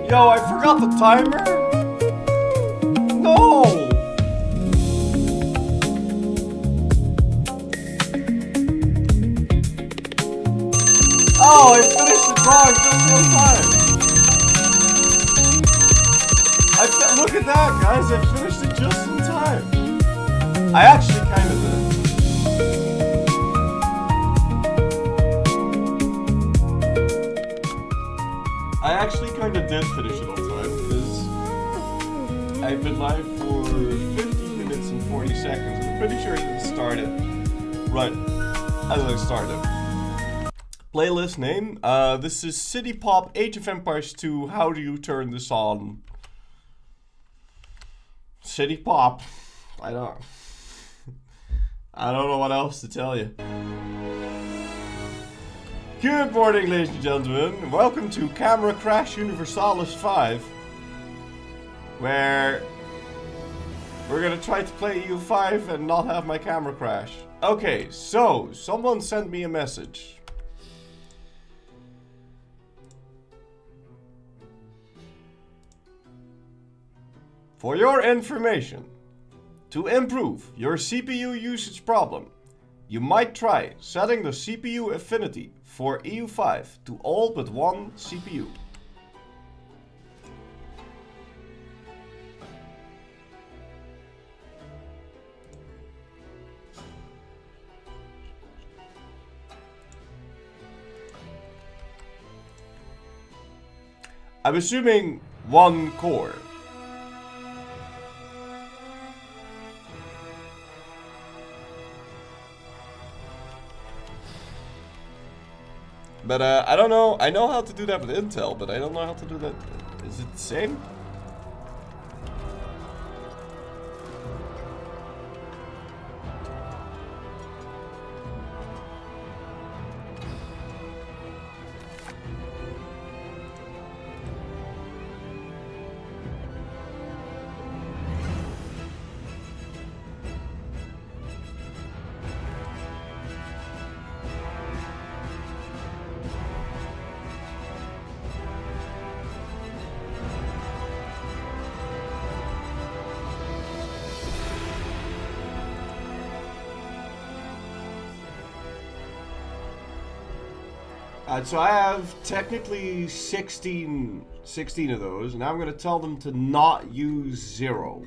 Yo, I forgot the timer? No! Oh, I finished the drawing just on time! Look at that, guys, I finished it just in time! I actually kind of did. I actually kind of did finish it on time, because I've been live for 15 minutes and 40 seconds, and I'm pretty sure it started right as I started. Playlist name, this is City Pop, Age of Empires 2, how do you turn this on? City Pop, I don't know what else to tell you. Good morning, ladies and gentlemen. Welcome to Camera Crash Universalis 5, where we're gonna try to play EU5 and not have my camera crash. Okay, so someone sent me a message. For your information, to improve your CPU usage problem, you might try setting the CPU affinity for EU5 to all but one CPU. I'm assuming one core. But I don't know, I know how to do that with Intel, but I don't know how to do that. Is it the same? So I have technically 16 of those, and now I'm going to tell them to not use 0.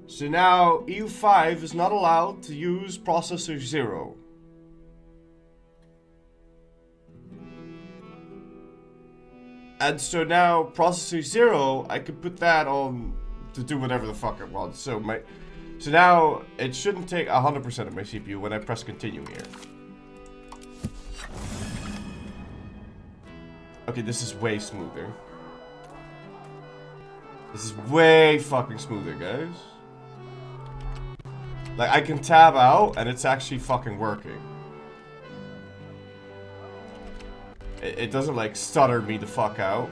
So now EU5 is not allowed to use processor 0. And so now processor 0, I could put that on to do whatever the fuck it wants. So now it shouldn't take 100% of my CPU when I press continue here. Okay, this is way smoother. This is way fucking smoother, guys. Like, I can tab out, and it's actually fucking working. It doesn't, like, stutter me the fuck out.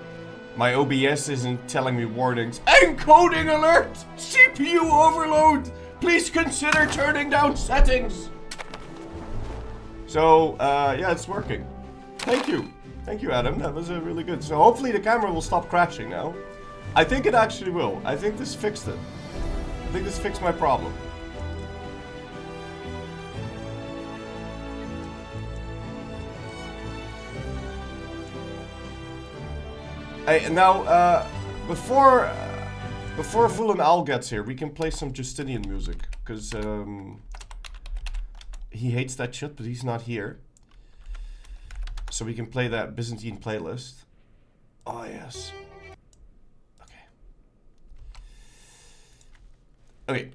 My OBS isn't telling me warnings. Encoding alert! CPU overload! Please consider turning down settings! So, yeah, it's working. Thank you. Thank you, Adam. That was really good. So hopefully the camera will stop crashing now. I think it actually will. I think this fixed it. I think this fixed my problem. Hey, now, before Full and Al gets here, we can play some Justinian music. Because, he hates that shit, but he's not here. So we can play that Byzantine playlist. Oh, yes. Okay. Okay.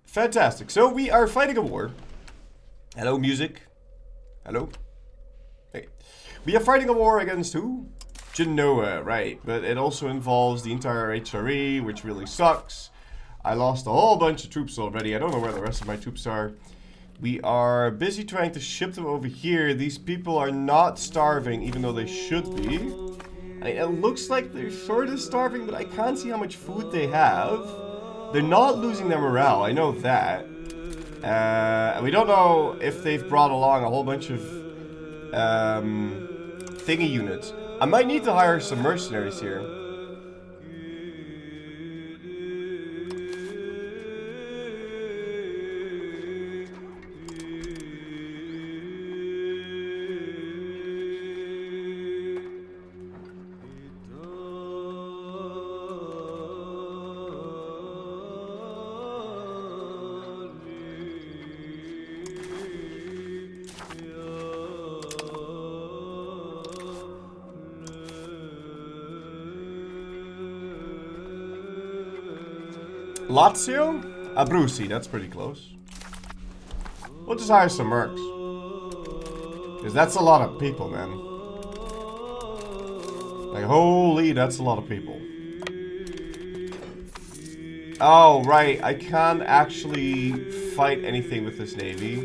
Fantastic. So we are fighting a war. Hello, music. Hello. Okay. We are fighting a war against who? Genoa, right. But it also involves the entire HRE, which really sucks. I lost a whole bunch of troops already. I don't know where the rest of my troops are. We are busy trying to ship them over here. These people are not starving, even though they should be. It looks like they're sort of starving, but I can't see how much food they have. They're not losing their morale, I know that. We don't know if they've brought along a whole bunch of thingy units. I might need to hire some mercenaries here. Lazio? Abruzzi, that's pretty close. We'll just hire some mercs. Because that's a lot of people, man. Like, holy, that's a lot of people. Oh, right, I can't actually fight anything with this navy.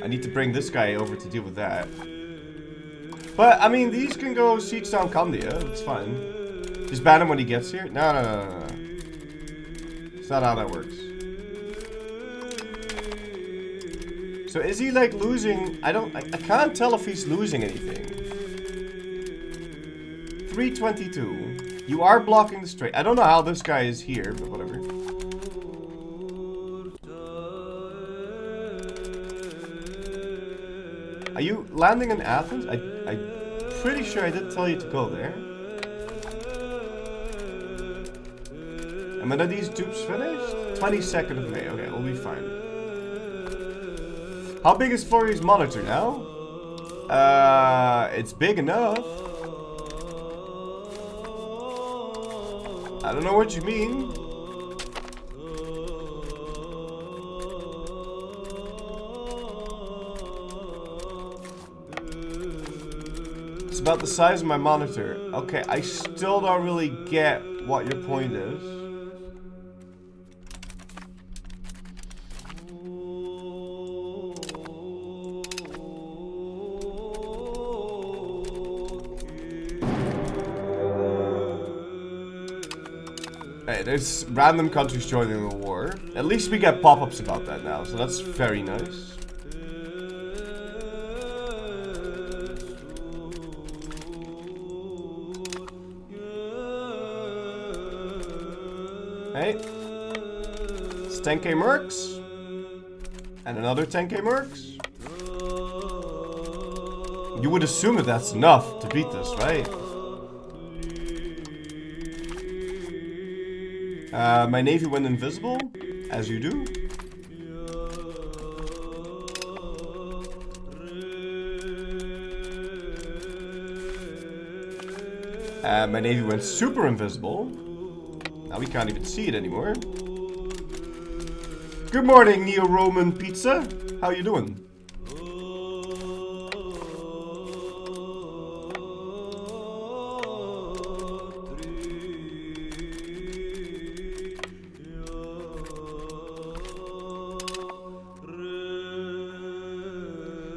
I need to bring this guy over to deal with that. But, I mean, these can go siege down Candia, it's fine. Just ban him when he gets here? No, no, no, no, no. That's not how that works. So is he like losing? I can't tell if he's losing anything. 322. You are blocking the strait. I don't know how this guy is here, but whatever. Are you landing in Athens? I'm pretty sure I did tell you to go there. And are these dupes finished? 22nd of May. Okay, we'll be fine. How big is Flurry's monitor now? It's big enough. I don't know what you mean. It's about the size of my monitor. Okay, I still don't really get what your point is. Hey, there's random countries joining the war. At least we get pop-ups about that now, so that's very nice. Hey. It's 10k mercs. And another 10k mercs. You would assume that that's enough to beat this, right? My navy went invisible, as you do. My navy went super invisible. Now we can't even see it anymore. Good morning, Neo-Roman Pizza. How you doing?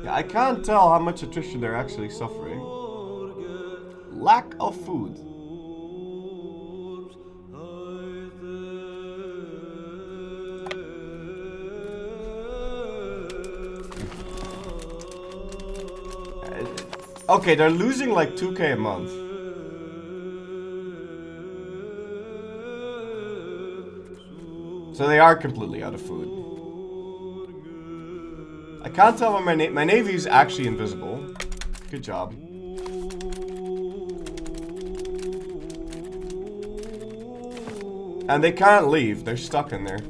I can't tell how much attrition they're actually suffering. Lack of food. Okay, they're losing like 2k a month. So they are completely out of food. I can't tell when my navy is actually invisible. Good job. And they can't leave. They're stuck in there.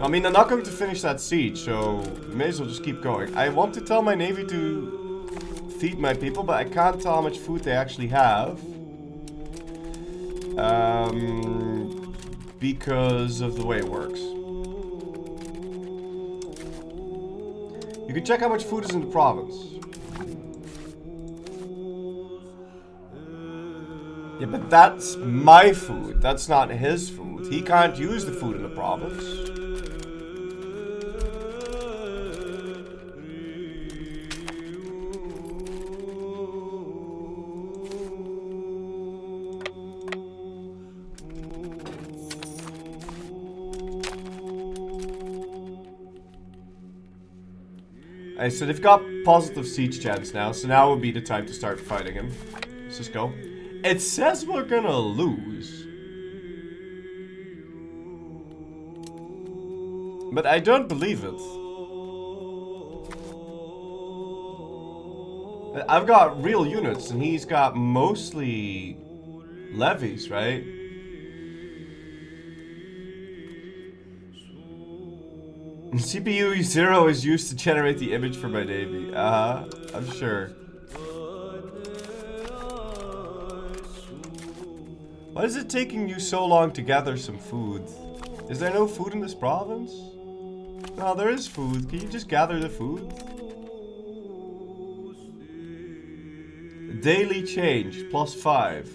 I mean, they're not going to finish that siege, so we may as well just keep going. I want to tell my navy to feed my people, but I can't tell how much food they actually have. Because of the way it works. You can check how much food is in the province. Yeah, but that's my food. That's not his food. He can't use the food in the province. So they've got positive siege chance now, so now would be the time to start fighting him. Let's just go. It says we're gonna lose. But I don't believe it. I've got real units, and he's got mostly levies, right? CPU 0 is used to generate the image for my navy. I'm sure. Why is it taking you so long to gather some food? Is there no food in this province? No, there is food. Can you just gather the food? Daily change, +5.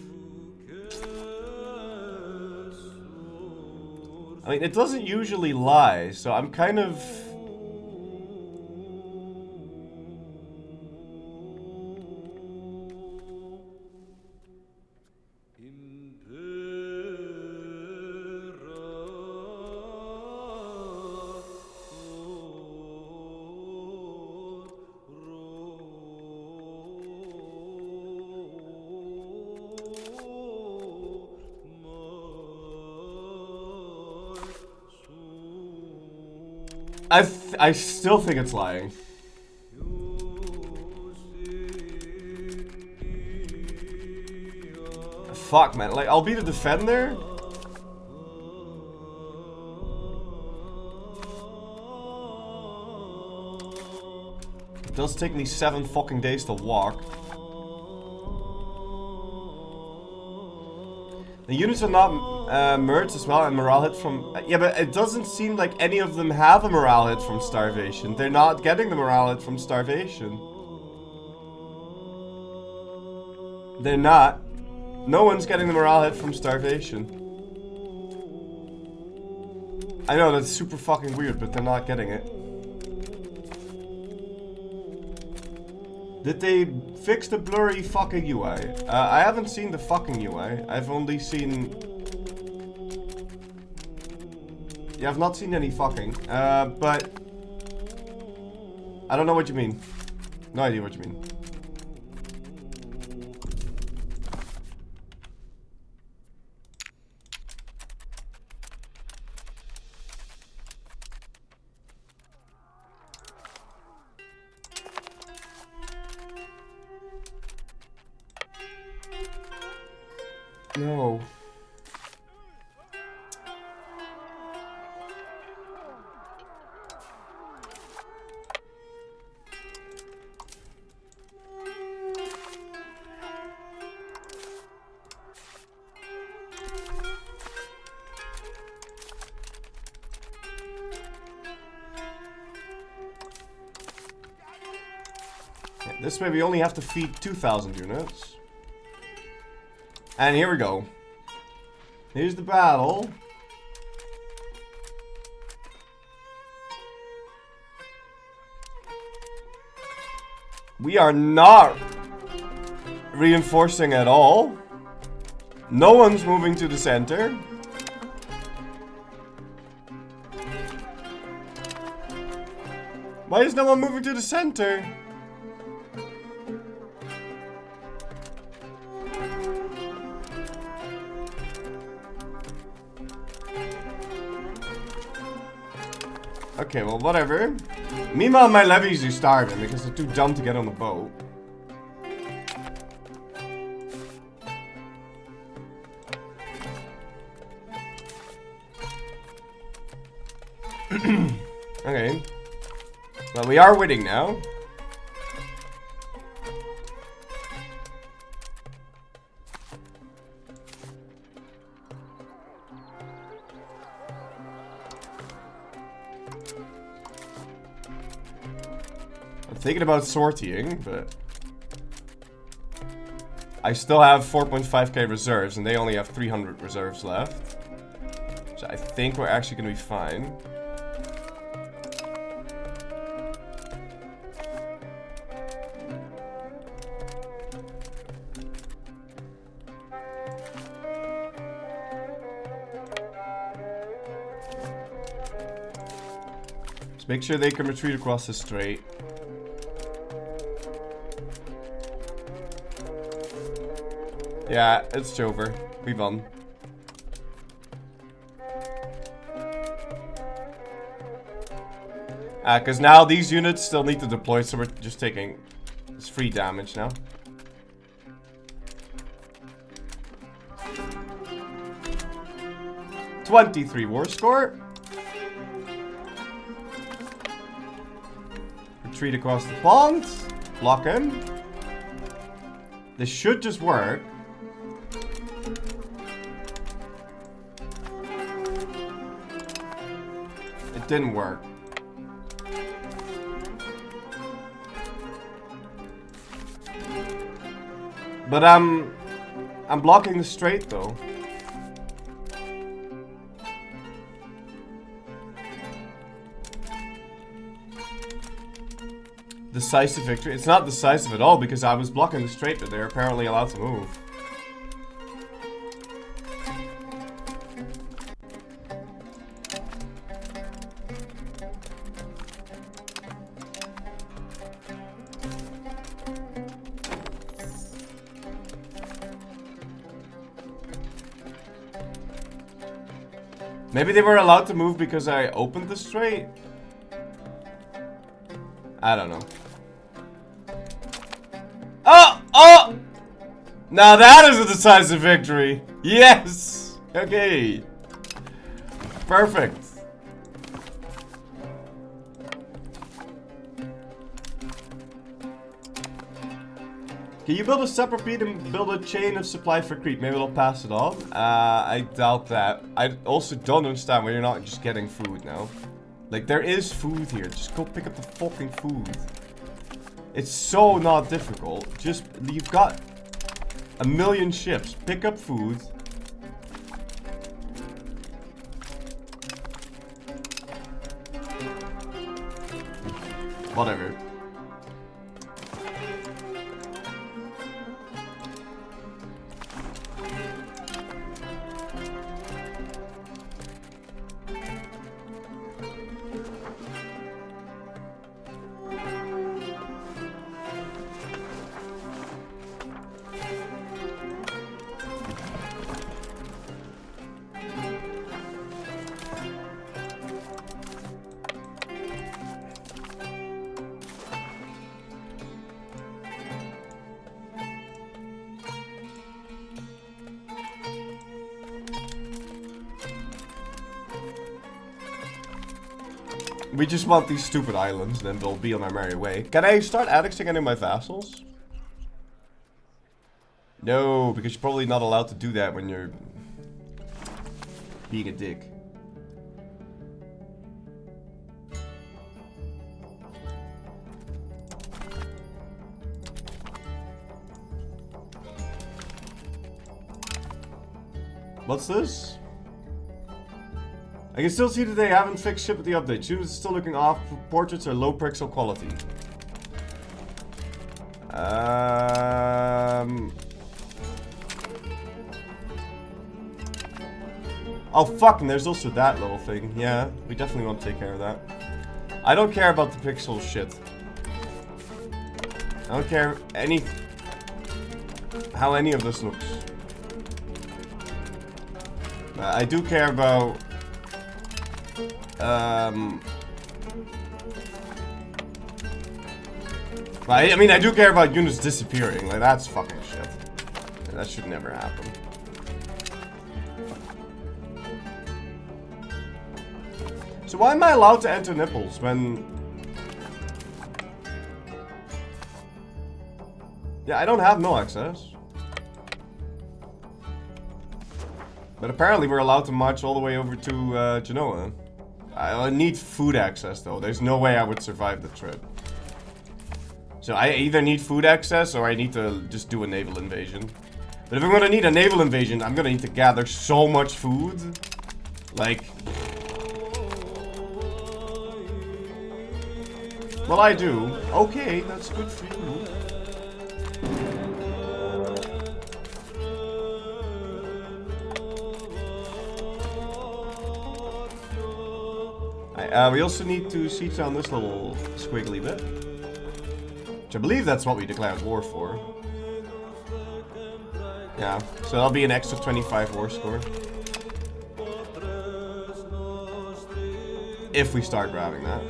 I mean, it doesn't usually lie, so I'm kind of... I still think it's lying. Fuck, man. Like, I'll be the defender. It does take me 7 fucking days to walk. The units are not merged as well, and morale hit from... yeah, but it doesn't seem like any of them have a morale hit from starvation. They're not getting the morale hit from starvation. They're not. No one's getting the morale hit from starvation. I know, that's super fucking weird, but they're not getting it. Did they fix the blurry fucking UI? I haven't seen the fucking UI. I've only seen... yeah, I've not seen any fucking. But... I don't know what you mean. No idea what you mean. No. Yeah, this way we only have to feed 2,000 units. And here we go. Here's the battle. We are not reinforcing at all. No one's moving to the center. Why is no one moving to the center? Okay, well, whatever. Meanwhile, my levies are starving because they're too dumb to get on the boat. Okay. Well, we are winning now. I'm thinking about sortying, but I still have 4.5k reserves, and they only have 300 reserves left. So I think we're actually going to be fine. Just make sure they can retreat across the strait. Yeah, it's over. We won. Because now these units still need to deploy, so we're just taking this free damage now. '23 war score. Retreat across the pond. Block him. This should just work. It didn't work. But I'm blocking the strait though. Decisive victory. It's not decisive at all because I was blocking the strait, but they're apparently allowed to move. Maybe they were allowed to move because I opened the strait? I don't know. Oh! Oh! Now that is a decisive victory! Yes! Okay. Perfect. Can you build a separate beat and build a chain of supply for creep? Maybe it'll pass it on? I doubt that. I also don't understand why you're not just getting food now. Like, there is food here. Just go pick up the fucking food. It's so not difficult. Just, you've got a million ships. Pick up food. Whatever. We just want these stupid islands, then they'll be on our merry way. Can I start annexing any of my vassals? No, because you're probably not allowed to do that when you're being a dick. What's this? I can still see that they haven't fixed ship with the update. Students are still looking off. Portraits are low pixel quality. Oh fuck, and there's also that little thing. Yeah, we definitely want to take care of that. I don't care about the pixel shit. I don't care how any of this looks. I do care about I mean, I do care about units disappearing. Like, that's fucking shit. That should never happen. So why am I allowed to enter nipples when... Yeah, I don't have no access. But apparently we're allowed to march all the way over to Genoa. I need food access though. There's no way I would survive the trip. So I either need food access or I need to just do a naval invasion. But if I'm gonna need a naval invasion, I'm gonna need to gather so much food. Like... Well, I do. Okay, that's good for you. We also need to siege down this little squiggly bit. Which I believe that's what we declared war for. Yeah, so that'll be an extra 25 war score. If we start grabbing that.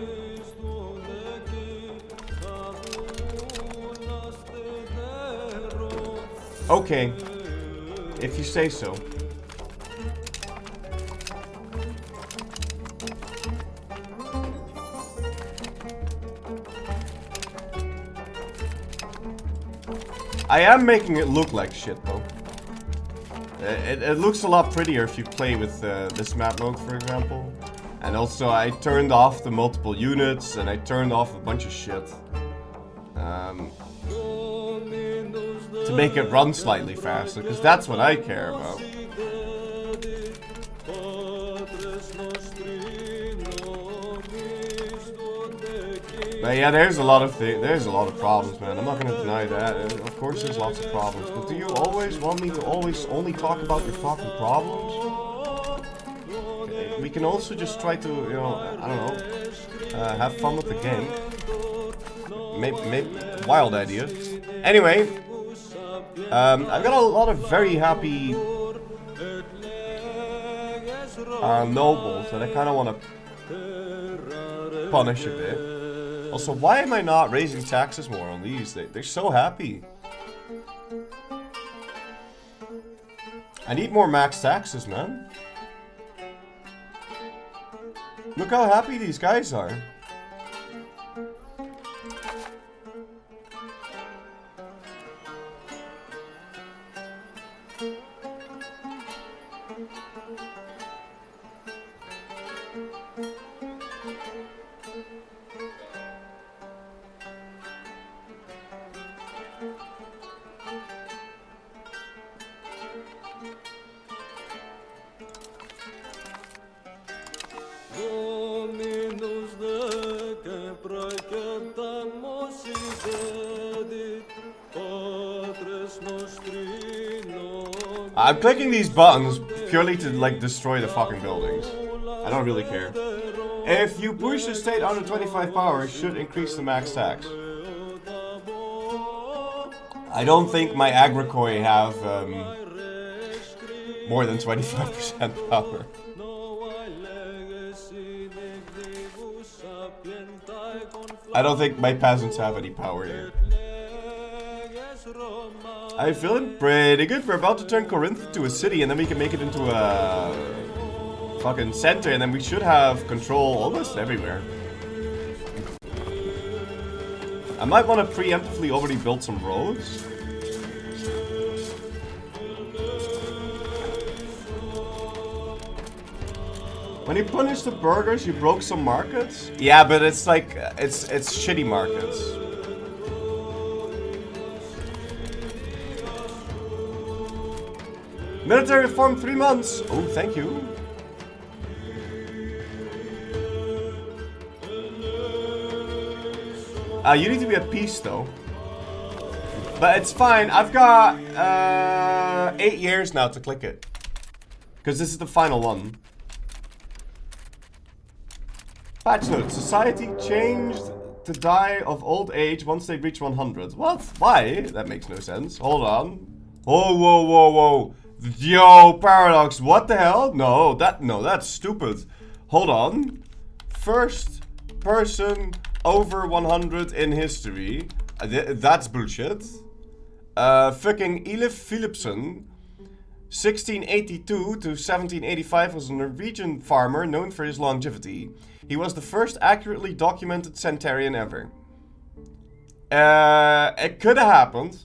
Okay. If you say so. I am making it look like shit though. It looks a lot prettier if you play with this map mode, for example. And also I turned off the multiple units and I turned off a bunch of shit. To make it run slightly faster, because that's what I care about. But yeah, there's a lot of problems, man. I'm not gonna deny that. Of course, there's lots of problems. But do you always want me to always only talk about your fucking problems? Okay, we can also just try to, you know, I don't know, have fun with the game. Maybe wild idea. Anyway, I've got a lot of very happy nobles that I kind of want to punish a bit. Also, why am I not raising taxes more on these? They're so happy. I need more max taxes, man. Look how happy these guys are. I'm clicking these buttons purely to, like, destroy the fucking buildings. I don't really care. If you push the state under 25 power, it should increase the max tax. I don't think my Agricoi have more than 25% power. I don't think my peasants have any power here. I'm feeling pretty good. We're about to turn Corinth into a city, and then we can make it into a fucking center, and then we should have control almost everywhere. I might want to preemptively already build some roads. When you punish the burgers, you broke some markets? Yeah, but it's like, it's shitty markets. Military reform 3 months. Oh, thank you. You need to be at peace, though. But it's fine. I've got 8 years now to click it. Because this is the final one. Patch note. Society changed to die of old age once they reach 100. What? Why? That makes no sense. Hold on. Oh, whoa, whoa, whoa. Yo, Paradox, what the hell? No, that's stupid. Hold on. First person over 100 in history. That's bullshit. Fucking Elif Philipson, 1682 to 1785, was a Norwegian farmer known for his longevity. He was the first accurately documented centenarian ever. It could have happened.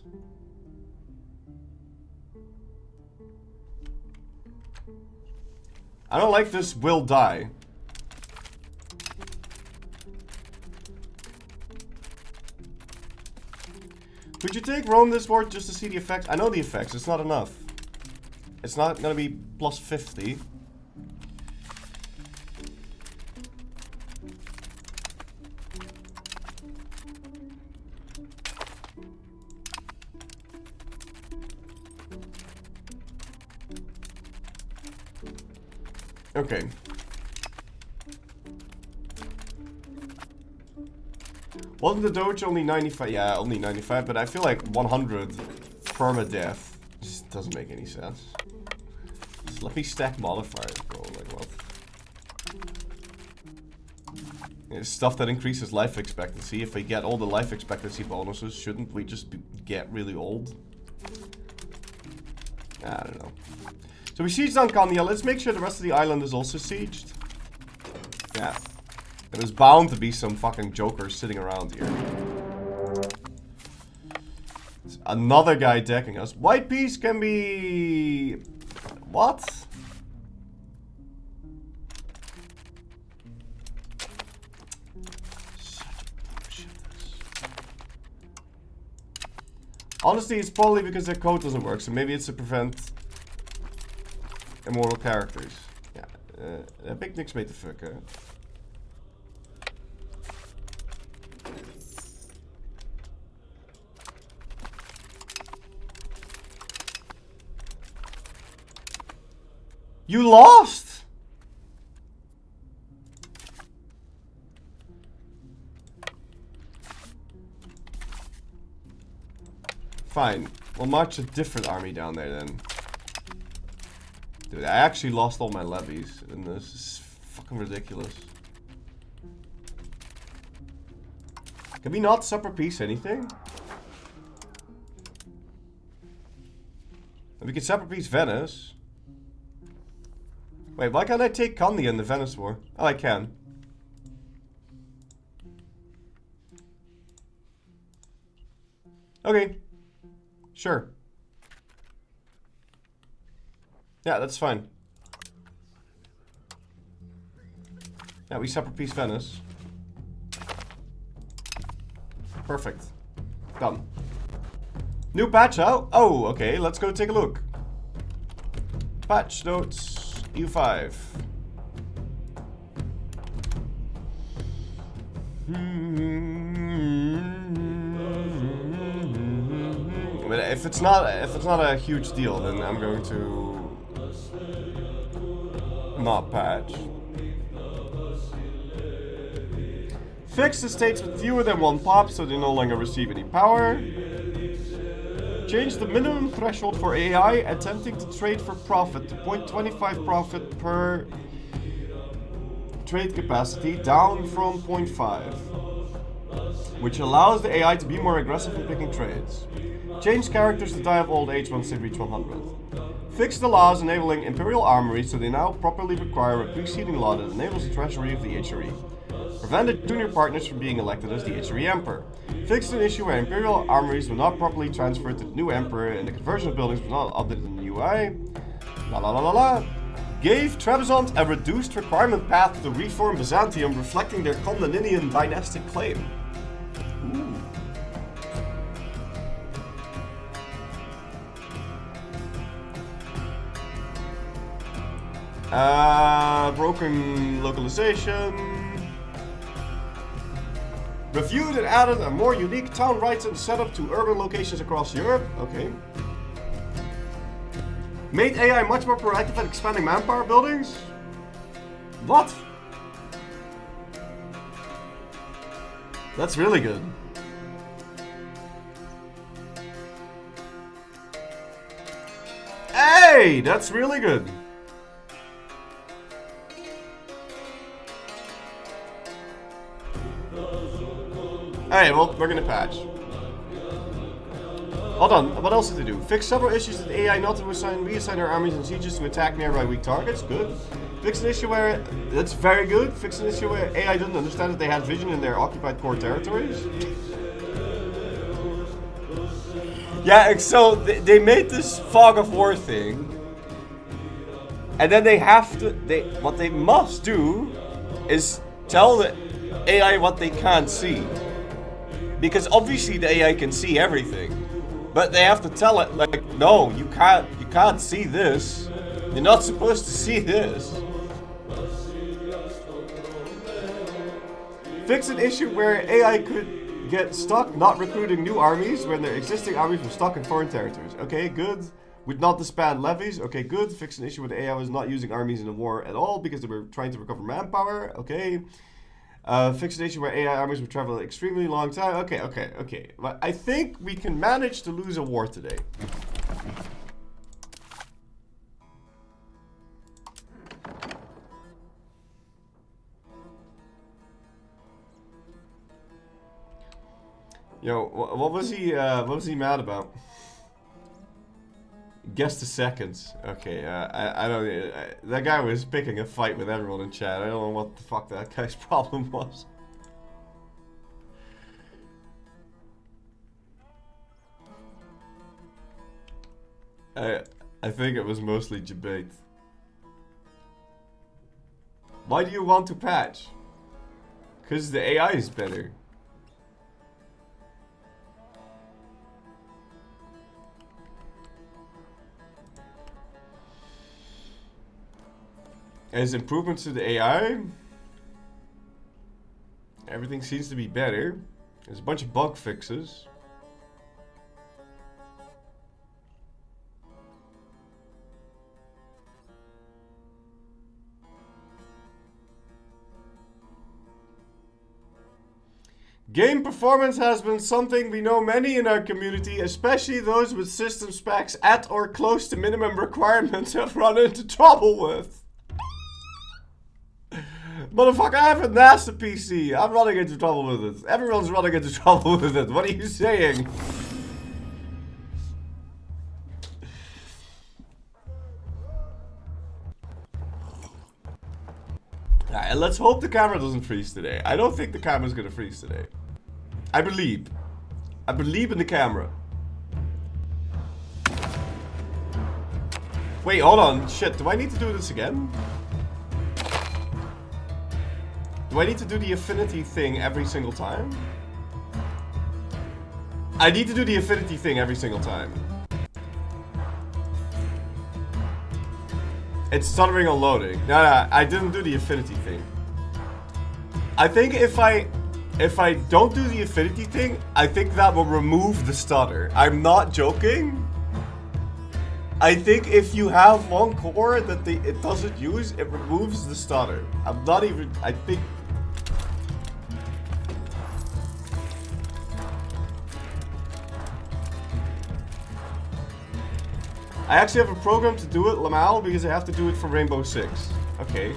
I don't like this will die. Could you take Rome this war just to see the effects? I know the effects, it's not enough. It's not gonna be plus 50. Okay. Wasn't the Doge only 95? Yeah, only 95, but I feel like 100 permadeath. Just Doesn't make any sense. Just let me stack modifiers, bro. Like, what? It's stuff that increases life expectancy. If we get all the life expectancy bonuses, shouldn't we just get really old? I don't know. So we sieged on Kanya. Let's make sure the rest of the island is also sieged. Yeah. There's bound to be some fucking jokers sitting around here. There's another guy decking us. White piece can be... What? Honestly, it's probably because their code doesn't work, so maybe it's to prevent immortal characters. Yeah, picnics made the fuck out. You lost? Fine. We'll march a different army down there then. Dude, I actually lost all my levies in this. This is fucking ridiculous. Can we not supper peace anything? We can supper peace Venice. Wait, why can't I take Kandy in the Venice War? Oh, I can. Okay. Sure. Yeah, that's fine. Yeah, we separate peace Venice. Perfect. Done. New patch out? Oh, okay, let's go take a look. Patch notes. U5. But if it's not a huge deal, then I'm going to not patch. Fix the states with fewer than one pop so they no longer receive any power. Change the minimum threshold for AI attempting to trade for profit to 0.25 profit per trade capacity, down from 0.5, which allows the AI to be more aggressive in picking trades. Change characters to die of old age once they reach 100. Fix the laws enabling Imperial Armory so they now properly require a preceding law that enables the treasury of the HRE. Prevent the junior partners from being elected as the HRE Emperor. Fixed an issue where Imperial armories were not properly transferred to the new Emperor and the conversion of buildings was not updated in the UI. La la la la la. Gave Trebizond a reduced requirement path to reform Byzantium, reflecting their Komnenian dynastic claim. Ooh. Broken localization. Reviewed and added a more unique town rights and setup to urban locations across Europe. Okay. Made AI much more proactive at expanding manpower buildings. What? That's really good. Hey, that's really good. Alright, well, we're gonna patch. Hold on, what else did they do? Fix several issues with AI not to reassign their armies and sieges to attack nearby weak targets. Good. Fix an issue where... That's very good. Fix an issue where AI didn't understand that they had vision in their occupied core territories. Yeah, so they made this fog of war thing. And then they have to... What they must do is tell the AI what they can't see. Because obviously the AI can see everything, but they have to tell it like, no, you can't see this. You're not supposed to see this. Fix an issue where AI could get stuck not recruiting new armies when their existing armies were stuck in foreign territories. Okay, good. Would not disband levies. Okay, good. Fix an issue where the AI was not using armies in the war at all because they were trying to recover manpower. Okay. Fix an issue where AI armies would travel an extremely long time. Okay. But I think we can manage to lose a war today. Yo, what was he mad about? Guess the seconds. Okay, I don't. That guy was picking a fight with everyone in chat. I don't know what the fuck that guy's problem was. I think it was mostly debate. Why do you want to patch? Because the AI is better. As improvements to the AI, everything seems to be better. There's a bunch of bug fixes. Game performance has been something we know many in our community, especially those with system specs at or close to minimum requirements, have run into trouble with. Motherfucker, I have a NASA PC. I'm running into trouble with it. Everyone's running into trouble with it. What are you saying? Alright, let's hope the camera doesn't freeze today. I don't think the camera's gonna freeze today. I believe. I believe in the camera. Wait, hold on. Shit, do I need to do this again? Do I need to do the affinity thing every single time? I need to do the affinity thing every single time. It's stuttering on loading. No, I didn't do the affinity thing. I think if I don't do the affinity thing, I think that will remove the stutter. I'm not joking. I think if you have one core that it doesn't use, it removes the stutter. I'm not even, I think. I actually have a program to do it, Lamal, because I have to do it for Rainbow Six. Okay.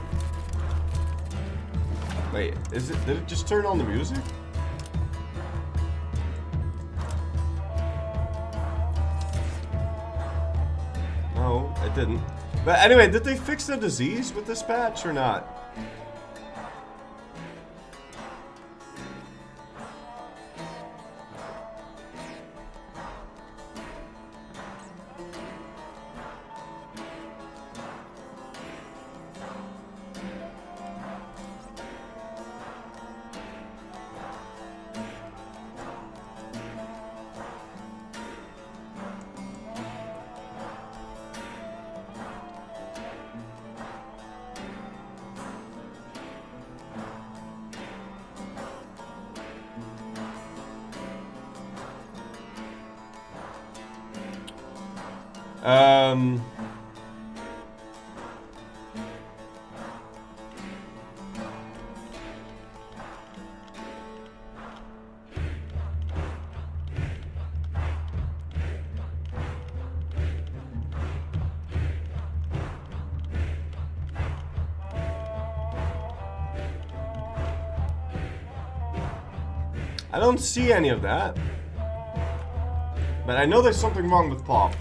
Wait, did it just turn on the music? No, it didn't. But anyway, did they fix the disease with this patch or not? I don't see any of that. But I know there's something wrong with Pop.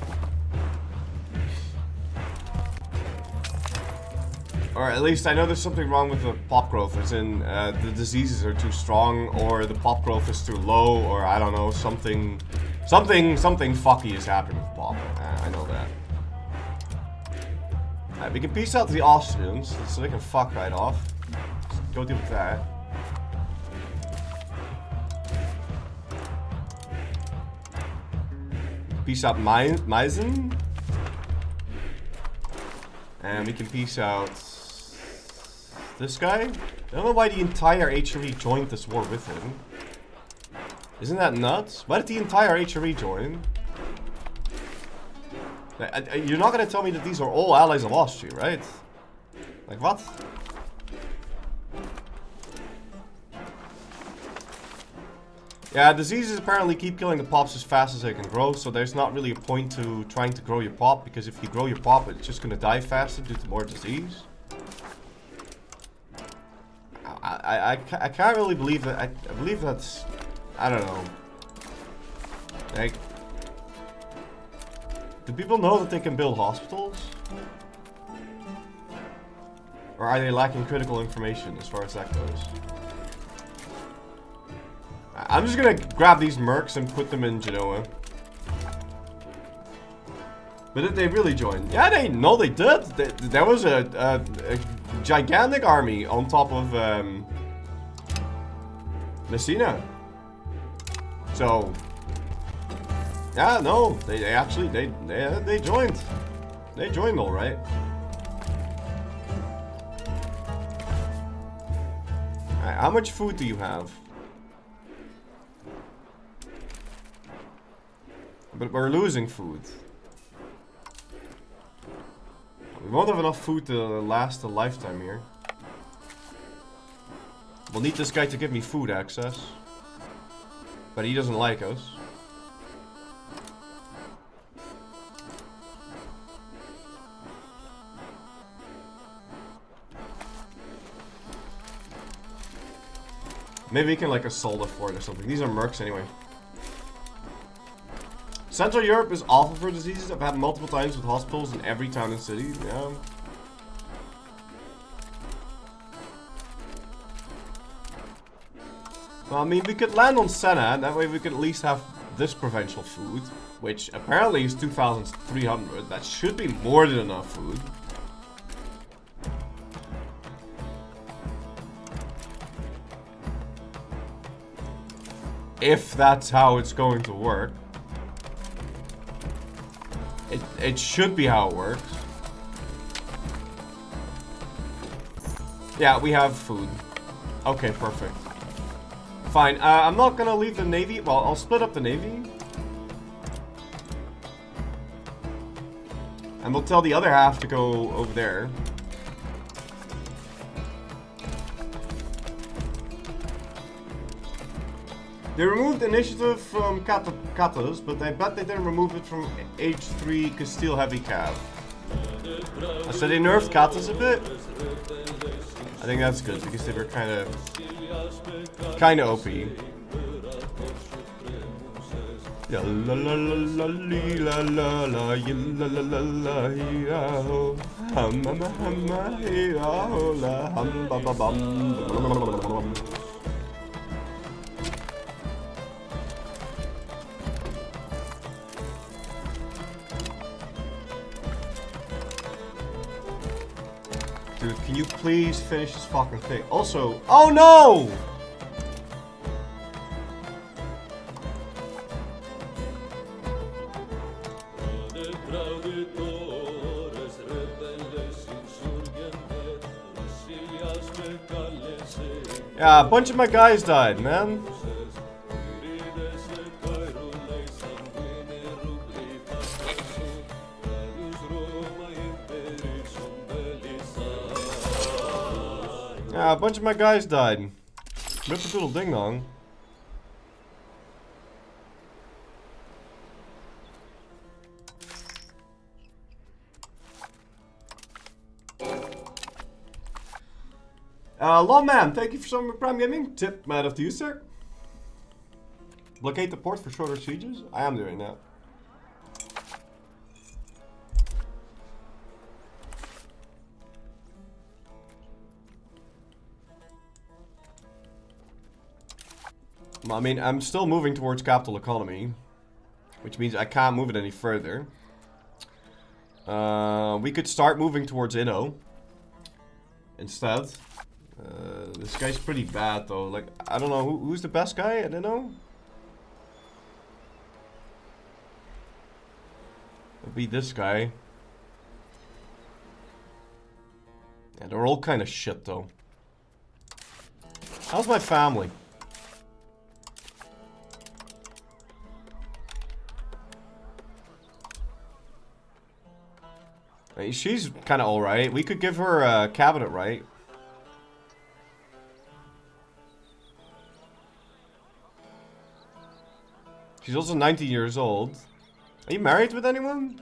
Or at least I know there's something wrong with the pop growth, as in the diseases are too strong, or the pop growth is too low, or I don't know, something fucky is happening with Pop. I know that. Alright, we can peace out the Austrians, so they can fuck right off. Just go deal with that. Peace out Meissen. And we can peace out this guy. I don't know why the entire HRE joined this war with him. Isn't that nuts? Why did the entire HRE join? You're not gonna tell me that these are all allies of Austria, right? Like what? Yeah, diseases apparently keep killing the pops as fast as they can grow, so there's not really a point to trying to grow your pop, because if you grow your pop, it's just gonna die faster due to more disease. I can't really believe that. I believe that's, I don't know. Like, do people know that they can build hospitals? Or are they lacking critical information as far as that goes? I'm just gonna grab these mercs and put them in Genoa. But did they really join? Yeah, they did. There was a gigantic army on top of Messina. So yeah, no, they actually they joined. They joined all right. Alright, how much food do you have? But we're losing food. We won't have enough food to last a lifetime here. We'll need this guy to give me food access. But he doesn't like us. Maybe we can like assault a fort or something. These are mercs anyway. Central Europe is awful for diseases. I've had multiple times with hospitals in every town and city. Yeah. Well, I mean, we could land on Senna, and that way we could at least have this provincial food, which apparently is 2,300. That should be more than enough food. If that's how it's going to work. It should be how it works. Yeah, we have food. Okay, perfect. Fine, I'm not gonna leave the navy. Well, I'll split up the navy. And we'll tell the other half to go over there. They removed initiative from Katas, but I bet they didn't remove it from H3 Castile Heavy Cav. So they nerfed Katas a bit. I think that's good because they were kind of OP. Ya la la la la la la la la la la la ho hum hum hum ho la hum ba ba bum. Dude, can you please finish this fucking thing? Also, oh no! Yeah, a bunch of my guys died, man. Yeah, a bunch of my guys died. Rip a doodle ding dong. Lawman, thank you for some Prime Gaming. Tip mad up to you, sir. Blockade the port for shorter sieges? I am doing that. I mean, I'm still moving towards capital economy, which means I can't move it any further. We could start moving towards Inno instead. This guy's pretty bad though. Like, I don't know who's the best guy at Inno. It'll be this guy. Yeah, they're all kind of shit though. How's my family? She's kind of alright. We could give her a cabinet, right? She's also 19 years old. Are you married with anyone?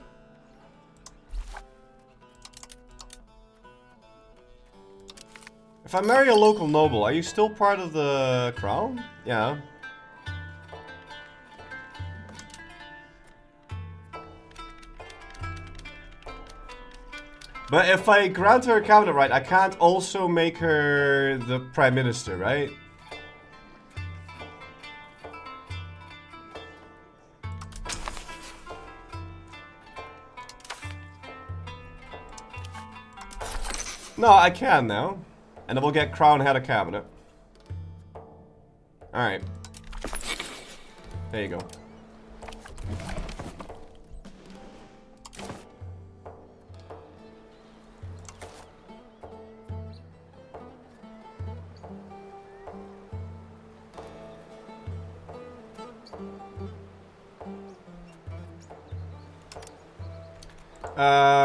If I marry a local noble, are you still part of the crown? Yeah. But if I grant her a cabinet right, I can't also make her the Prime Minister, right? No, I can now. And then we'll get crown head of cabinet. Alright. There you go.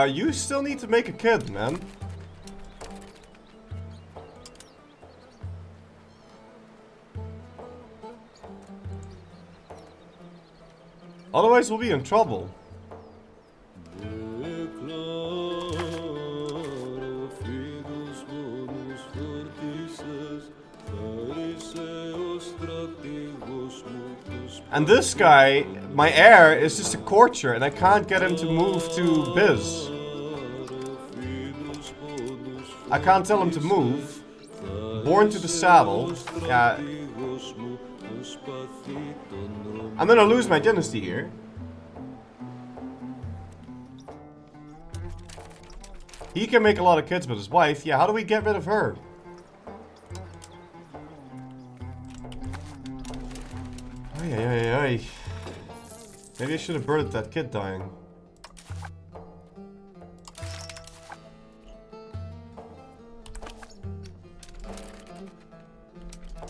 You still need to make a kid, man. Otherwise, we'll be in trouble. And this guy, my heir, is just a courtier, and I can't get him to move to Byz. I can't tell him to move. Born to the saddle. Yeah. I'm gonna lose my dynasty here. He can make a lot of kids with his wife. Yeah, how do we get rid of her? Ay, ay, ay, ay. Maybe I should have birded that kid dying.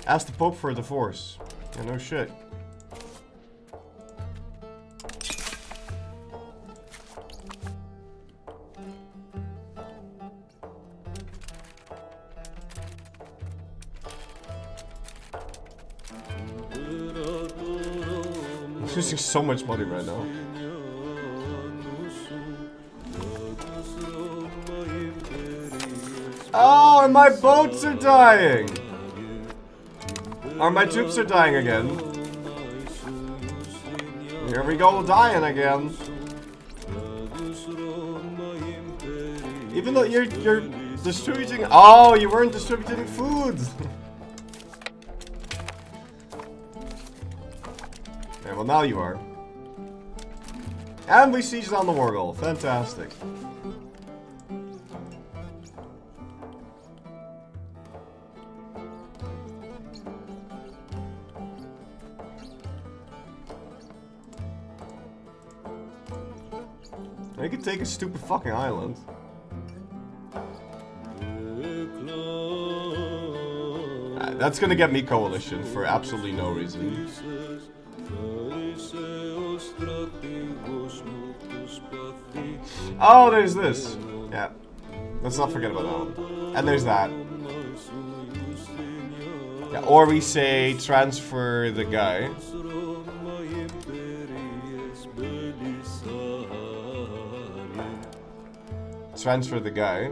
Ask the Pope for a divorce. Yeah, no shit. I'm losing so much money right now. Oh, and my boats are dying! Or my troops are dying again. Here we go, dying again. Even though you're distributing... Oh, you weren't distributing food! Yeah, well now you are. And we sieged on the war goal. Fantastic. I could take a stupid fucking island. That's gonna get me coalition for absolutely no reason. Oh, there's this. Yeah. Let's not forget about that one. And there's that. Yeah, or we say transfer the guy. Transfer the guy.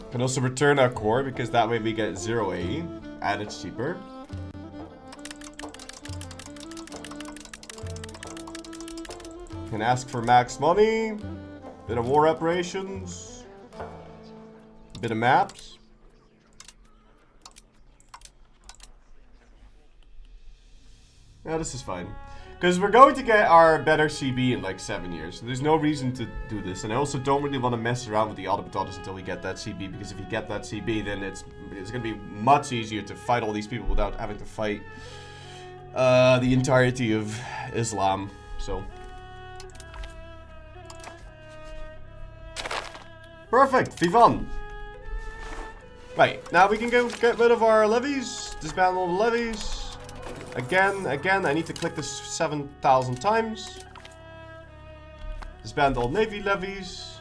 Can also return our core because that way we get 0 AE and it's cheaper. Can ask for max money, bit of war reparations, bit of maps. Yeah, this is fine. Because we're going to get our better CB in like 7 years. So there's no reason to do this. And I also don't really want to mess around with the automatons until we get that CB. Because if you get that CB, then it's going to be much easier to fight all these people without having to fight the entirety of Islam. So. Perfect. Vivant. Right. Now we can go get rid of our levies. Disband all the levies. Again, I need to click this 7,000 times. Disband all navy levies.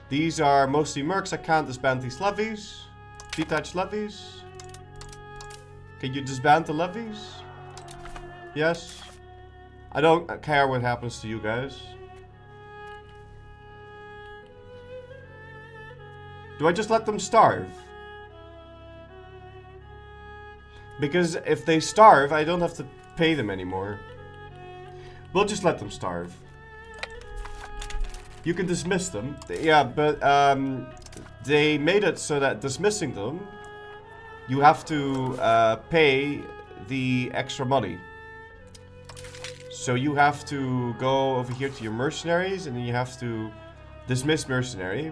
These are mostly mercs. I can't disband these levies. Detached levies. Can you disband the levies? Yes. I don't care what happens to you guys. Do I just let them starve? Because if they starve, I don't have to pay them anymore. We'll just let them starve. You can dismiss them. Yeah, but they made it so that dismissing them, you have to pay the extra money. So you have to go over here to your mercenaries, and then you have to dismiss mercenary.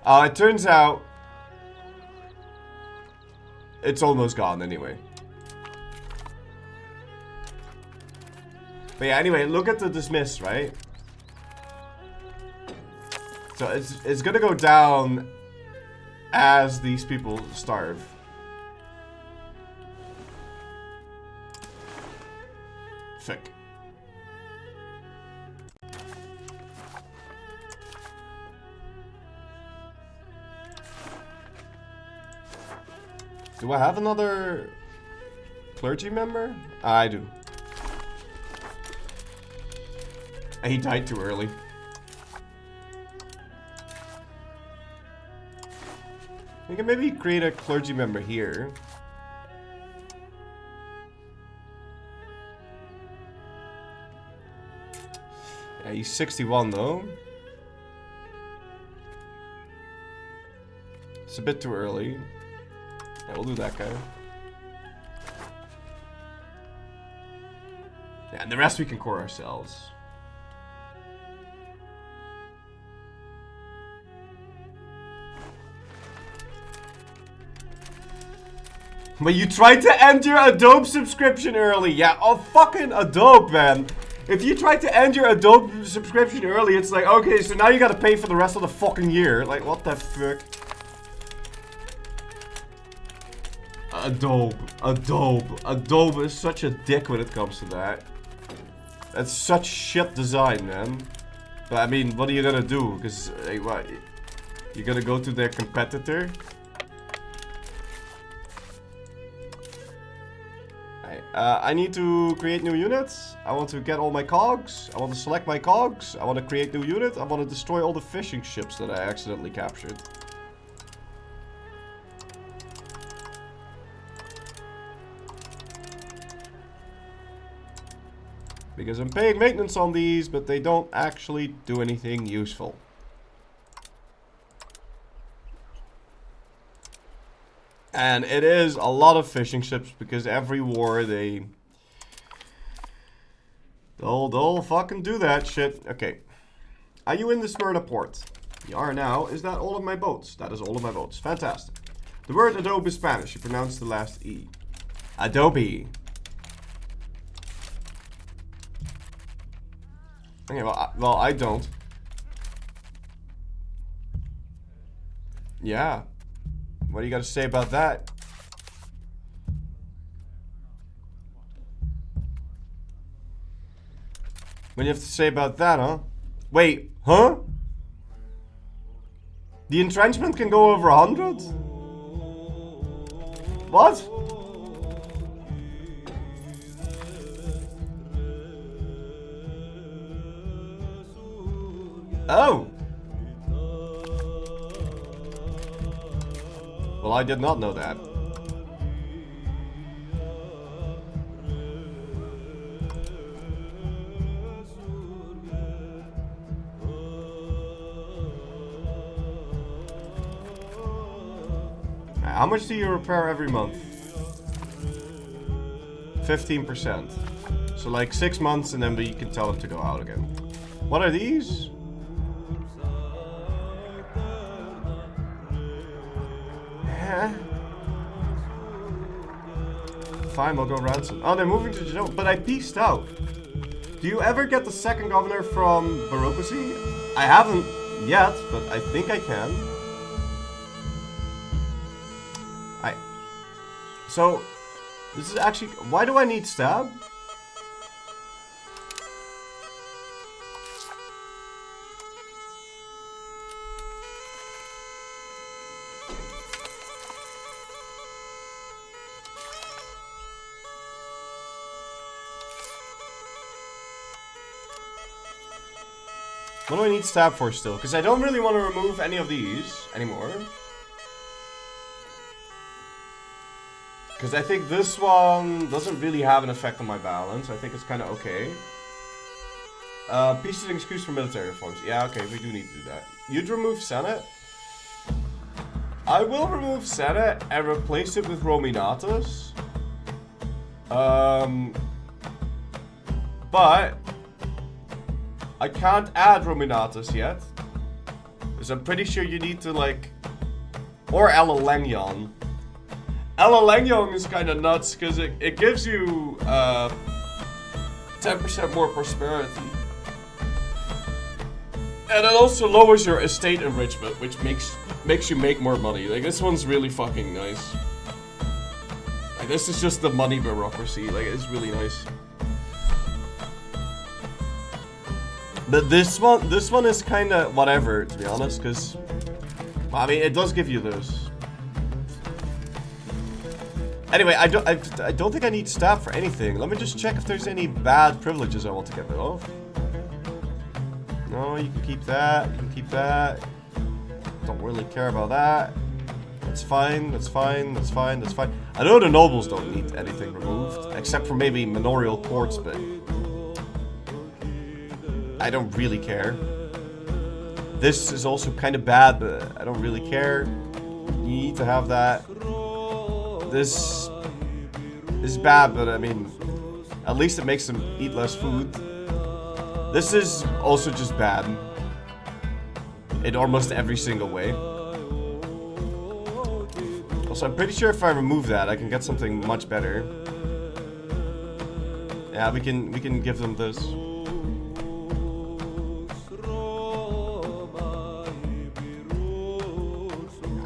It turns out it's almost gone anyway. But yeah, anyway, look at the dismiss, right? So it's gonna go down as these people starve. Fick. Do I have another clergy member? I do. He died too early. We can maybe create a clergy member here. Yeah, he's 61 though. It's a bit too early. Yeah, we'll do that guy. Yeah, and the rest we can core ourselves. But you tried to end your Adobe subscription early. Yeah, oh fucking Adobe, man. If you tried to end your Adobe subscription early, it's like, okay, so now you gotta pay for the rest of the fucking year. Like, what the fuck? Adobe is such a dick when it comes to that. That's such shit design, man. But I mean, what are you gonna do? Because, hey, what? You're gonna go to their competitor? I need to create new units. I want to get all my cogs. I want to select my cogs. I want to create new unit. I want to destroy all the fishing ships that I accidentally captured. Because I'm paying maintenance on these, but they don't actually do anything useful. And it is a lot of fishing ships because every war they'll fucking do that shit. Okay. Are you in the Smyrna port? You are now. Is that all of my boats? That is all of my boats. Fantastic. The word Adobe is Spanish. You pronounce the last E. Adobe. Okay, well, I don't. Yeah. What do you got to say about that? What do you have to say about that, huh? Wait, huh? The entrenchment can go over 100? What? Oh! Well, I did not know that. How much do you repair every month? 15%. So like 6 months and then we can tell them to go out again. What are these? Fine, we'll go ransom. Oh, they're moving to Genoa, but I pieced out. Do you ever get the second governor from bureaucracy? I haven't yet, but I think I can. So, this is actually... Why do I need stab? What do I need stab for still? Because I don't really want to remove any of these anymore. Because I think this one doesn't really have an effect on my balance. I think it's kind of okay. Peace is an excuse for military reforms. Yeah, okay, we do need to do that. You'd remove Senate? I will remove Senate and replace it with Rominatus. But I can't add Rominatus yet. Because I'm pretty sure you need to like... Or Alalangyon. Alalangyon is kind of nuts because it gives you 10% more prosperity. And it also lowers your estate enrichment, which makes you make more money. Like, this one's really fucking nice. Like, this is just the money bureaucracy. Like, it's really nice. But this one is kind of whatever, to be honest, because... I mean, it does give you those. Anyway, I don't think I need staff for anything. Let me just check if there's any bad privileges I want to get rid of. No, you can keep that. You can keep that. Don't really care about that. That's fine. That's fine. That's fine. That's fine. I know the nobles don't need anything removed, except for maybe manorial courts, but I don't really care. This is also kind of bad, but I don't really care. You need to have that. This is bad, but I mean, at least it makes them eat less food. This is also just bad in almost every single way. Also, I'm pretty sure if I remove that, I can get something much better. Yeah, we can give them this.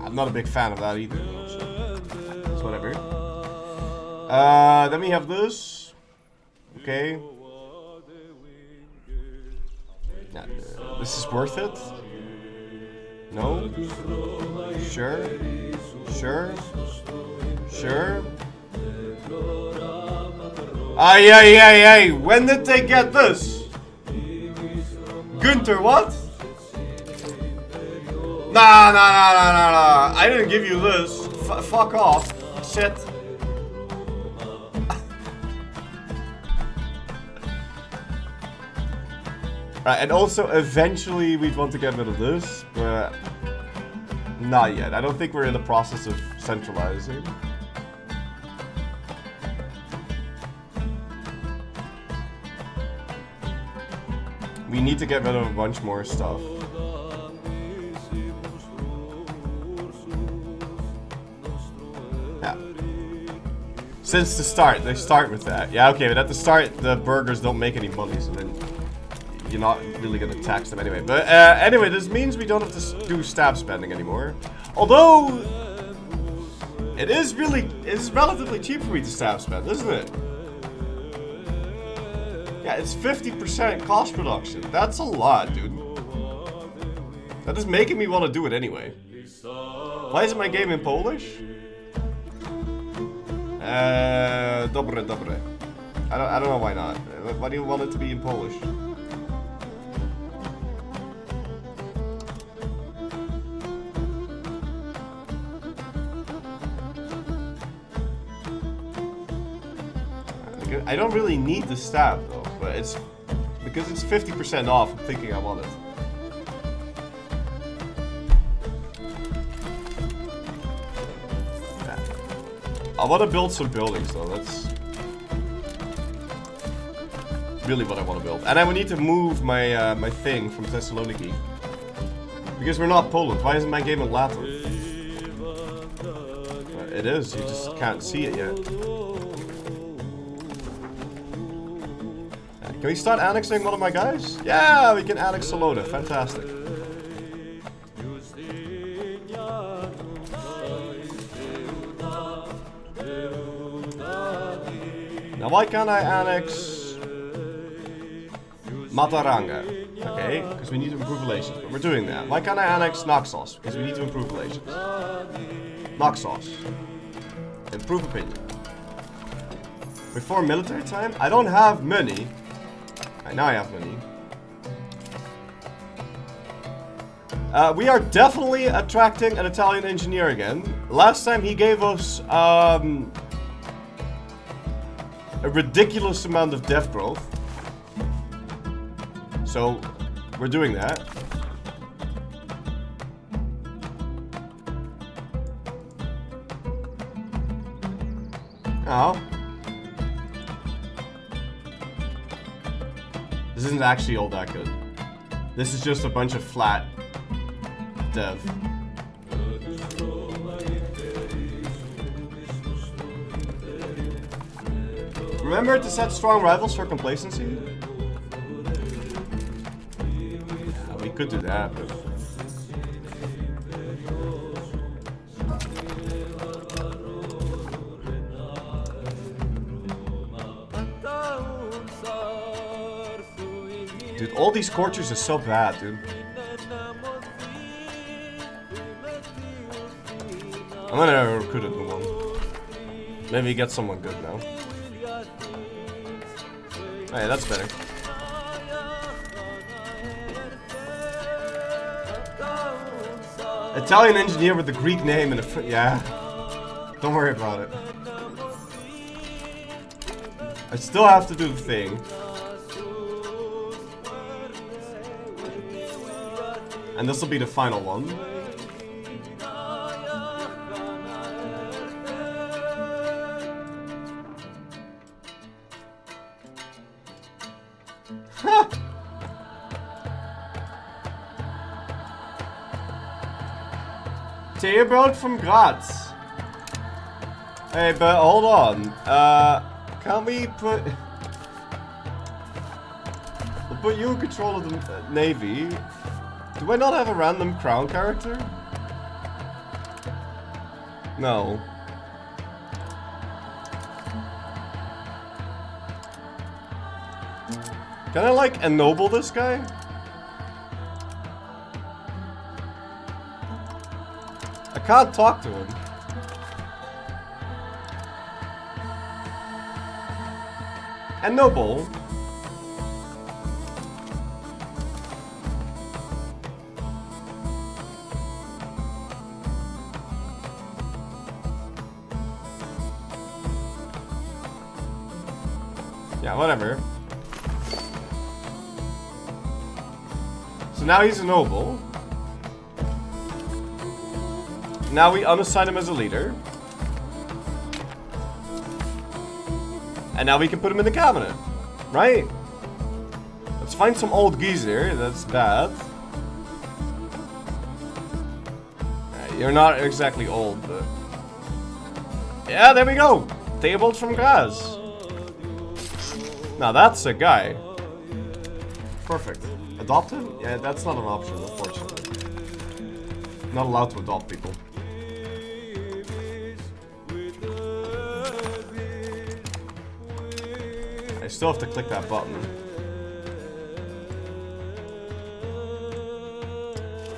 I'm not a big fan of that either, so it's whatever. Then we have this. Okay. This is worth it? No? Sure? Sure? Sure? Ay, when did they get this? Gunther, what? Nah. I didn't give you this. Fuck off. Shit. Right, and also eventually we'd want to get rid of this, but not yet. I don't think we're in the process of centralizing. We need to get rid of a bunch more stuff. Yeah. Since the start, they start with that. Yeah, okay, but at the start, the burgers don't make any money, so then you're not really gonna tax them anyway. But anyway, this means we don't have to do staff spending anymore. Although it is relatively cheap for me to staff spend, isn't it? Yeah, it's 50% cost reduction. That's a lot, dude. That is making me want to do it anyway. Why isn't my game in Polish? Dobre. I don't know why not. Why do you want it to be in Polish? I don't really need the staff though, but it's because it's 50% off. I'm thinking I want it. Yeah. I want to build some buildings though. That's really what I want to build, and I would need to move my my thing from Thessaloniki because we're not Poland. Why isn't my game in Latin? It is. You just can't see it yet. Can we start annexing one of my guys? Yeah, we can annex Salona. Fantastic. Now, why can't I annex Mataranga? Okay, because we need to improve relations, but we're doing that. Why can't I annex Naxos? Because we need to improve relations. Naxos. Improve opinion. Before military time? I don't have money. Now I have money. We are definitely attracting an Italian engineer again. Last time he gave us a ridiculous amount of dev growth. So, we're doing that. Oh. This isn't actually all that good. This is just a bunch of flat dev. Remember to set strong rivals for complacency? Yeah, we could do that, but... Dude, all these courtiers are so bad, dude. I'm gonna recruit a new one. Maybe get someone good now. Hey, that's better. Italian engineer with a Greek name and a yeah. Don't worry about it. I still have to do the thing. And this will be the final one. Theobald from Graz. Hey, but hold on. Can't we put... We'll put you in control of the Navy. Do I not have a random crown character? No. Can I, like, ennoble this guy? I can't talk to him. Ennoble? Yeah, whatever. So now he's a noble. Now we unassign him as a leader. And now we can put him in the cabinet. Right? Let's find some old geezer. That's bad. You're not exactly old, but... Yeah, there we go! Theobald from Graz. Now that's a guy. Perfect. Adopt him? Yeah, that's not an option, unfortunately. Not allowed to adopt people. I still have to click that button.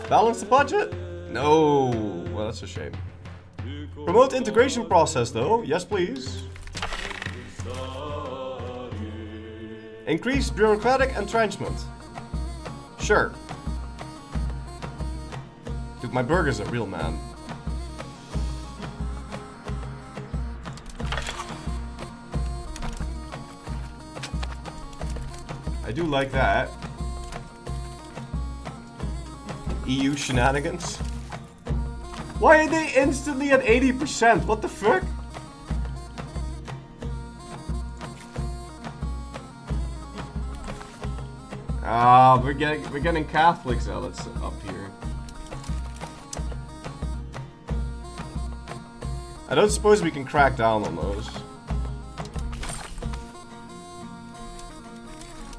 Balance the budget? No. Well, that's a shame. Promote integration process, though. Yes, please. Increase bureaucratic entrenchment. Sure. Dude, my burger's a real man. I do like that. EU shenanigans. Why are they instantly at 80%? What the fuck? Ah, we're getting Catholic zealots up here. I don't suppose we can crack down on those.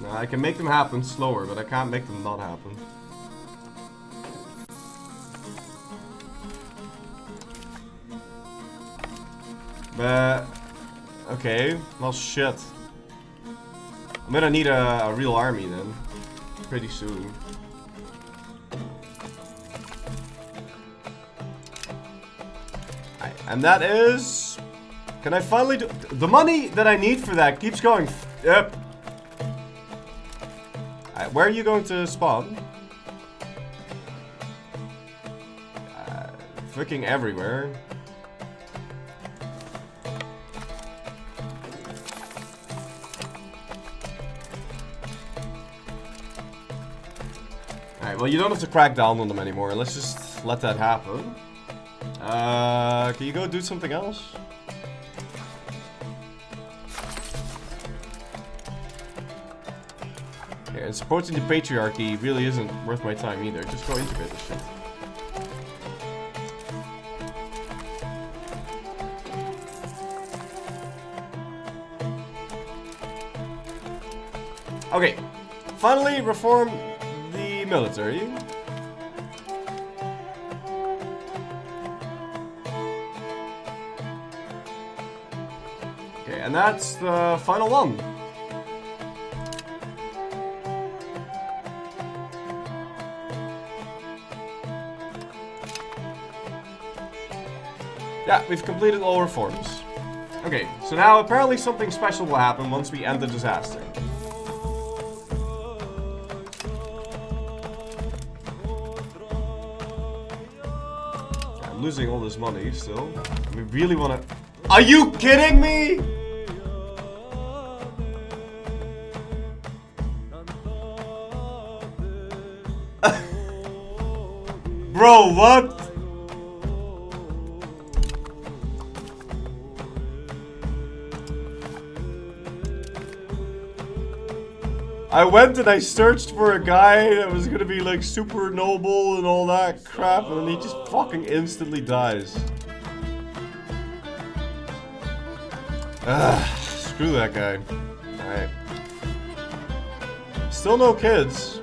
No, I can make them happen slower, but I can't make them not happen. But okay, well shit. I'm gonna need a real army then. Pretty soon. And that is... Can I finally do... The money that I need for that keeps going... Yep. Where are you going to spawn? Freaking everywhere. Alright, well you don't have to crack down on them anymore. Let's just let that happen. Can you go do something else? Yeah, and supporting the patriarchy really isn't worth my time either. Just go integrate this shit. Okay, finally reform the military. Okay, and that's the final one. Yeah, we've completed all reforms. Okay, so now apparently something special will happen once we end the disaster. I'm losing all this money still. We really wanna... Are you kidding me? Bro, what? I went and I searched for a guy that was gonna be like super noble and all that crap, and then he just fucking instantly dies. Ugh, screw that guy. Alright. Still no kids.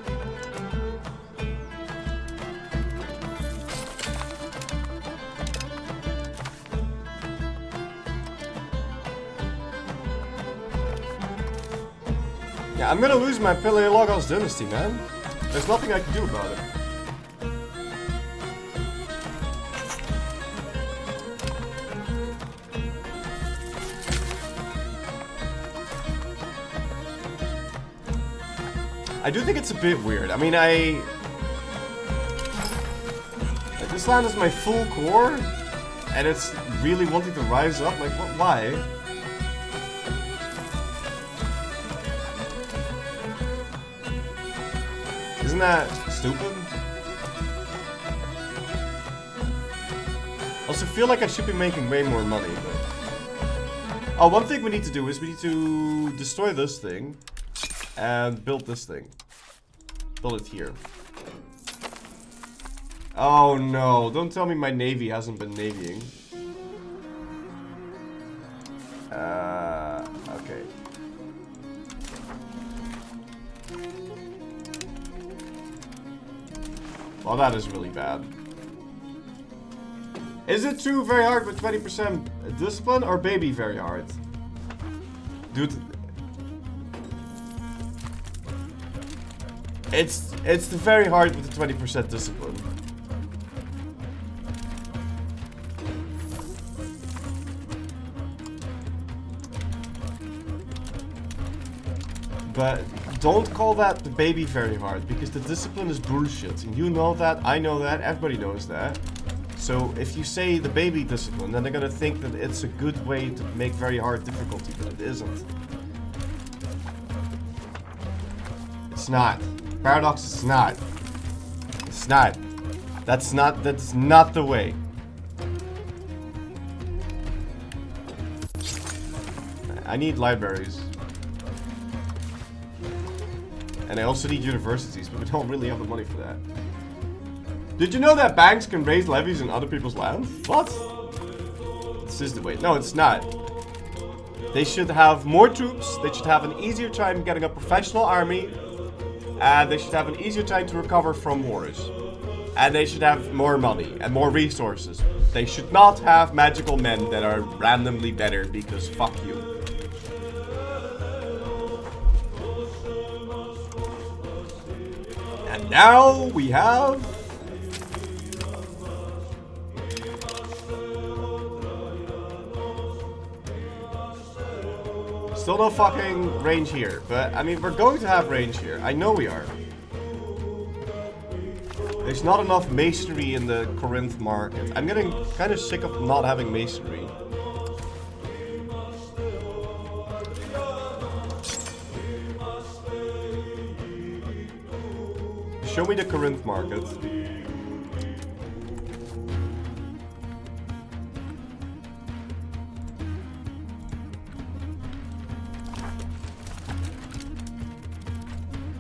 Yeah, I'm gonna lose my Paleologos dynasty, man. There's nothing I can do about it. I do think it's a bit weird. I mean, like, this land is my full core, and it's really wanting to rise up. Like, what? Why? Isn't that stupid? I also feel like I should be making way more money, but... Oh, one thing we need to do is we need to destroy this thing and build this thing. Build it here. Oh no, don't tell me my navy hasn't been navying. Okay. Well, that is really bad. Is it true very hard with 20% discipline or baby very hard? Dude. It's very hard with the 20% discipline. But don't call that the baby very hard, because the discipline is bullshit. And you know that, I know that, everybody knows that. So if you say the baby discipline, then they're gonna think that it's a good way to make very hard difficulty, but it isn't. It's not. Paradox, it's not. It's not. That's not the way. I need libraries. And I also need universities, but we don't really have the money for that. Did you know that banks can raise levies in other people's land? What? This is the way. No, it's not. They should have more troops, they should have an easier time getting a professional army, and they should have an easier time to recover from wars. And they should have more money and more resources. They should not have magical men that are randomly better because fuck you. And now we have... Still no fucking range here, but I mean, we're going to have range here. I know we are. There's not enough masonry in the Corinth market. I'm getting kind of sick of not having masonry. show me the Corinth market.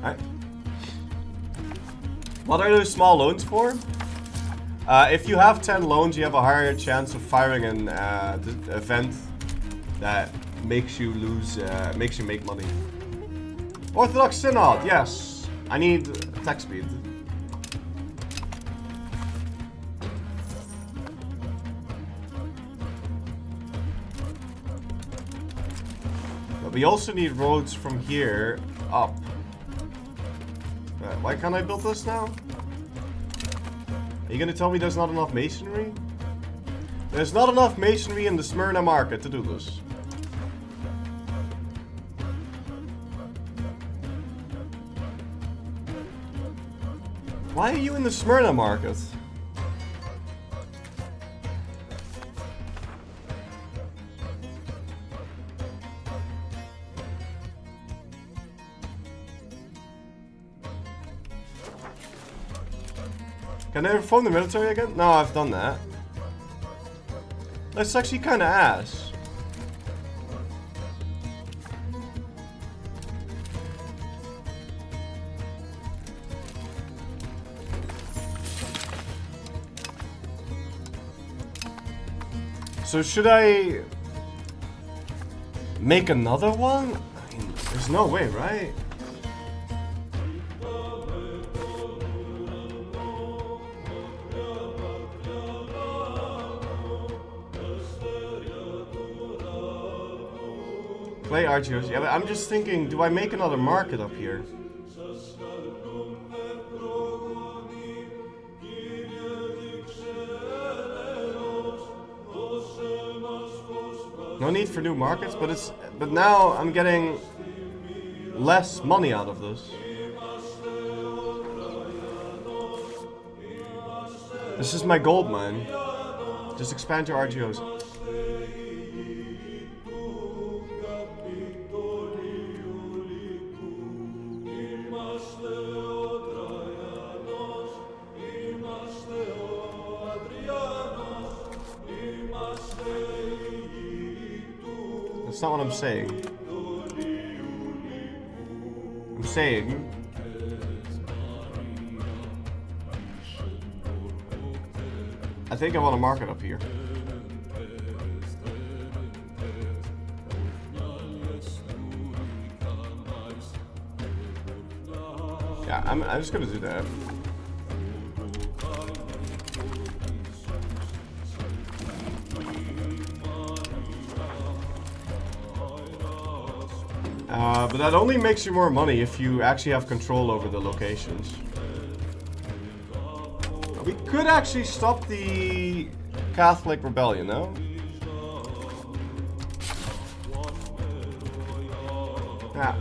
Alright. What are those small loans for? If you have 10 loans, you have a higher chance of firing an event that makes you lose, makes you make money. Orthodox Synod, yes. I need attack speed. But we also need roads from here up. Why can't I build this now? Are you gonna tell me there's not enough masonry? There's not enough masonry in the Smyrna market to do this. Why are you in the Smyrna market? Can I reform the military again? No, I've done that. That's actually kind of ass. So should I make another one? I mean, there's no way, right? Play RGOs. Yeah, but I'm just thinking, do I make another market up here? No need for new markets, but now I'm getting less money out of this. This is my gold mine. Just expand your RGOs. That's not what I'm saying. I'm saying I think I want to mark it up here. Yeah, I'm just gonna do that. But that only makes you more money if you actually have control over the locations. We could actually stop the Catholic rebellion, no? Yeah.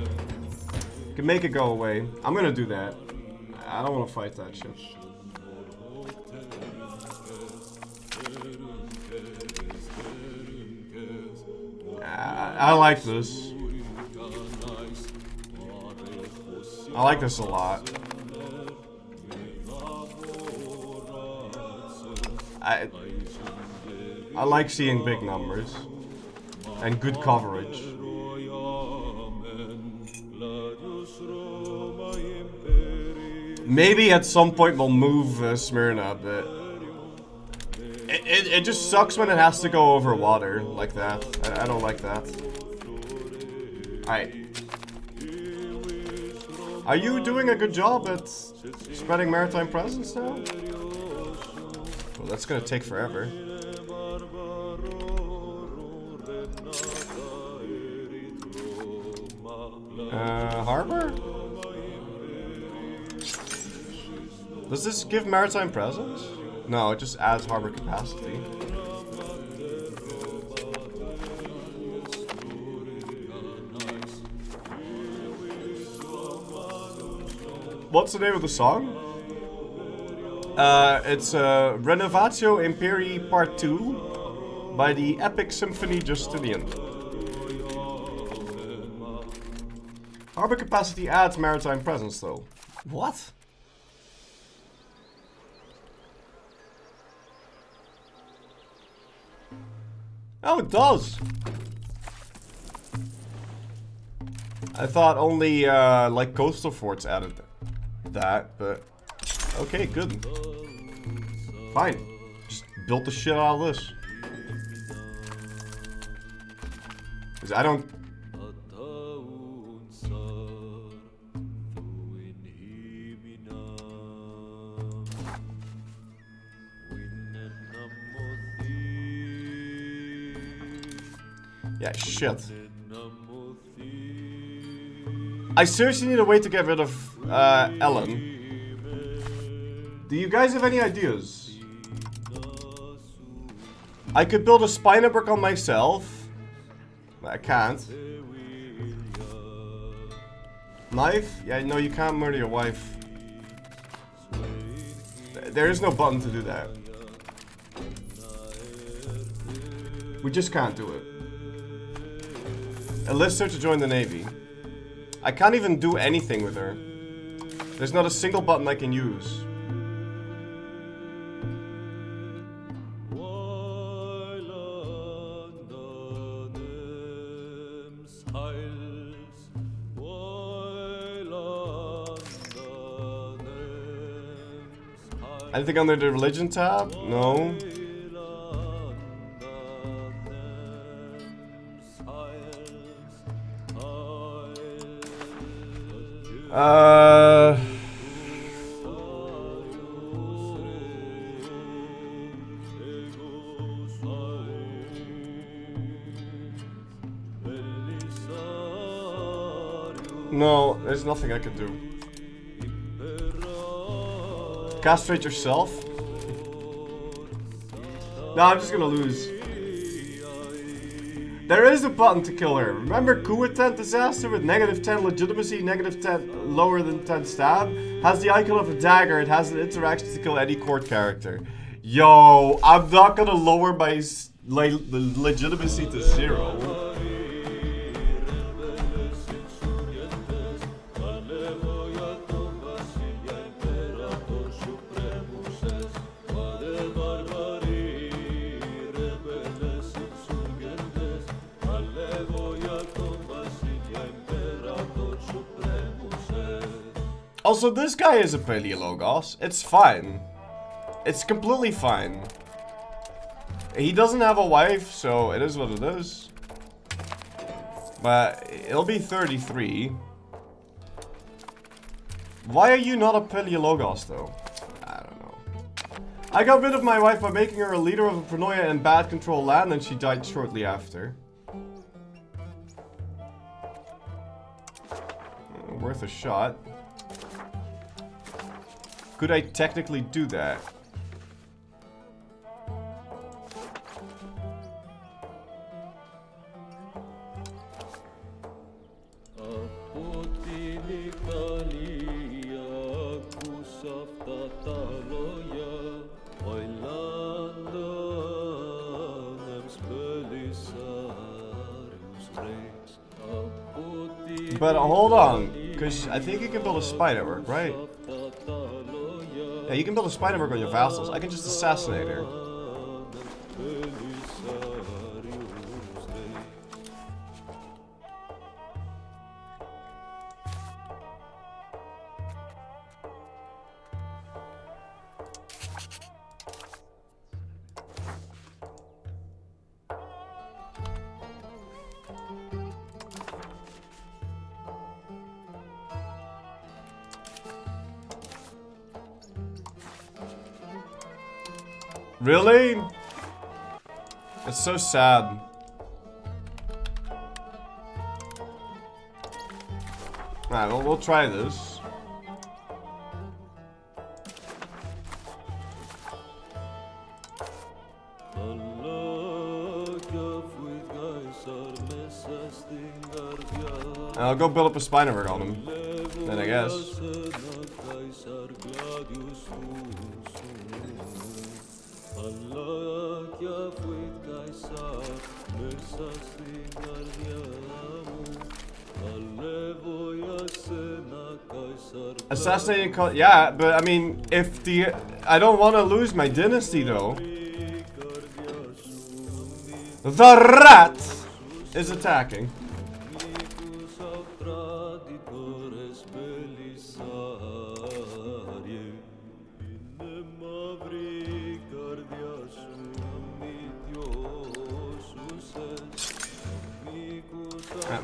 Can make it go away. I'm gonna do that. I don't want to fight that shit. I like this. I like this a lot. I like seeing big numbers and good coverage. Maybe at some point we'll move Smyrna, but it just sucks when it has to go over water like that. I don't like that. Alright. Are you doing a good job at spreading maritime presence now? Well, that's gonna take forever. Harbor? Does this give maritime presence? No, it just adds harbor capacity. What's the name of the song? It's Renovatio Imperii Part 2 by the Epic Symphony Justinian. Harbor capacity adds maritime presence though. What? Oh, it does. I thought only like coastal forts added that, but okay, good. Fine. Just built the shit out of this. 'Cause I don't. Yeah, shit. I seriously need a way to get rid of Ellen. Do you guys have any ideas? I could build a spy network on myself. I can't. Knife? Yeah, no, you can't murder your wife. There is no button to do that. We just can't do it. Enlist her to join the Navy. I can't even do anything with her. There's not a single button I can use. Anything under the religion tab? No. No, there's nothing I can do. Castrate yourself? No, I'm just gonna lose. There is a button to kill her. Remember Kuatent Disaster with -10 legitimacy, -10 lower than 10 stab? Has the icon of a dagger, it has an interaction to kill any court character. Yo, I'm not gonna lower my legitimacy to 0. Also, this guy is a Paleologos. It's fine. It's completely fine. He doesn't have a wife, so it is what it is. But it'll be 33. Why are you not a Paleologos, though? I don't know. I got rid of my wife by making her a leader of a paranoia in bad control land, and she died shortly after. Worth a shot. Could I technically do that? But hold on, because I think you can build a spy network, right? Yeah, you can build a spy network on your vassals. I can just assassinate her. Really? It's so sad. Alright, well, we'll try this. I'll go build up a spy network on him. Then I guess. Assassinating, yeah, but I mean, if I don't want to lose my dynasty though. The rat is attacking.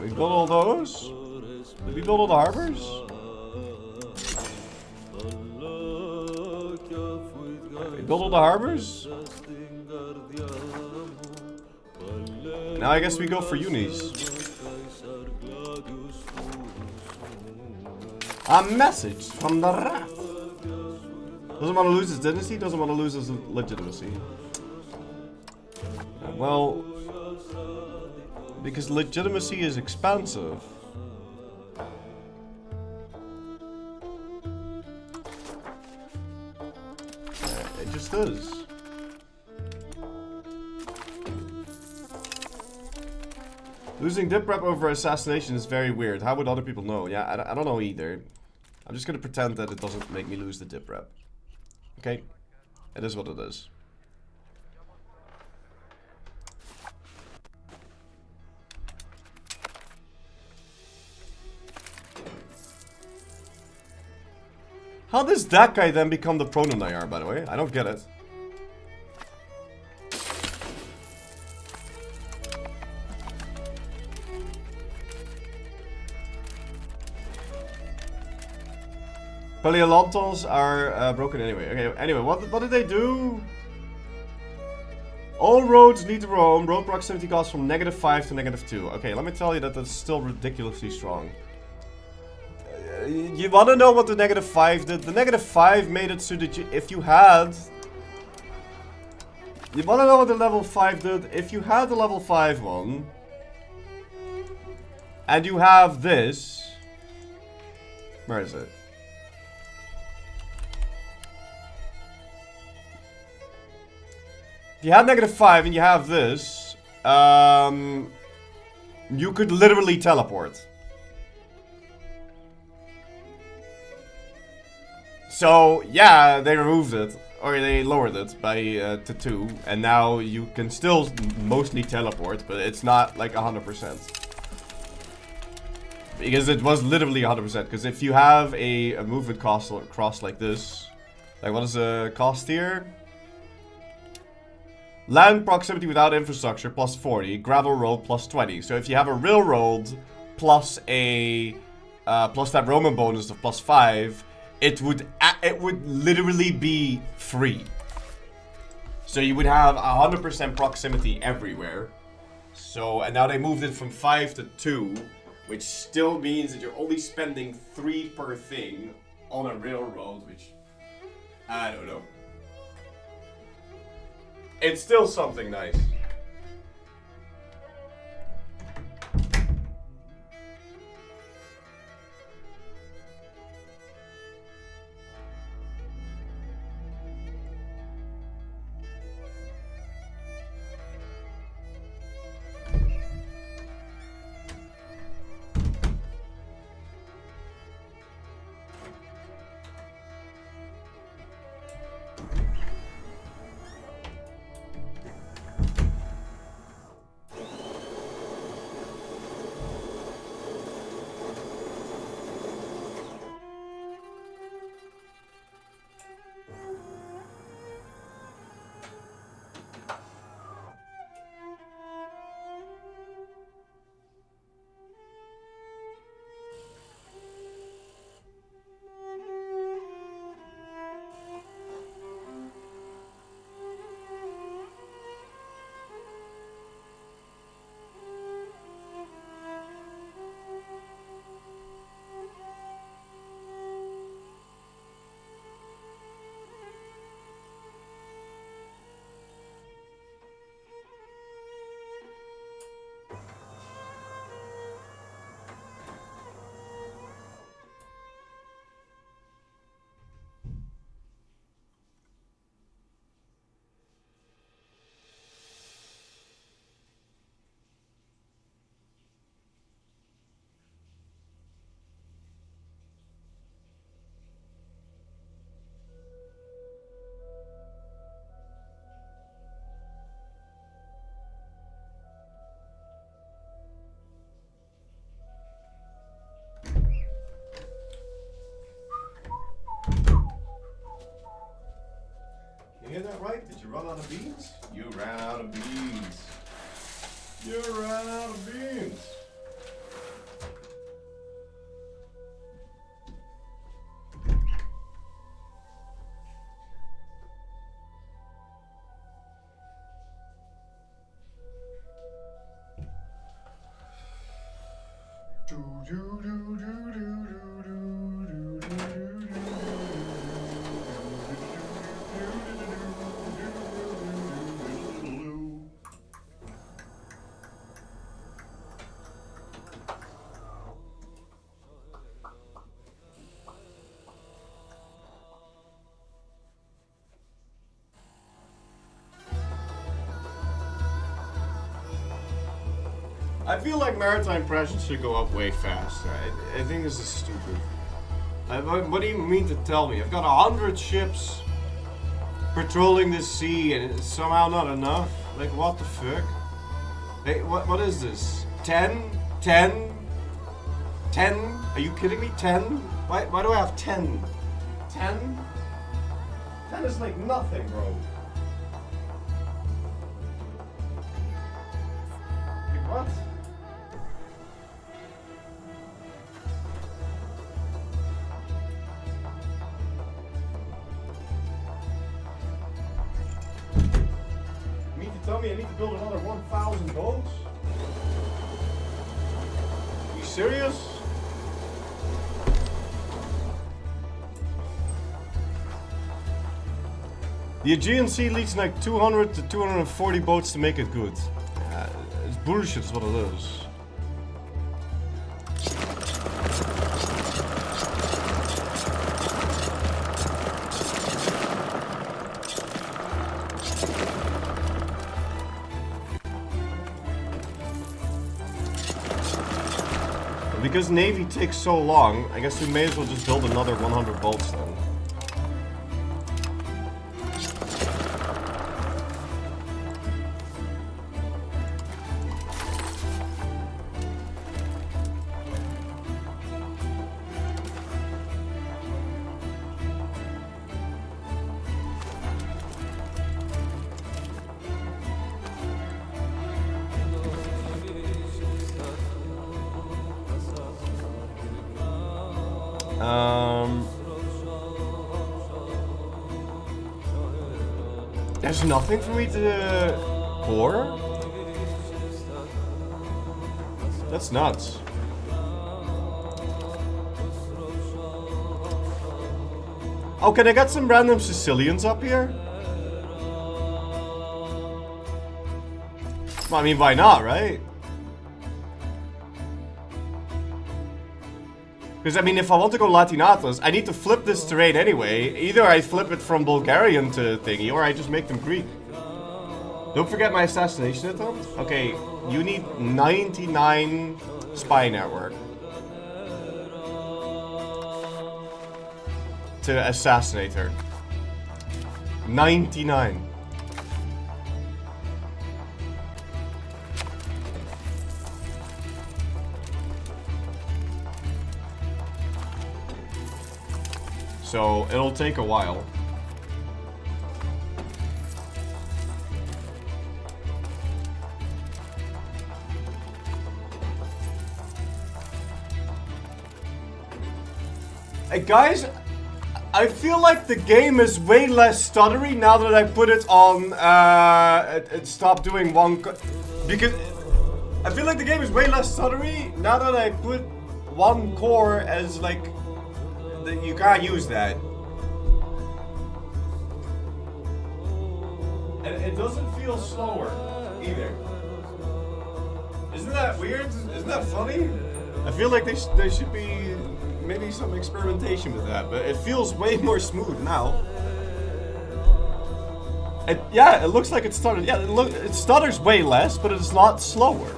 We built all those. Did we build all the harbors? We built all the harbors? Now I guess we go for unis. A message from the rat. Doesn't want to lose his dynasty, doesn't want to lose his legitimacy. Well, because legitimacy is expensive. It just is. Losing dip rep over assassination is very weird. How would other people know? Yeah, I don't know either. I'm just gonna pretend that it doesn't make me lose the dip rep. Okay? It is what it is. How does that guy then become the Proto-Nayar, by the way? I don't get it. Paleolontons are broken anyway. Okay, anyway, what did they do? All roads lead to Rome. Road proximity costs from -5 to -2. Okay, let me tell you that that's still ridiculously strong. You want to know what the -5 did? The -5 made it so that if you had... You want to know what the level 5 did? If you had the level 5 one... And you have this... Where is it? If you had -5 and you have this... you could literally teleport. So, yeah, they removed it, or they lowered it by to 2, and now you can still mostly teleport, but it's not like 100%. Because it was literally 100%, because if you have a movement cost like this, like what is the cost here? Land proximity without infrastructure plus 40, gravel road plus 20. So if you have a railroad plus a plus that Roman bonus of plus 5, it would literally be free. So you would have 100% proximity everywhere. So, and now they moved it from 5 to 2, which still means that you're only spending 3 per thing on a railroad, which I don't know. It's still something nice. You hear that right? Did you run out of beans? You ran out of beans. You ran out of beans. I feel like maritime pressure should go up way faster. I think this is stupid. What do you mean to tell me? I've got 100 ships patrolling the sea and it's somehow not enough? Like, what the fuck? Hey, what is this? 10? 10? 10? Are you kidding me? 10? Why do I have 10? 10? 10 is like nothing, bro. Like, what? Tell me I need to build another 1,000 boats? Are you serious? The Aegean Sea needs like 200 to 240 boats to make it good. It's bullshit is what it is. Because Navy takes so long, I guess we may as well just build another 100 boats then. There's nothing for me to core? That's nuts. Oh, can I get some random Sicilians up here? Well, I mean, why not, right? Because, I mean, if I want to go Latinas, I need to flip this terrain anyway. Either I flip it from Bulgarian to thingy, or I just make them Greek. Don't forget my assassination attempt. Okay, you need 99 spy network to assassinate her. 99. So, it'll take a while. Hey guys, I feel like the game is way less stuttery now that I put it on, stop doing one, because I feel like the game is way less stuttery now that I put one core as like, you can't use that. And it doesn't feel slower either. Isn't that weird? Isn't that funny? I feel like there should be maybe some experimentation with that, but it feels way more smooth now. Yeah, it looks like it stuttered. Yeah, it stutters way less, but it's not slower.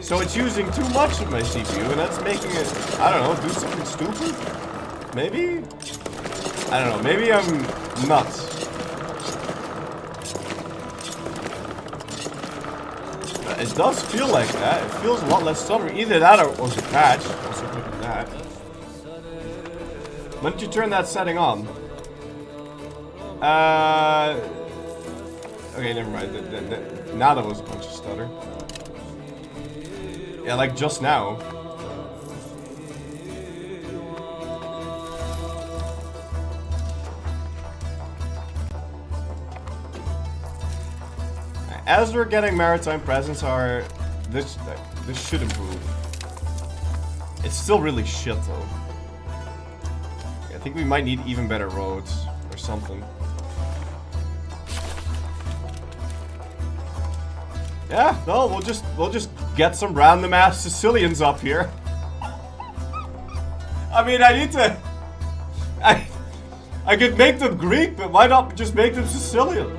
So it's using too much of my CPU, and that's making it, I don't know, do something stupid? Maybe? I don't know, maybe I'm nuts. But it does feel like that. It feels a lot less stuttery. Either that or it was a patch. Also could be that. When did you turn that setting on? Okay, never mind. Now that was a bunch of stutter. Yeah, like just now. As we're getting maritime presence, this should improve. It's still really shit though. I think we might need even better roads or something. Yeah, no, we'll just get some random ass Sicilians up here. I mean, I need to. I could make them Greek, but why not just make them Sicilian?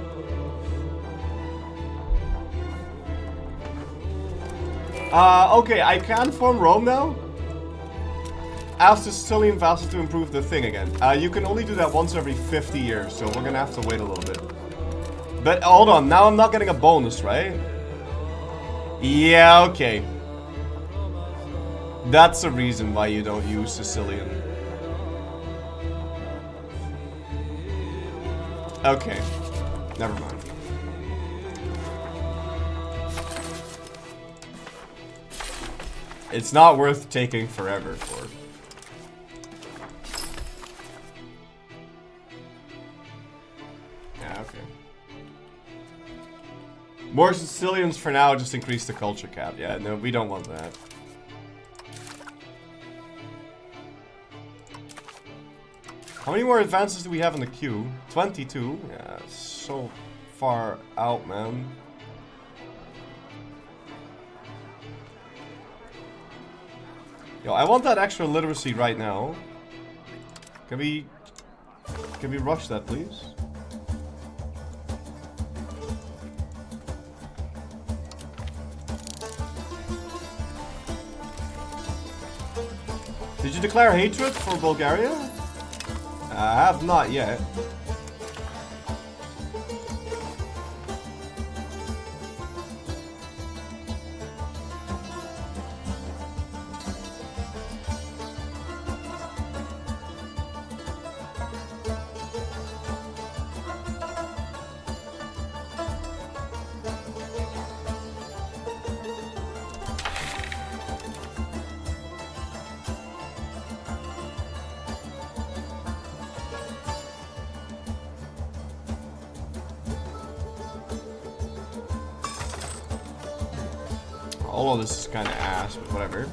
Okay, I can form Rome now. Ask the Sicilian vassals to improve the thing again. You can only do that once every 50 years, so we're gonna have to wait a little bit. But hold on, now I'm not getting a bonus, right? Yeah, okay. That's a reason why you don't use Sicilian. Okay, never mind. It's not worth taking forever for. Yeah, okay. More Sicilians for now, just increase the culture cap. Yeah, no, we don't want that. How many more advances do we have in the queue? 22? Yeah, so far out, man. Yo, I want that extra literacy right now. Can we rush that, please? Did you declare hatred for Bulgaria? I have not yet. All of this is kind of ass, but whatever.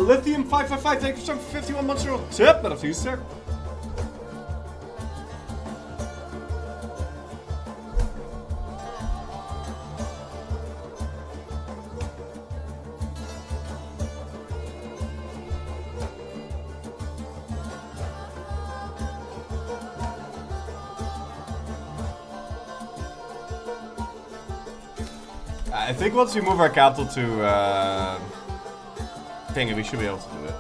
Lithium 555, thank you for 51 months old tip, but a few, sir. I think once we move our capital to Thingy, we should be able to do it.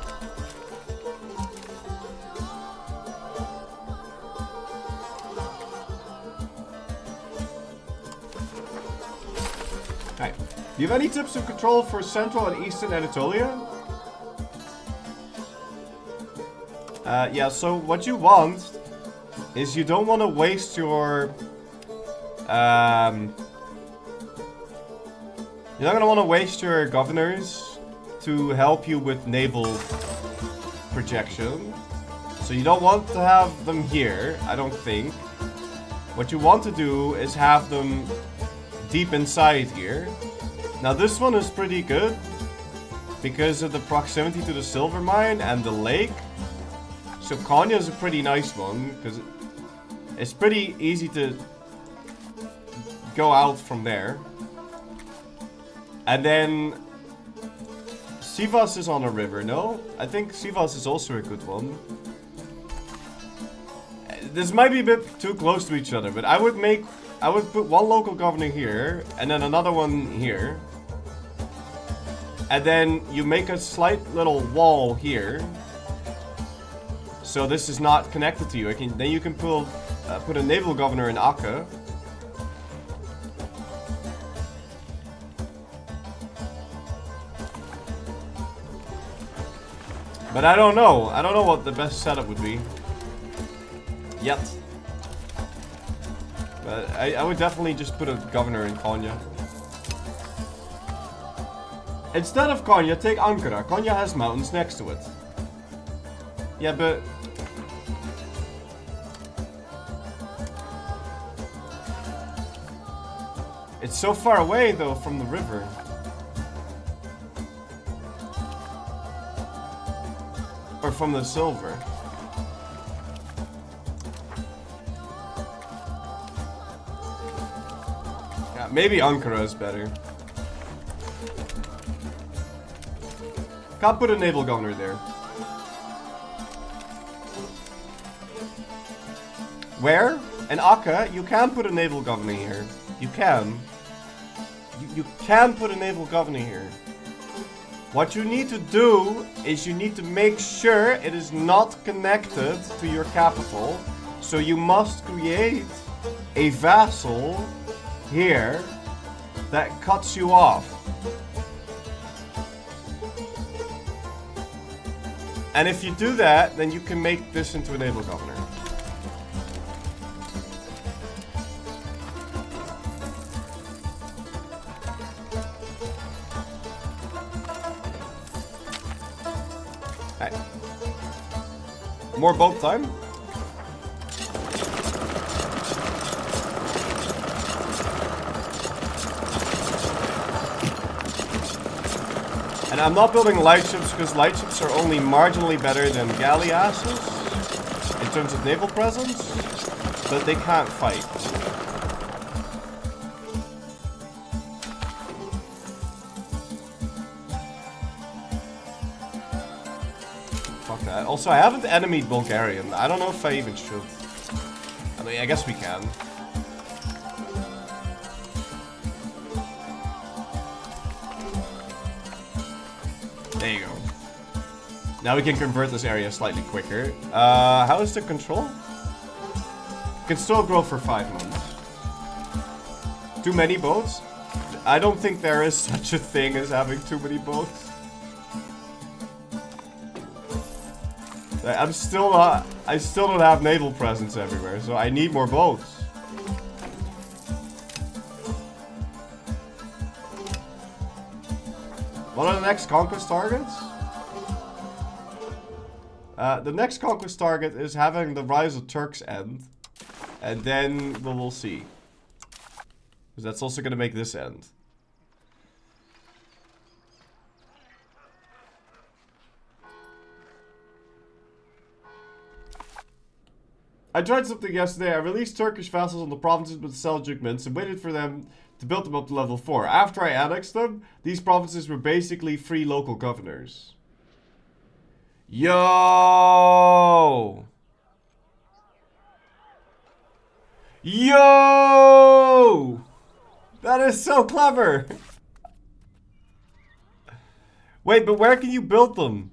Hi. Do you have any tips of control for Central and Eastern Anatolia? Yeah, so what you want is you don't want to waste your you're not going to want to waste your governors to help you with naval projection. So you don't want to have them here, I don't think. What you want to do is have them deep inside here. Now this one is pretty good because of the proximity to the silver mine and the lake. So Konya is a pretty nice one because it's pretty easy to go out from there. And then Sivas is on a river, no? I think Sivas is also a good one. This might be a bit too close to each other, but I would put one local governor here and then another one here. And then you make a slight little wall here. So this is not connected to you. Then you can put a naval governor in Akka. But I don't know. I don't know what the best setup would be. Yet. But I would definitely just put a governor in Konya. Instead of Konya, take Ankara. Konya has mountains next to it. Yeah, but... it's so far away, though, from the river. Or from the silver. Yeah, maybe Ankara is better. Can't put a naval governor there. Where? In Akka, you can put a naval governor here. You can. You can put a naval governor here. What you need to do is you need to make sure it is not connected to your capital. So you must create a vassal here that cuts you off. And if you do that, then you can make this into a naval governor. More boat time. And I'm not building lightships because lightships are only marginally better than galleasses in terms of naval presence, but they can't fight. Also, I haven't enemied Bulgarian. I don't know if I even should. I mean, I guess we can. There you go. Now we can convert this area slightly quicker. How is the control? It can still grow for 5 months. Too many boats? I don't think there is such a thing as having too many boats. I still don't have naval presence everywhere, so I need more boats. What are the next conquest targets? The next conquest target is having the rise of Turks end, and then we'll see. Because that's also going to make this end. I tried something yesterday. I released Turkish vassals on the provinces with Seljuk and waited for them to build them up to level 4. After I annexed them, these provinces were basically free local governors. Yo! Yo! That is so clever! Wait, but where can you build them?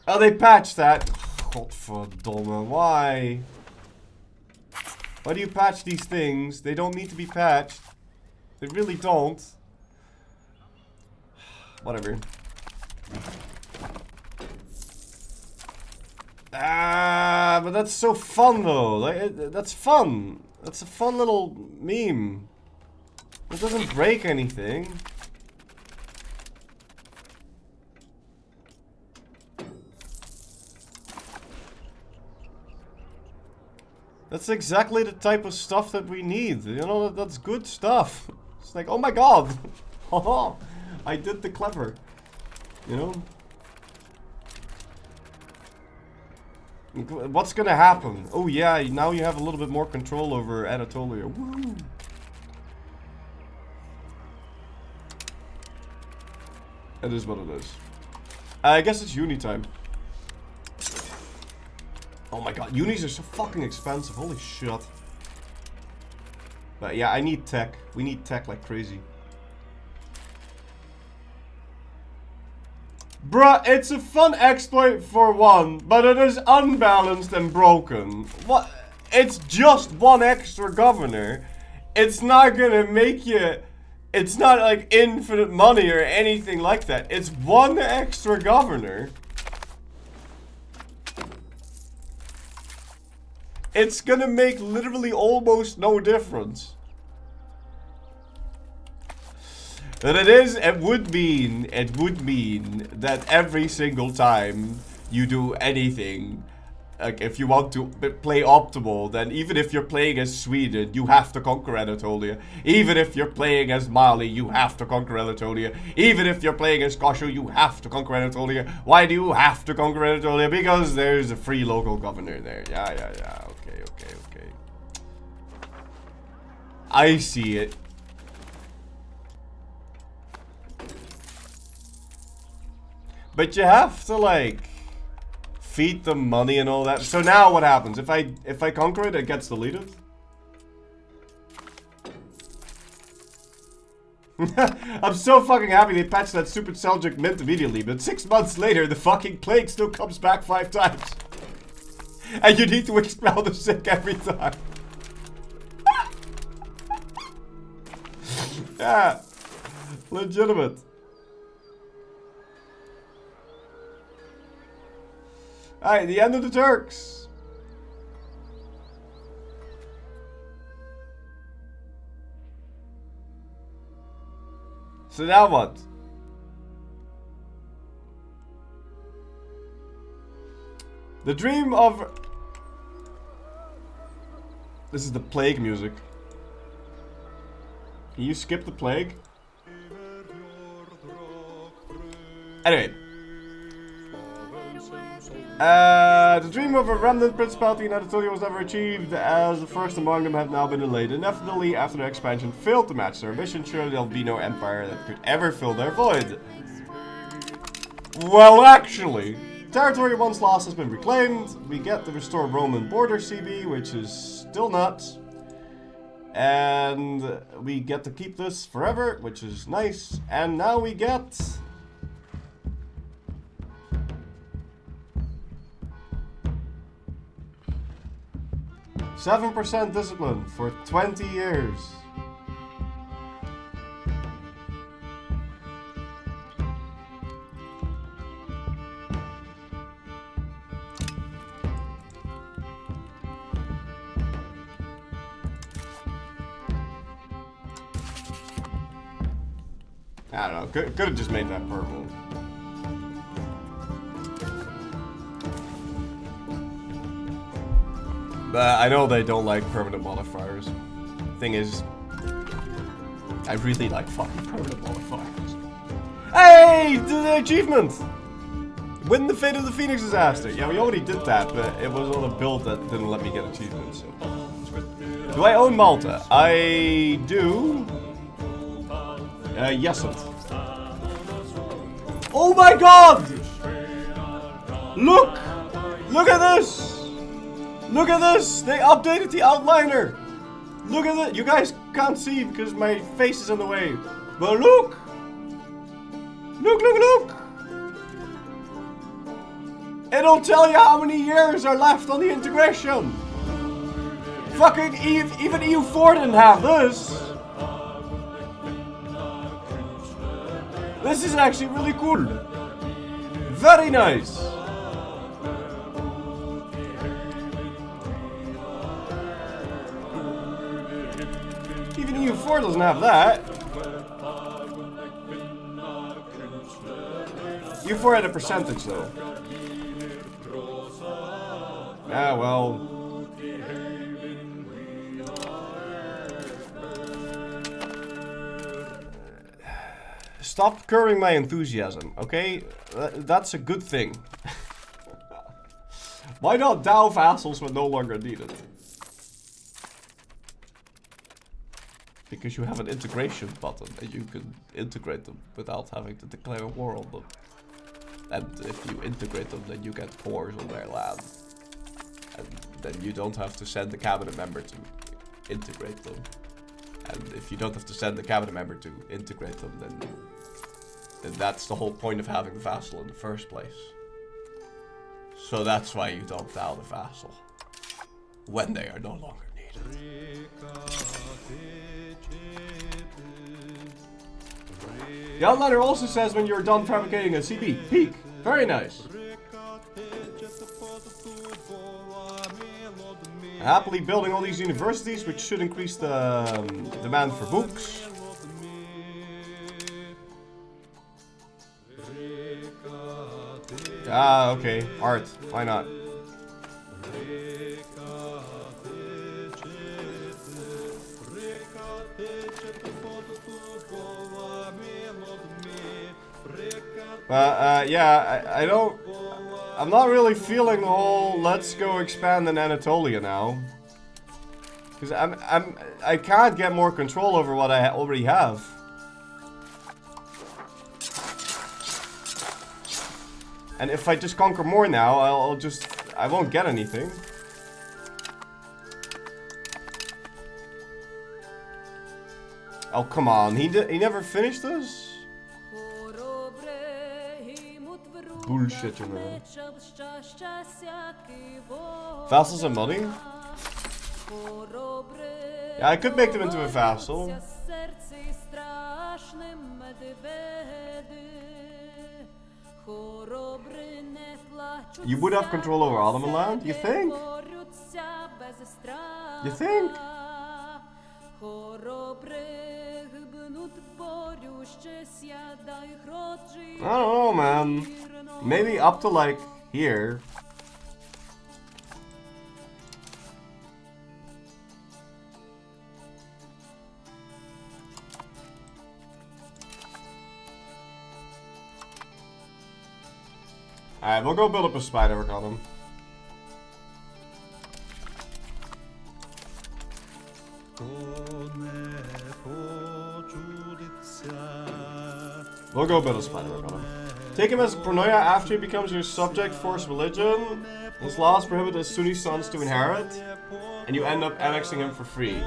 Oh, they patched that. Godverdomme, why? Why do you patch these things? They don't need to be patched. They really don't. Whatever. Ah, but that's so fun though. Like, that's fun. That's a fun little meme. It doesn't break anything. That's exactly the type of stuff that we need. You know, that's good stuff. It's like, oh my god. Oh, I did the clever. You know? What's gonna happen? Oh yeah, now you have a little bit more control over Anatolia. Woo! It is what it is. I guess it's uni time. Oh my god, unis are so fucking expensive. Holy shit. But yeah, I need tech. We need tech like crazy. Bruh, it's a fun exploit for one, but it is unbalanced and broken. What? It's just one extra governor. It's not gonna make you... It's not like infinite money or anything like that. It's one extra governor. It's gonna make literally almost no difference. But it would mean that every single time you do anything, like if you want to play optimal, then even if you're playing as Sweden, you have to conquer Anatolia. Even if you're playing as Mali, you have to conquer Anatolia. Even if you're playing as Kosho, you have to conquer Anatolia. Why do you have to conquer Anatolia? Because there's a free local governor there. Yeah. Okay. I see it. But you have to, like, feed them money and all that. So now what happens? If I conquer it, it gets deleted? I'm so fucking happy they patched that stupid Seljuk mint immediately, but 6 months later, the fucking plague still comes back 5 times. And you need to expel the sick every time. Yeah. Legitimate. Alright, the end of the Turks. So now what? The dream of... This is the plague music. Can you skip the plague? Anyway. The dream of a remnant principality in Anatolia was never achieved, as the first among them have now been delayed indefinitely after their expansion failed to match their ambition. Surely there'll be no empire that could ever fill their void. Well, actually, territory once lost has been reclaimed. We get the restored Roman border CB, which is still nuts. And we get to keep this forever, which is nice. And now we get... 7% discipline for 20 years. I don't know, could have just made that purple. But I know they don't like permanent modifiers. Thing is, I really like fucking permanent modifiers. Hey! The achievement! Win the Fate of the Phoenix disaster. Yeah, we already did that, but it was on a build that didn't let me get achievements. So. Do I own Malta? I do. Yes'nt. Oh my god! Look! Look at this! Look at this! They updated the outliner! Look at it! You guys can't see because my face is in the way. But look! Look! It'll tell you how many years are left on the integration! Fucking even EU4 didn't have this! This is actually really cool. Very nice. Even EU4 doesn't have that. EU4 had a percentage though. Ah, well. Stop curbing my enthusiasm, okay? That's a good thing. Why not DAO vassals when no longer needed? Because you have an integration button and you can integrate them without having to declare war on them. And if you integrate them, then you get pores on their land. And then you don't have to send the cabinet member to integrate them. And if you don't have to send the cabinet member to integrate them, That's the whole point of having the vassal in the first place. So that's why you don't vow the vassal. When they are no longer needed. The outliner also says when you're done fabricating a CB. Peak. Very nice. Happily building all these universities, which should increase the demand for books. Ah, okay. Art. Why not? Yeah, I don't... I'm not really feeling the whole let's go expand in Anatolia now. Because I can't get more control over what I already have. And if I just conquer more now, I won't get anything. Oh, come on. He never finished this? Bullshit, man. Vassals and money? Yeah, I could make them into a vassal. You would have control over Ottoman land? You think? You think? I don't know, man. Maybe up to like here. Alright, we'll go build up a spiderwork on him. We'll go build a spiderwork on him. Take him as Pronoia after he becomes your subject force religion. His laws prohibit his Sunni sons to inherit, and you end up annexing him for free.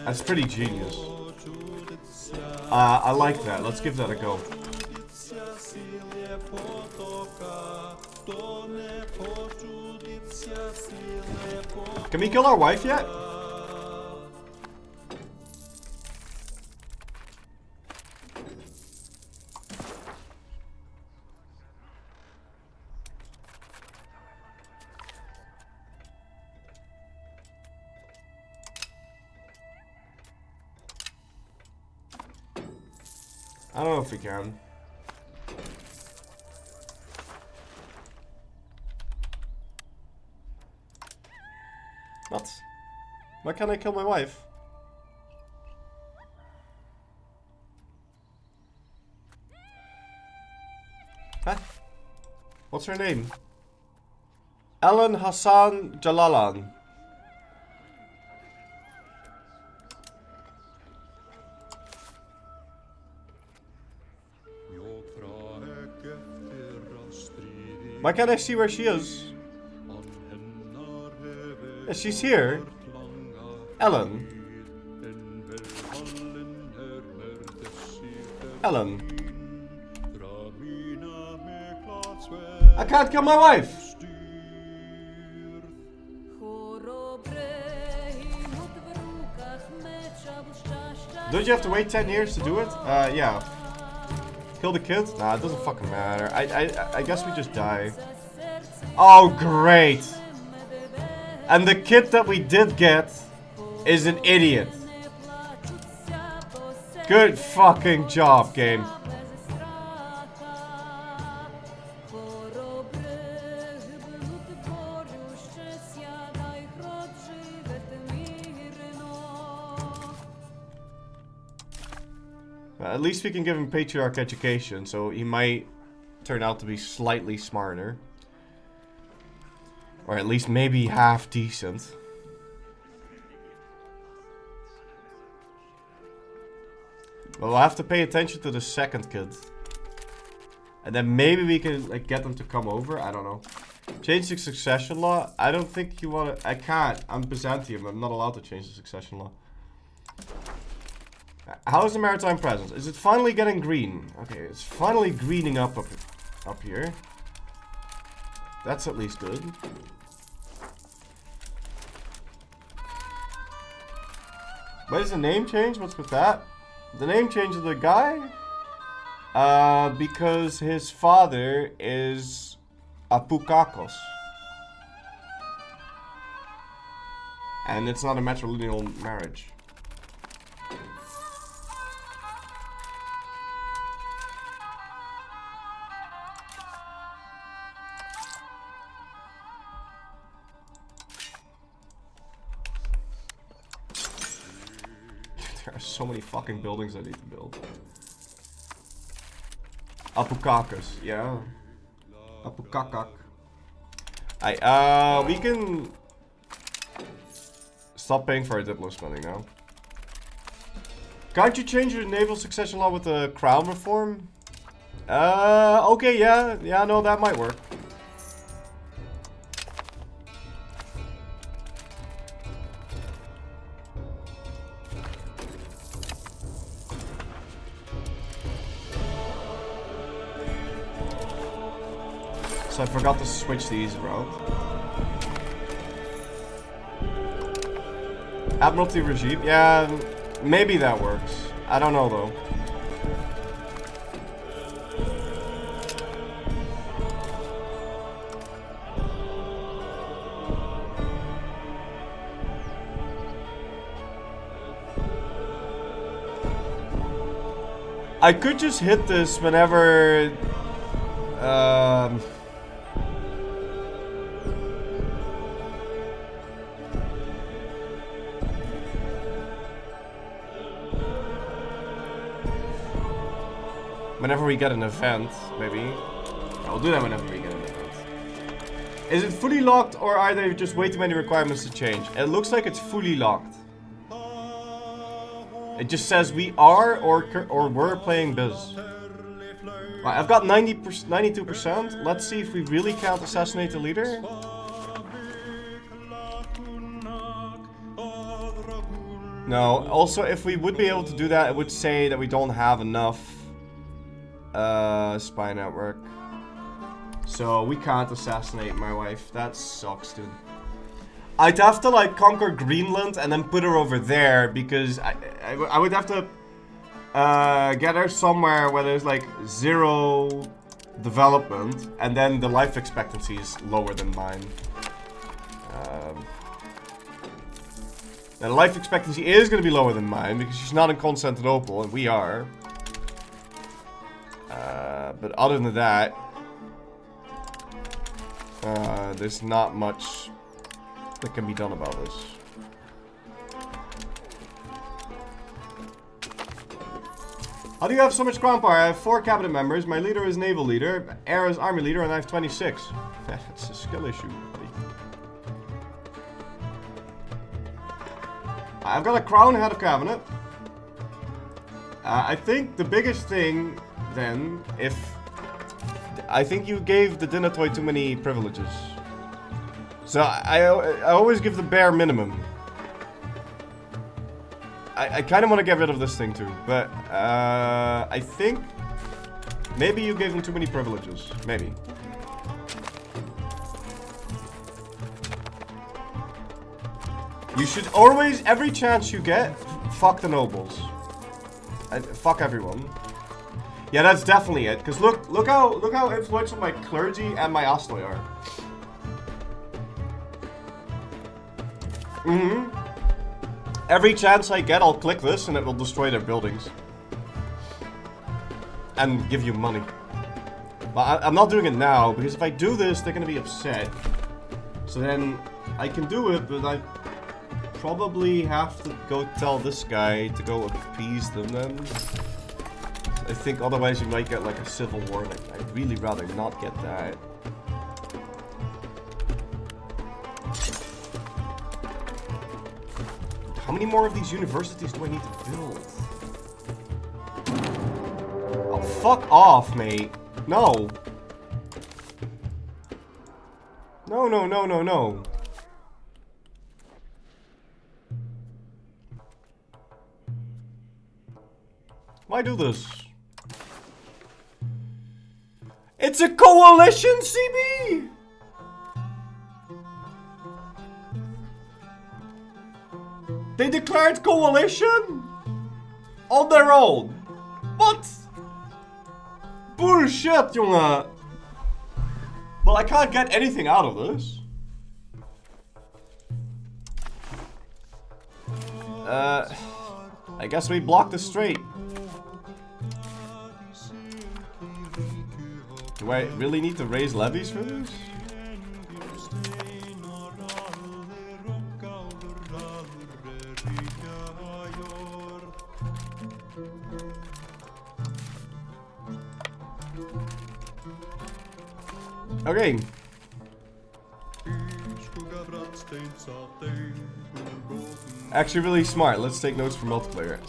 That's pretty genius. I like that. Let's give that a go. Can we kill our wife yet? I don't know if we can. What? Why can't I kill my wife? Huh? What's her name? Ellen Hassan Jalalan. Why can't I see where she is? Yeah, she's here. Ellen. Ellen. I can't kill my wife. Don't you have to wait 10 years to do it? Yeah. Kill the kid? Nah, it doesn't fucking matter. I guess we just die. Oh, great. And the kid that we did get is an idiot. Good fucking job, game. At least we can give him patriarch education, so he might turn out to be slightly smarter. Or at least maybe half decent. But we'll have to pay attention to the second kid. And then maybe we can like get them to come over. I don't know. Change the succession law. I don't think you want to. I can't. I'm Byzantium. I'm not allowed to change the succession law. How is the maritime presence? Is it finally getting green? Okay, it's finally greening up here. That's at least good. Why does the name change? What's with that? The name change of the guy? Because his father is Apukakos. And it's not a matrilineal marriage. There are so many fucking buildings I need to build. Apukakos, yeah. Apukakak. We can stop paying for our Diplo spending now. Can't you change your naval succession law with the crown reform? Okay, yeah. Yeah, no, that might work. So I forgot to switch these around. Admiralty regime, yeah, maybe that works. I don't know though. I could just hit this whenever whenever we get an event, maybe. I'll do that whenever we get an event. Is it fully locked or are there just way too many requirements to change? It looks like it's fully locked. It just says we are or we're playing Byz. Right, I've got 92%. Let's see if we really can't assassinate the leader. No, also if we would be able to do that, it would say that we don't have enough spy network. So we can't assassinate my wife. That sucks, dude. I'd have to like conquer Greenland and then put her over there because I would have to get her somewhere where there's like 0 development and then the life expectancy is lower than mine. And the life expectancy is going to be lower than mine because she's not in Constantinople and we are. But other than that, there's not much that can be done about this. How do you have so much crown power? I have 4 cabinet members. My leader is naval leader, heir is army leader, and I have 26. That's a skill issue, buddy. I've got a crown head of cabinet. I think the biggest thing then, I think you gave the Dinatoy too many privileges. So I always give the bare minimum. I kind of want to get rid of this thing too, but I think maybe you gave them too many privileges. Maybe. You should always, every chance you get, fuck the nobles. Fuck everyone. Yeah, that's definitely it. Cause look how influential my clergy and my Ostoy are. Every chance I get, I'll click this and it will destroy their buildings. And give you money. But I'm not doing it now, because if I do this, they're gonna be upset. So then, I can do it, but I probably have to go tell this guy to go appease them then. I think otherwise you might get like a civil war, and I'd really rather not get that. How many more of these universities do I need to build? Oh, fuck off, mate. No. No, no, no, no, no. Why do this? It's a coalition, CB! They declared coalition? On their own. What? Bullshit, jongen. Well, I can't get anything out of this. I guess we block the strait. Do I really need to raise levies for this? Okay. Actually really smart. Let's take notes for multiplayer.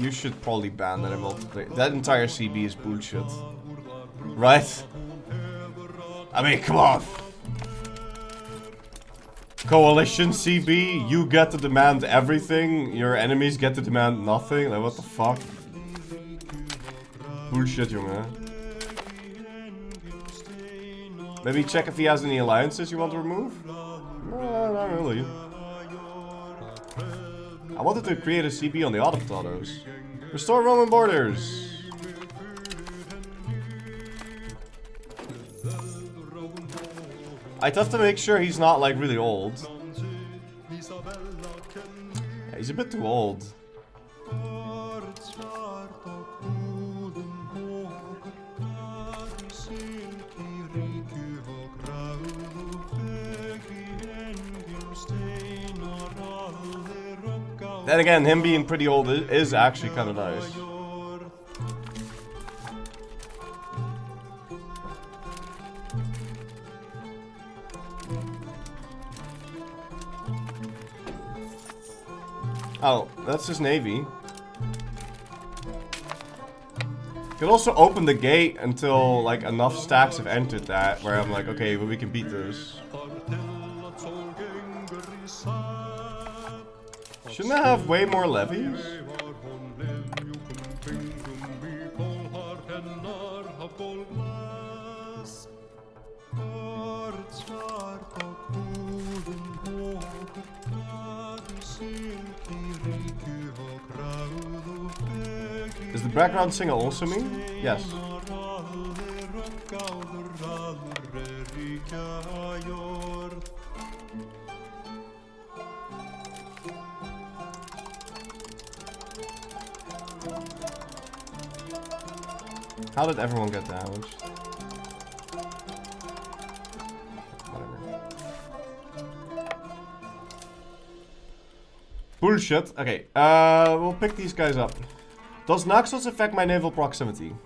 You should probably ban that in multiplayer. That entire CB is bullshit. Right? I mean, come on. Coalition CB, you get to demand everything, your enemies get to demand nothing. Like, what the fuck? Bullshit, jongen. Maybe check if he has any alliances you want to remove? No, not really. I wanted to create a CB on the Autoptatos. Restore Roman borders. I'd have to make sure he's not like really old. Yeah, he's a bit too old. Then again, him being pretty old is actually kind of nice. Oh, that's his navy. Could also open the gate until like enough stacks have entered that, where I'm like, okay, well, we can beat this. Shouldn't I have way more levies? Is the background singer also me? Yes. How did everyone get damaged? Whatever. Bullshit. Okay, we'll pick these guys up. Does Naxos affect my naval proximity?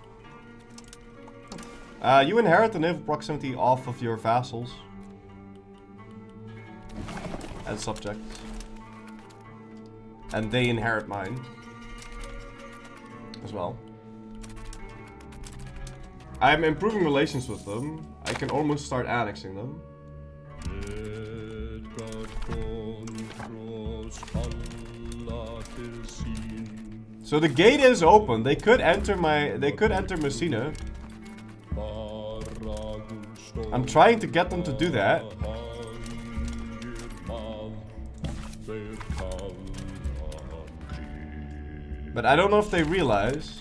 You inherit the naval proximity off of your vassals. And subjects. And they inherit mine. As well. I'm improving relations with them. I can almost start annexing them. So the gate is open. They could enter Messina. I'm trying to get them to do that. But I don't know if they realize.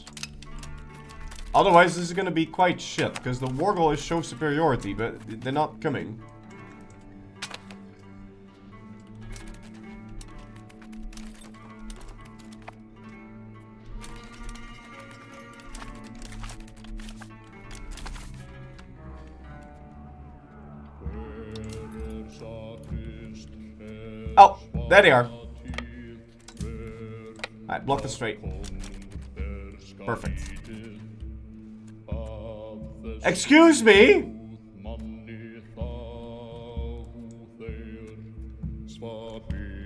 Otherwise, this is gonna be quite shit, because the war goal is show superiority, but they're not coming. Oh, there they are. Alright, block the strait. Perfect. Excuse me?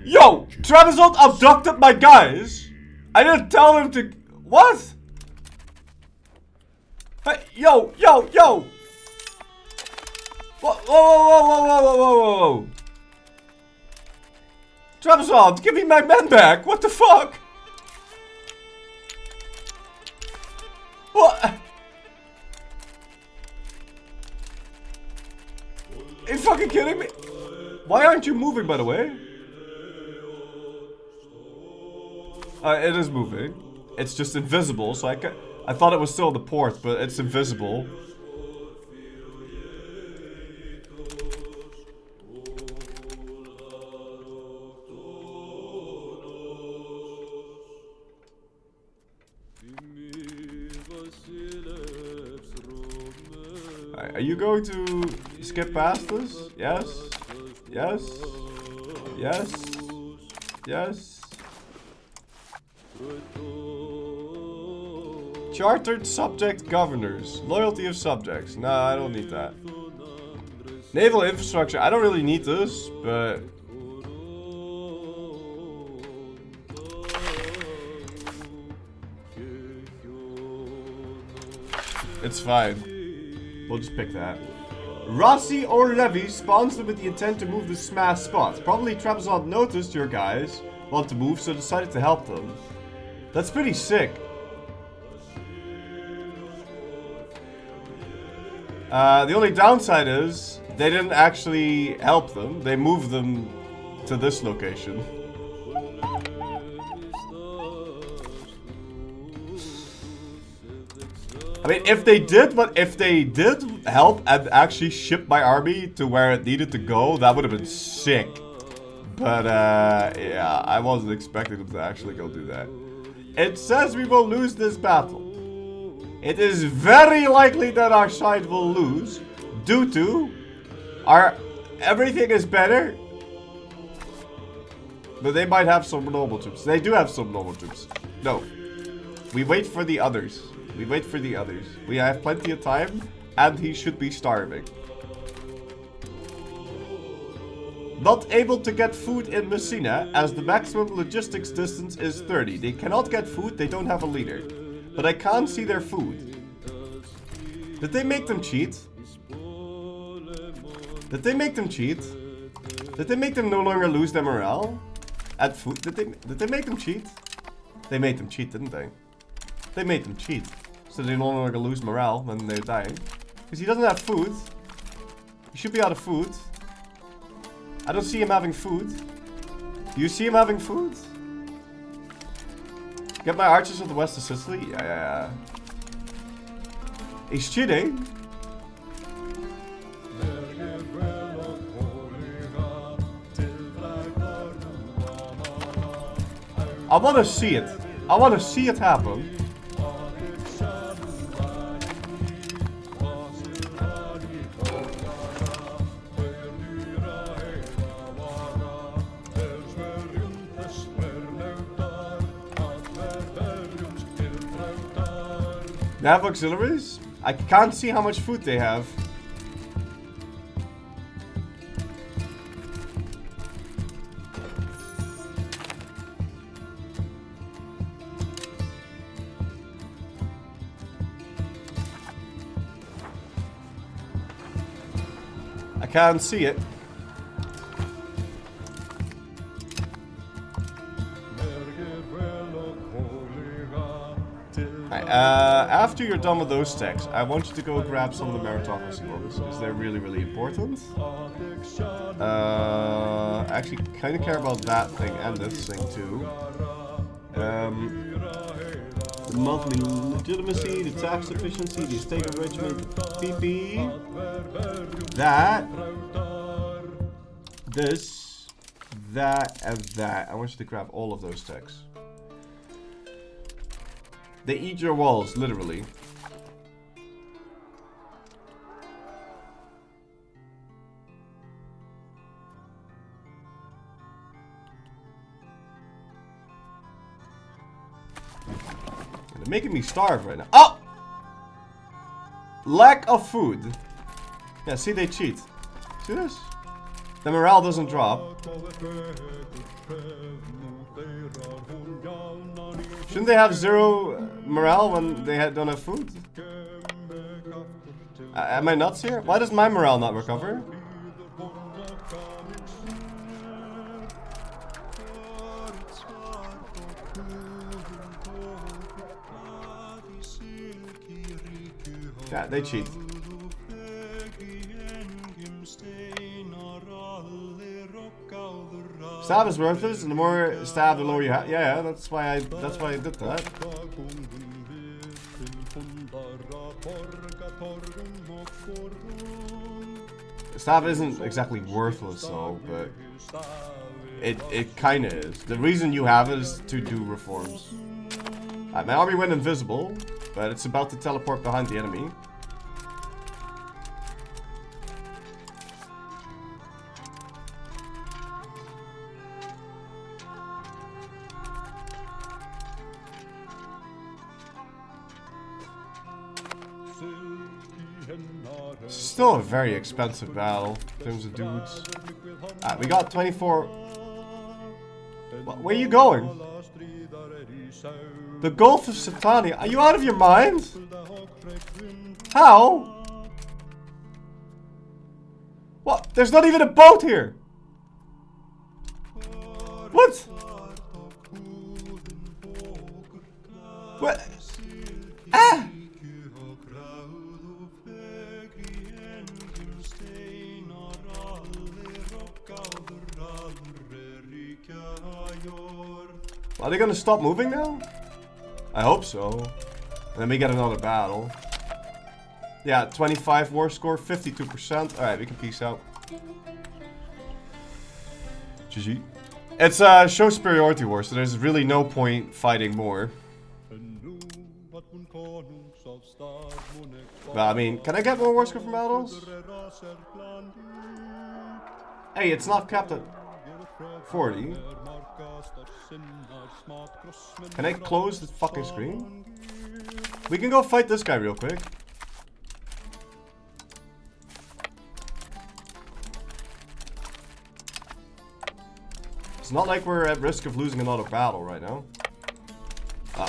Yo! Trebizond abducted my guys! I didn't tell him to... What? Hey, yo, yo, yo! Whoa, whoa, whoa, whoa, whoa, whoa, whoa, whoa! Trapazon, give me my men back! What the fuck? What? Are you fucking kidding me? Why aren't you moving, by the way? It is moving. It's just invisible, so I thought it was still in the port, but it's invisible. Are you going to skip past this? Yes? Yes? Yes? Yes? Chartered subject governors. Loyalty of subjects. Nah, I don't need that. Naval infrastructure. I don't really need this, but... it's fine. We'll just pick that. Rossi or Levy spawns them with the intent to move the smash spots. Probably Trapazon noticed your guys want to move, so decided to help them. That's pretty sick. The only downside is they didn't actually help them. They moved them to this location. I mean, if they did help and actually ship my army to where it needed to go, that would have been sick. But, yeah, I wasn't expecting them to actually go do that. It says we will lose this battle. It is very likely that our side will lose due to everything is better. But they might have some normal troops. They do have some normal troops. No. We wait for the others. We wait for the others. We have plenty of time, and he should be starving. Not able to get food in Messina, as the maximum logistics distance is 30. They cannot get food, they don't have a leader. But I can't see their food. Did they make them cheat? Did they make them cheat? Did they make them no longer lose their morale? At food? Did they make them cheat? They made them cheat, didn't they? They made them cheat. So they no longer lose morale when they're dying. Because he doesn't have food. He should be out of food. I don't see him having food. Do you see him having food? Get my archers of the west of Sicily? Yeah. He's cheating. I want to see it. I want to see it happen. They have auxiliaries? I can't see how much food they have. I can't see it. After you're done with those techs, I want you to go grab some of the meritocracy ones, because they're really, really important. I actually kind of care about that thing and this thing too. The monthly legitimacy, the tax efficiency, the estate enrichment, PP. That. This. That and that. I want you to grab all of those techs. They eat your walls, literally. They're making me starve right now. Oh! Lack of food. Yeah, see, they cheat. See this? The morale doesn't drop. Shouldn't they have 0 morale when they don't have food? Am I nuts here? Why does my morale not recover? Yeah, they cheat. Stab is worthless, and the more stab, the lower you have. Yeah, that's why I did that. Stab isn't exactly worthless though, but it kinda is. The reason you have it is to do reforms. My army went invisible, but it's about to teleport behind the enemy. Still a very expensive battle in terms of dudes. We got 24. Where are you going? The Gulf of Satania. Are you out of your mind? How? What? There's not even a boat here. What? What? Ah! Are they gonna stop moving now? I hope so. And then we get another battle. Yeah, 25 war score, 52%. Alright, we can peace out. GG. It's a show superiority war, so there's really no point fighting more. But I mean, can I get more war score from battles? Hey, it's not capped at 40. Can I close the fucking screen? We can go fight this guy real quick. It's not like we're at risk of losing another battle right now.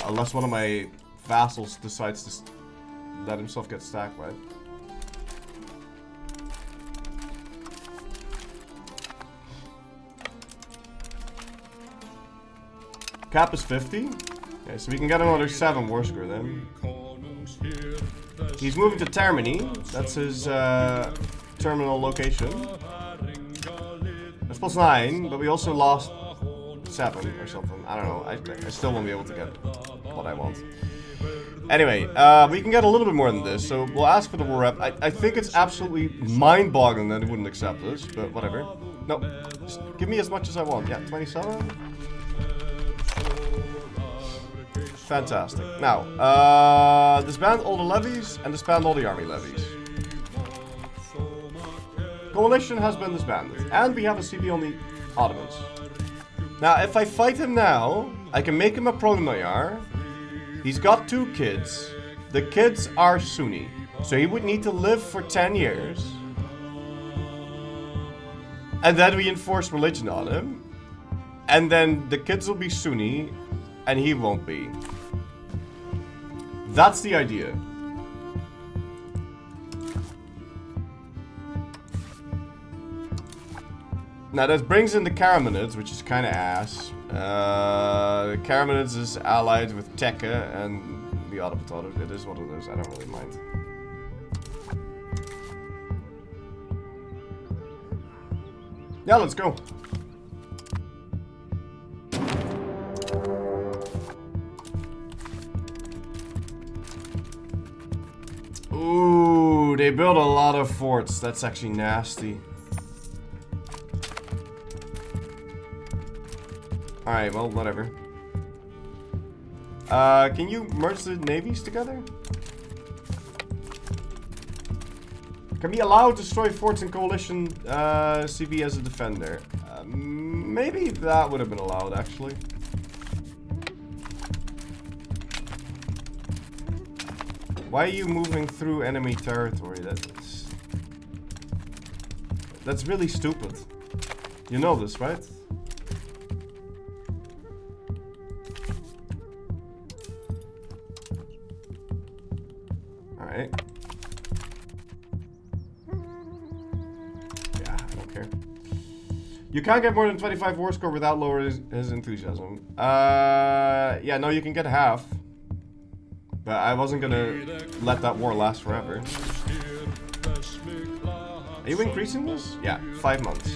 Unless one of my vassals decides to let himself get stacked, right? Cap is 50. Okay, so we can get another 7 war score then. He's moving to Termini. That's his terminal location. That's +9, but we also lost 7 or something. I don't know. I still won't be able to get what I want. Anyway, we can get a little bit more than this, so we'll ask for the war rep. I think it's absolutely mind-boggling that he wouldn't accept this, but whatever. No, just give me as much as I want. Yeah, 27. Fantastic. Now, disband all the levies and disband all the army levies. Coalition has been disbanded, and we have a CB on the Ottomans. Now, if I fight him now, I can make him a proto-Nayar. He's got 2 kids. The kids are Sunni, so he would need to live for 10 years. And then we enforce religion on him. And then the kids will be Sunni, and he won't be. That's the idea. Now that brings in the Karamanids, which is kind of ass. The Karamanids is allied with Tekka and the other potato. It is what it is. I don't really mind. Yeah, let's go. Ooh, they built a lot of forts. That's actually nasty. Alright, well, whatever. Can you merge the navies together? Can we allow to destroy forts in coalition CB as a defender? Maybe that would have been allowed, actually. Why are you moving through enemy territory? That's really stupid. You know this, right? Alright. care. You can't get more than 25 war score without lowering his enthusiasm. Yeah, no, you can get half. But I wasn't gonna let that war last forever. Are you increasing this? Yeah, 5 months.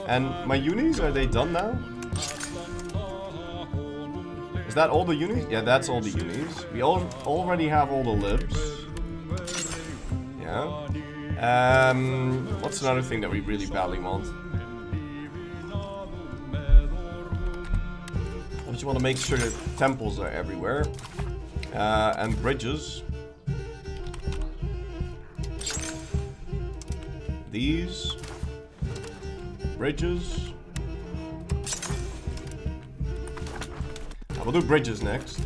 And my unis, are they done now? Is that all the unis? Yeah, that's all the unis. We already have all the libs. Yeah. What's another thing that we really badly want? I just want to make sure that temples are everywhere. And bridges. These. Bridges. We'll do bridges next.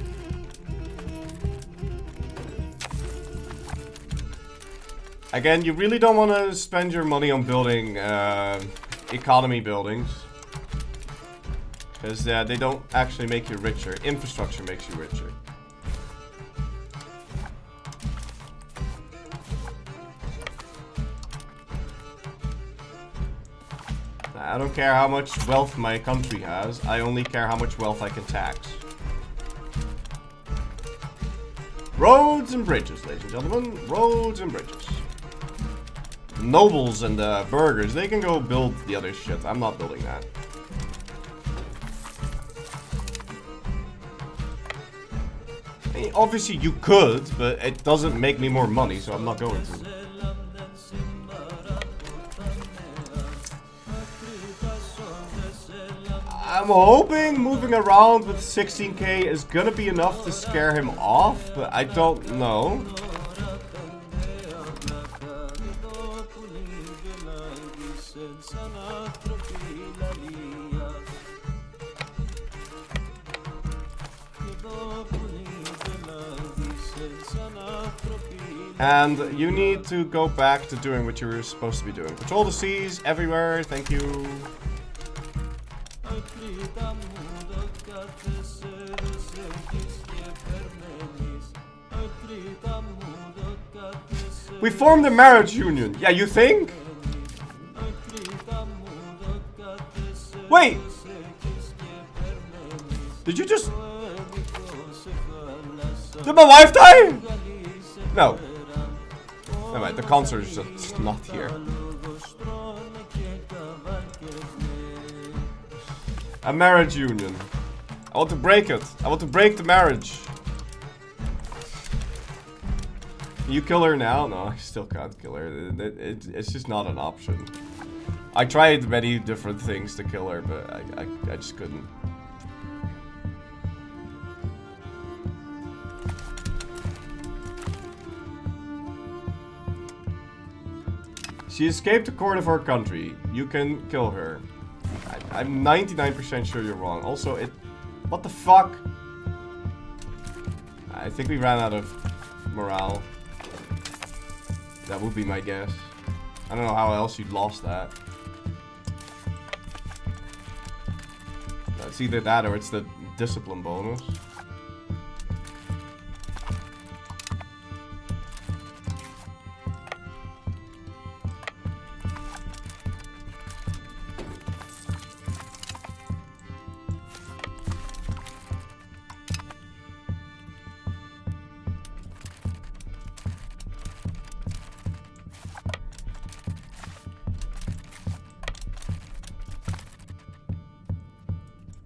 Again, you really don't want to spend your money on building economy buildings. Because they don't actually make you richer. Infrastructure makes you richer. I don't care how much wealth my country has. I only care how much wealth I can tax. Roads and bridges, ladies and gentlemen. Roads and bridges. Nobles and burghers, they can go build the other shit. I'm not building that. I mean, obviously you could, but it doesn't make me more money, so I'm not going to. I'm hoping moving around with 16k is gonna be enough to scare him off, but I don't know. And you need to go back to doing what you were supposed to be doing. Patrol the seas everywhere, thank you. We formed a marriage union. Yeah, you think? Wait! Did you just... Did my wife die? No. Never mind, the concert is just not here. A marriage union. I want to break it. I want to break the marriage. Can you kill her now? No, I still can't kill her. It's just not an option. I tried many different things to kill her, but I just couldn't. She escaped the court of our country. You can kill her. I'm 99% sure you're wrong. Also, what the fuck? I think we ran out of morale. That would be my guess. I don't know how else you'd lost that. It's either that or it's the discipline bonus.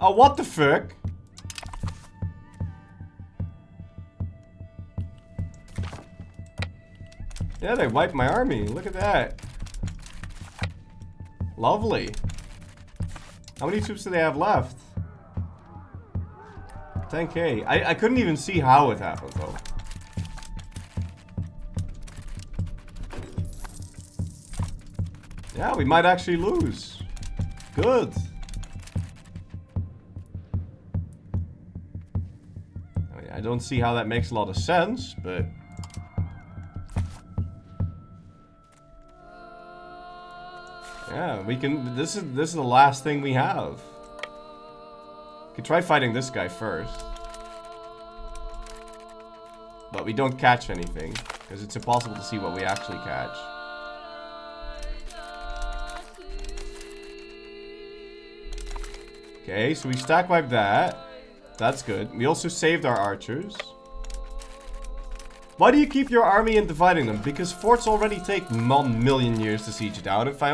Oh, what the fuck? Yeah, they wiped my army. Look at that. Lovely. How many troops do they have left? 10k. I couldn't even see how it happened, though. Yeah, we might actually lose. Good. I don't see how that makes a lot of sense, but... Yeah, we can... This is the last thing we have. We could try fighting this guy first. But we don't catch anything, because it's impossible to see what we actually catch. Okay, so we stack wipe that. That's good. We also saved our archers. Why do you keep your army and dividing them? Because forts already take 1 million years to siege down. If I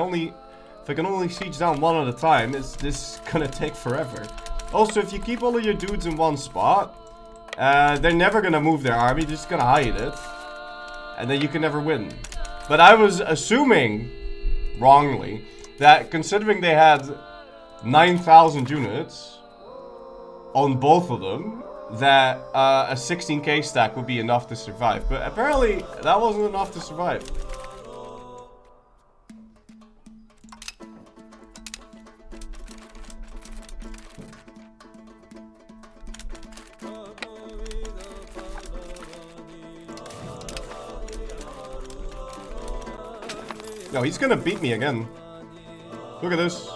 can only siege down one at a time, this is gonna take forever. Also, if you keep all of your dudes in one spot, they're never gonna move their army, they're just gonna hide it. And then you can never win. But I was assuming, wrongly, that considering they had 9,000 units on both of them, that a 16k stack would be enough to survive. But apparently, that wasn't enough to survive. No, he's gonna beat me again. Look at this.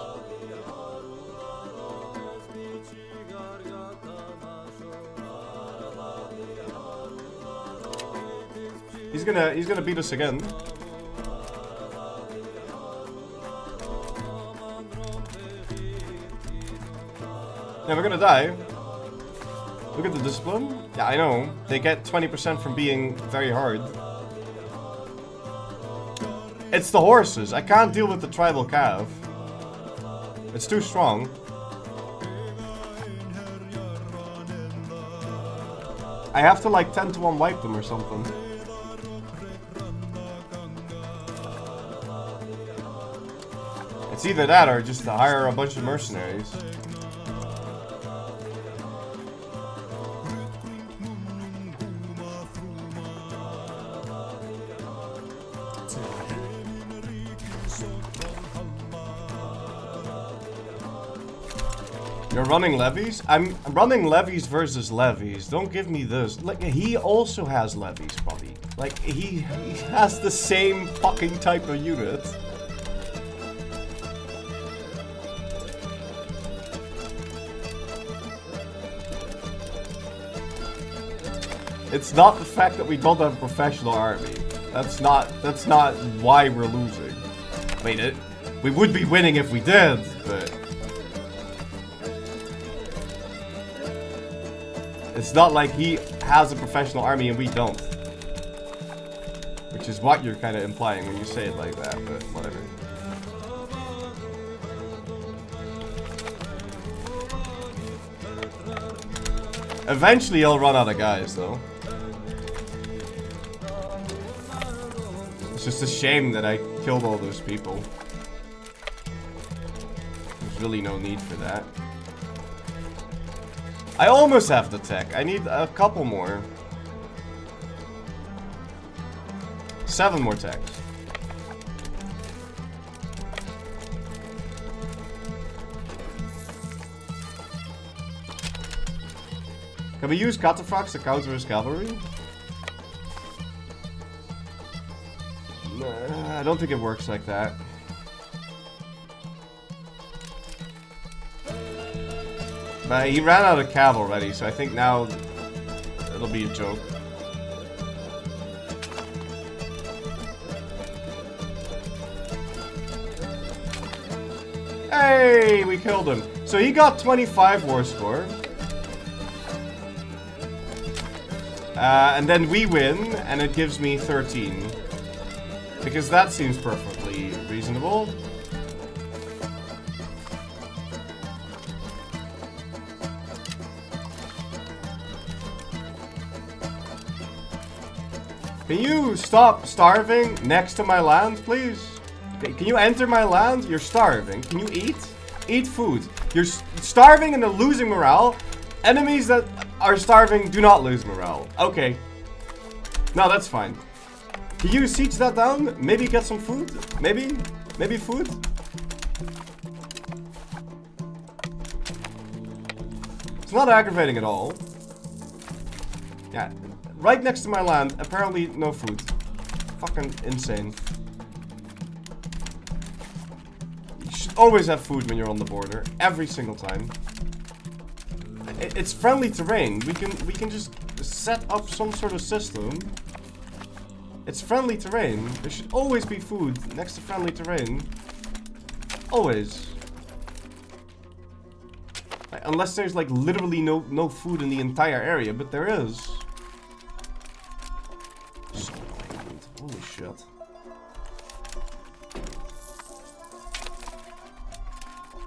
He's gonna beat us again. Yeah, we're gonna die. Look at the discipline. Yeah, I know. They get 20% from being very hard. It's the horses. I can't deal with the tribal cav. It's too strong. I have to like 10 to 1 wipe them or something. It's either that or just to hire a bunch of mercenaries. You're running levies? I'm running levies versus levies. Don't give me this. Like, he also has levies, buddy. Like, he has the same fucking type of unit. It's not the fact that we don't have a professional army. That's not why we're losing. I mean, we would be winning if we did, but it's not like he has a professional army and we don't. Which is what you're kind of implying when you say it like that, but whatever. Eventually he'll run out of guys, though. It's just a shame that I killed all those people. There's really no need for that. I almost have the tech. I need a couple more. 7 more techs. Can we use cataphracts to counter his cavalry? Nah, I don't think it works like that. But he ran out of cav already, so I think now it'll be a joke. Hey, we killed him. So he got 25 war score. And then we win, and it gives me 13. Because that seems perfectly reasonable. Can you stop starving next to my land, please? Can you enter my land? You're starving. Can you eat? Eat food. You're starving and losing morale. Enemies that are starving do not lose morale. Okay. No, that's fine. Can you siege that down? Maybe get some food? Maybe? Maybe food? It's not aggravating at all. Yeah. Right next to my land, apparently no food. Fucking insane. You should always have food when you're on the border. Every single time. It's friendly terrain. We can just set up some sort of system. It's friendly terrain. There should always be food next to friendly terrain. Always. Like, unless there's like literally no food in the entire area, but there is. So annoying. Holy shit.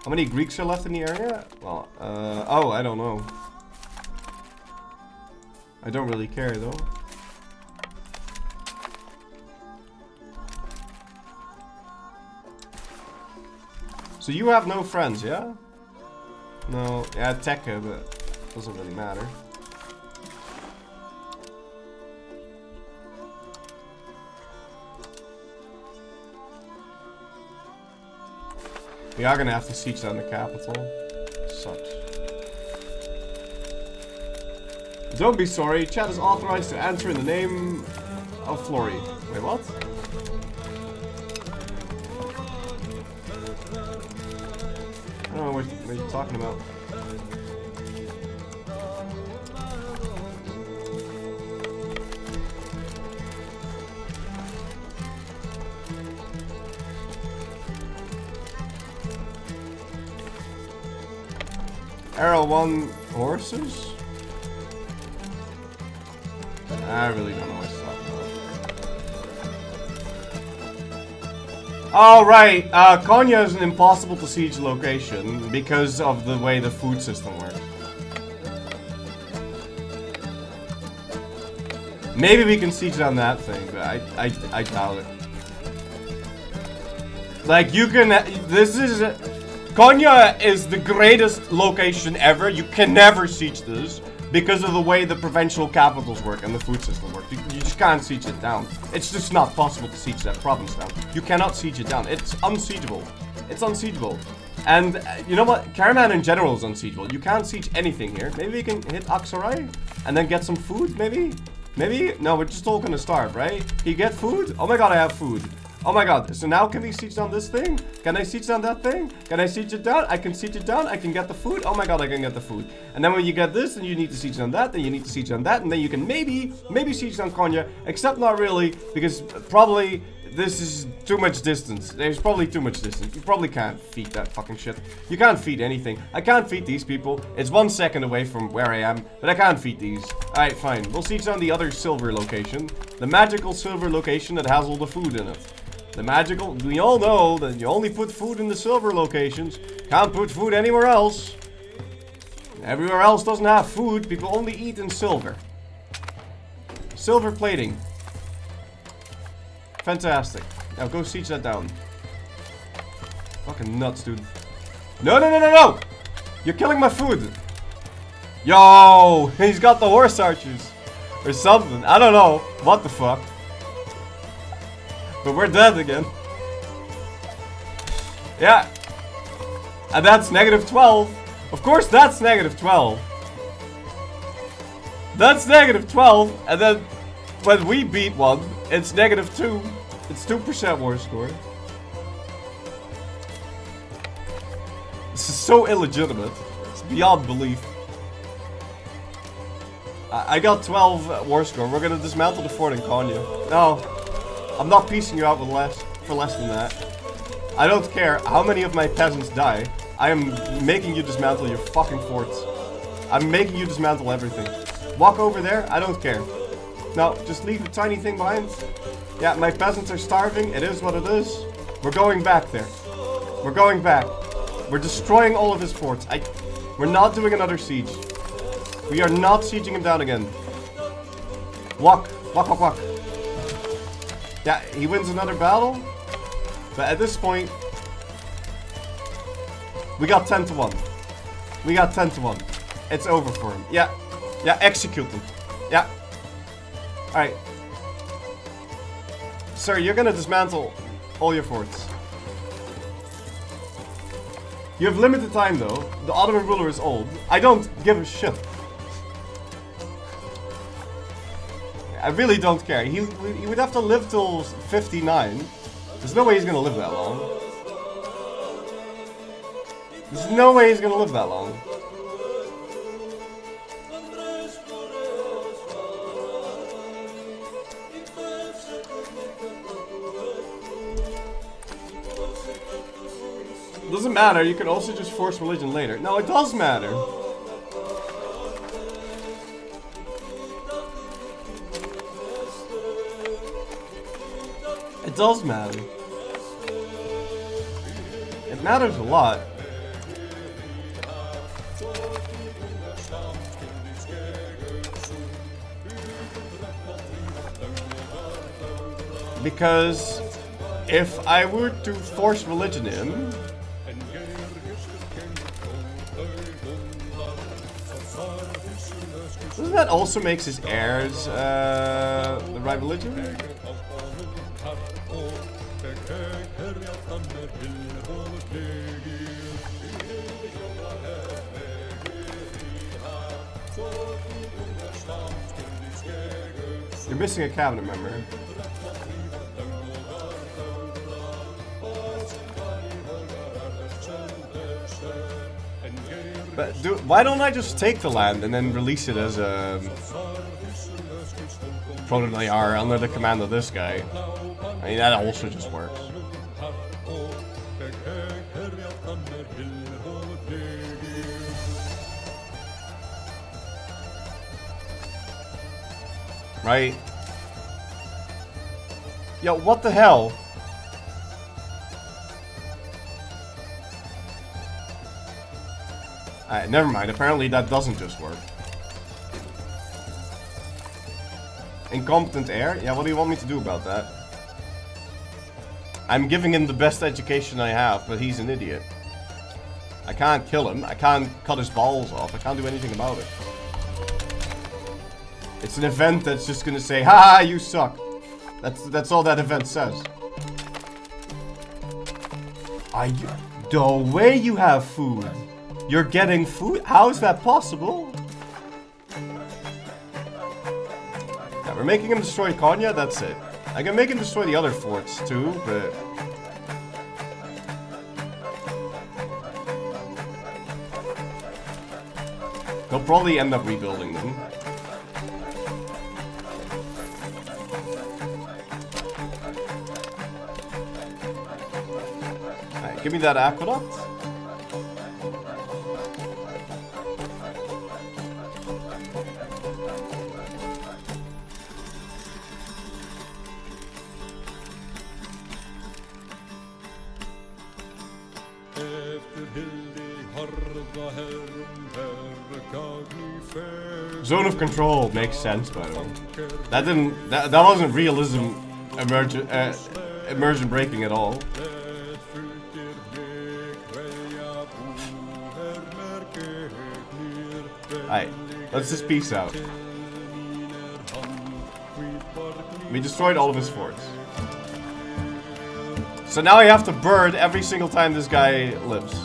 How many Greeks are left in the area? Well, oh, I don't know. I don't really care though. So you have no friends, yeah? No, yeah, Tekka, but doesn't really matter. We are gonna have to siege down the capital. Sucks. Don't be sorry, chat is authorized to answer in the name of Flory. Wait, what? I don't know what you're talking about. Arrow 1 horses? I really don't know what to talk about. Oh, right. Konya is an impossible to siege location because of the way the food system works. Maybe we can siege down that thing, but I doubt it. Like, you can... This is... Konya is the greatest location ever. You can never siege this because of the way the provincial capitals work and the food system works. You just can't siege it down. It's just not possible to siege that province down. You cannot siege it down. It's unsiegeable. It's unsiegeable. And you know what? Karaman in general is unsiegeable. You can't siege anything here. Maybe we can hit Aksaray and then get some food, maybe? Maybe? No, we're just all gonna starve, right? Can you get food? Oh my god, I have food. Oh my god, so now can we siege down this thing? Can I siege down that thing? Can I siege it down? I can siege it down, I can get the food. Oh my god, I can get the food. And then when you get this, then you need to siege down that, then you need to siege down that, and then you can maybe siege down Konya, except not really, because probably this is too much distance. There's probably too much distance. You probably can't feed that fucking shit. You can't feed anything. I can't feed these people. It's 1 second away from where I am, but I can't feed these. Alright, fine. We'll siege down the other silver location. The magical silver location that has all the food in it. The magical, we all know that you only put food in the silver locations. Can't put food anywhere else. Everywhere else doesn't have food. People only eat in silver. Silver plating. Fantastic. Now go siege that down. Fucking nuts, dude. No, no, no, no, no! You're killing my food. Yo, he's got the horse archers. Or something. I don't know. What the fuck? But we're dead again. Yeah. And that's negative 12. Of course that's negative 12. That's negative 12. And then when we beat one, it's negative 2. It's 2% war score. This is so illegitimate. It's beyond belief. I got 12 war score. We're gonna dismantle the fort in Konya. No. I'm not piecing you out with for less than that. I don't care how many of my peasants die. I am making you dismantle your fucking forts. I'm making you dismantle everything. Walk over there, I don't care. No, just leave a tiny thing behind. Yeah, my peasants are starving. It is what it is. We're going back there. We're going back. We're destroying all of his forts. We're not doing another siege. We are not sieging him down again. Walk. Walk, walk, walk. Yeah, he wins another battle. But at this point, we got 10 to 1. We got 10 to 1. It's over for him. Yeah. Yeah, execute him. Yeah. Alright. Sir, you're gonna dismantle all your forts. You have limited time though. The Ottoman ruler is old. I don't give a shit. I really don't care. He would have to live till 59. There's no way he's gonna live that long. There's no way he's gonna live that long. Doesn't matter, you can also just force religion later. No, it does matter. It does matter. It matters a lot. Because if I were to force religion in, doesn't that also makes his heirs the right religion? You're missing a cabinet member. But why don't I just take the land and then release it as a proto-Nayar under the command of this guy? I mean, that also just works. Right? Yo, what the hell? Alright, never mind. Apparently that doesn't just work. Incompetent heir? Yeah, what do you want me to do about that? I'm giving him the best education I have, but he's an idiot. I can't kill him. I can't cut his balls off. I can't do anything about it. It's an event that's just gonna say, "Ha, you suck." That's all that event says. The way you have food. You're getting food? How is that possible? Yeah, we're making him destroy Konya, that's it. I can make him destroy the other forts too, but... he'll probably end up rebuilding them. Alright, give me that aqueduct. Zone of control makes sense, by the way. That wasn't realism immersion breaking at all. Alright, let's just peace out. We destroyed all of his forts. So now I have to bird every single time this guy lives.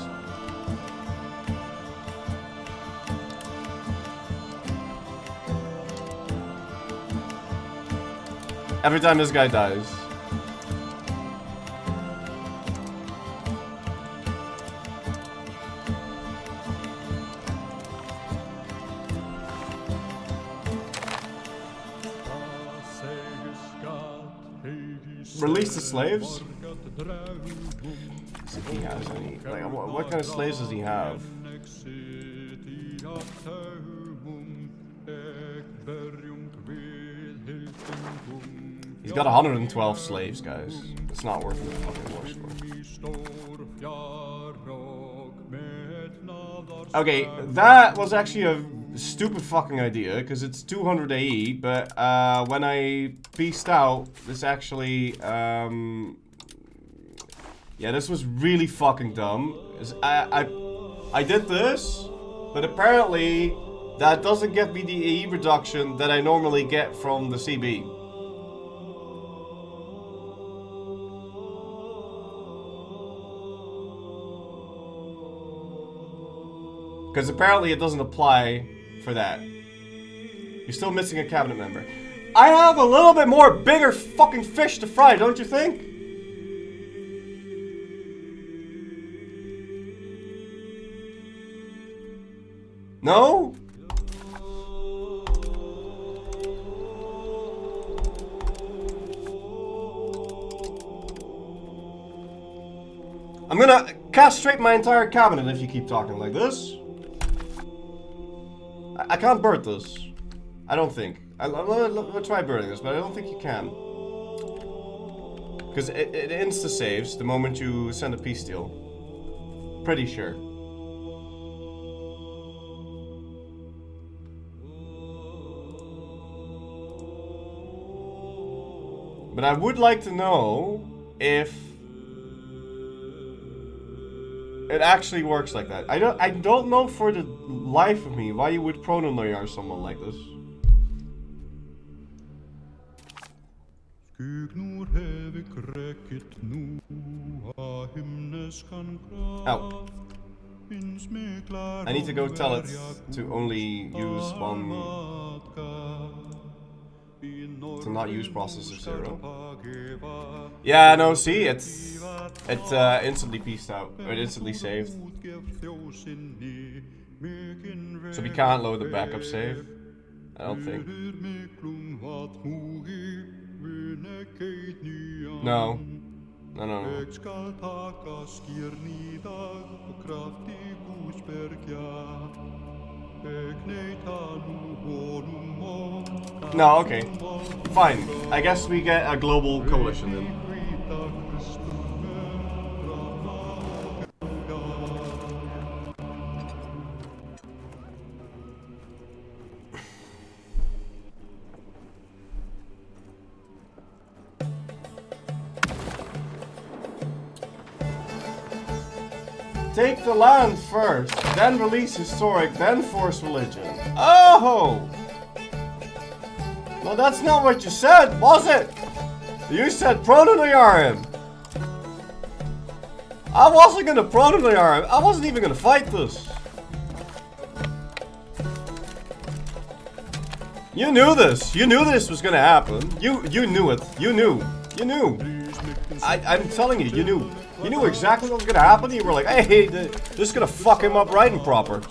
Every time this guy dies. Release the slaves? See if he has any. Like, what kind of slaves does he have? He's got 112 slaves, guys. It's not worth the fucking war score. Okay, that was actually a stupid fucking idea, because it's 200 AE, but when I pieced out, this actually, yeah, this was really fucking dumb. I did this, but apparently that doesn't get me the AE reduction that I normally get from the CB. Because apparently it doesn't apply for that. You're still missing a cabinet member. I have a little bit more bigger fucking fish to fry, don't you think? No? I'm gonna castrate my entire cabinet if you keep talking like this. I can't burn this. I don't think. I'll try burning this, but I don't think you can. Because it insta-saves the moment you send a peace deal. Pretty sure. But I would like to know if it actually works like that. I don't know for the life of me why you would prononoyar someone like this. Oh. I need to go tell it to only use one. To not use processor 0. Yeah, no, see, it instantly pieced out. Or it instantly saved. So we can't load the backup save. I don't think. No. No, no, no. No, okay. Fine. I guess we get a global coalition then. Take the land first, then release historic, then force religion. Oh! No, that's not what you said, was it? You said prononoyar him. I wasn't gonna prononoyar him. I wasn't even gonna fight this. You knew this. You knew this was gonna happen. You knew it. You knew. You knew. I'm telling you, you knew. You knew exactly what was gonna happen. You were like, hey, this is gonna fuck him up right and proper.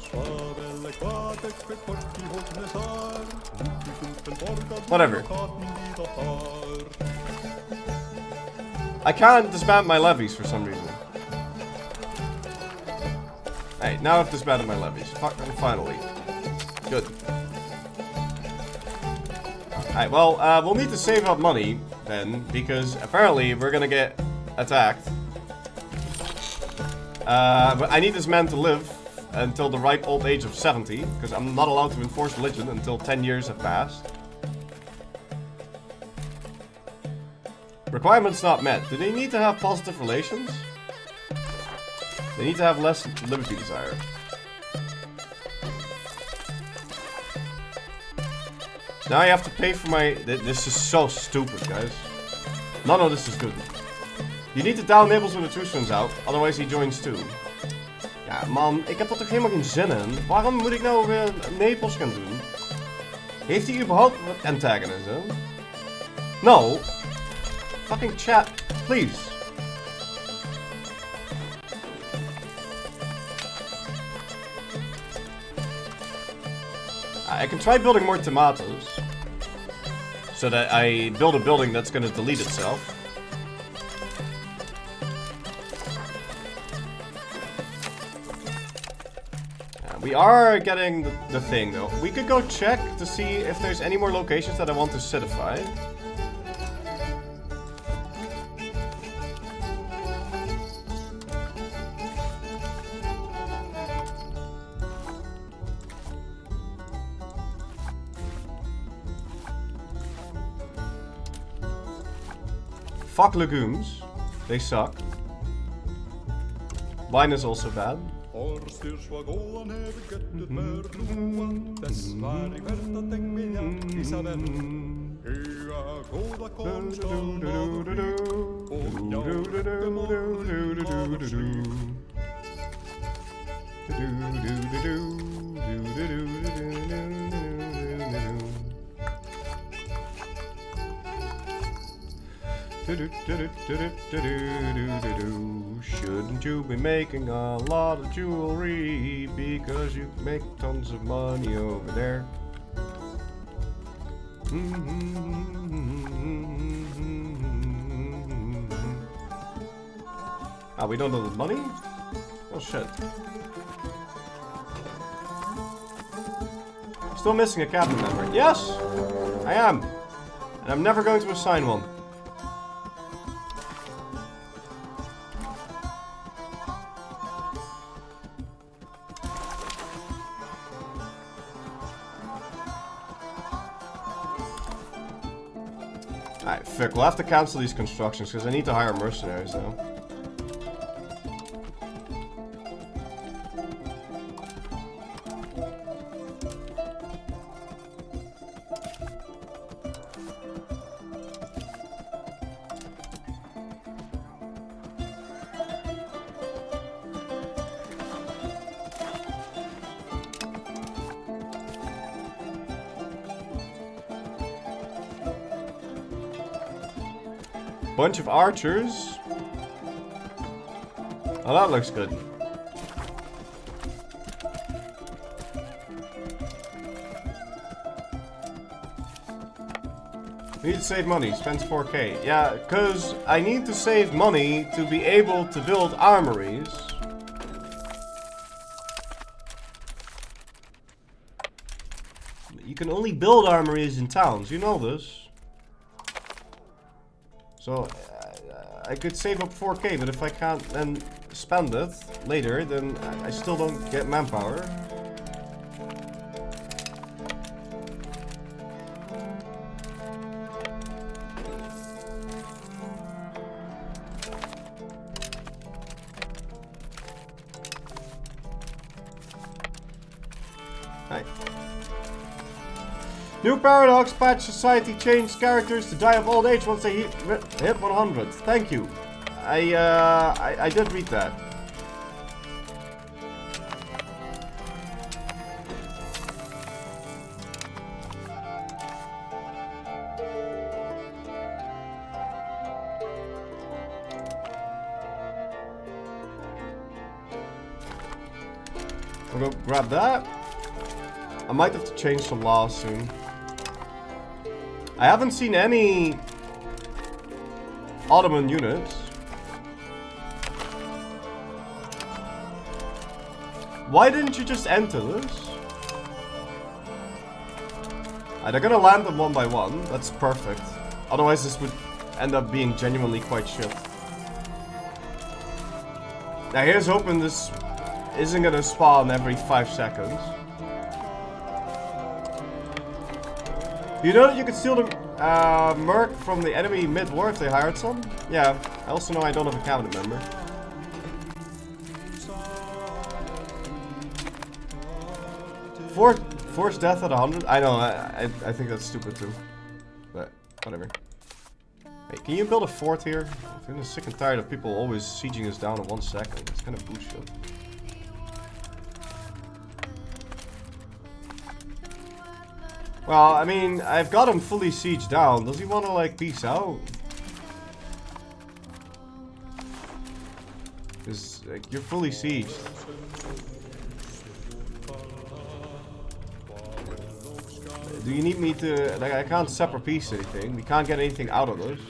Whatever. I can't disband my levies for some reason. Hey, now I've disbanded my levies. Finally. Good. Alright, well, we'll need to save up money then, because apparently we're gonna get attacked. But I need this man to live until the ripe old age of 70, because I'm not allowed to enforce religion until 10 years have passed. Requirements not met. Do they need to have positive relations? They need to have less liberty desire. Now you have to pay for my... This is so stupid, guys. None of this is good. You need to down Naples when the truce runs out, otherwise he joins too. Ja, man, ik heb er toch helemaal geen zin in. Waarom moet ik nou weer Naples gaan doen? Heeft hij überhaupt antagonism? No. Fucking chat, please. I can try building more tomatoes. So that I build a building that's gonna delete itself. We are getting the thing though. We could go check to see if there's any more locations that I want to citify. Fuck legumes. They suck. Wine is also bad. Shouldn't you be making a lot of jewelry because you make tons of money over there? Ah, we don't have the money? Oh shit. Still missing a cabinet member. Yes! I am! And I'm never going to assign one. Alright, fuck, we'll have to cancel these constructions because I need to hire mercenaries now. Bunch of archers. Oh, that looks good. We need to save money. Spends 4k. Yeah, because I need to save money to be able to build armories. You can only build armories in towns. You know this. So, I could save up 4k, but if I can't then spend it later, then I still don't get manpower. Hi. New paradox patch society changed characters to die of old age once they hit 100. Thank you. I did read that. We'll go grab that. I might have to change some laws soon. I haven't seen any Ottoman units. Why didn't you just enter this? They're gonna land them one by one. That's perfect. Otherwise this would end up being genuinely quite shit. Now here's hoping this isn't gonna spawn every 5 seconds. You know that you can steal the merc from the enemy mid-war if they hired some? Yeah, I also know I don't have a cabinet member. Forced death at 100? I know, I think that's stupid too. But, whatever. Hey, can you build a fort here? I'm sick and tired of people always sieging us down in 1 second. It's kind of bullshit. Well, I mean, I've got him fully sieged down. Does he want to, like, peace out? Because, like, you're fully sieged. Do you need me to... Like, I can't separate peace anything. We can't get anything out of this.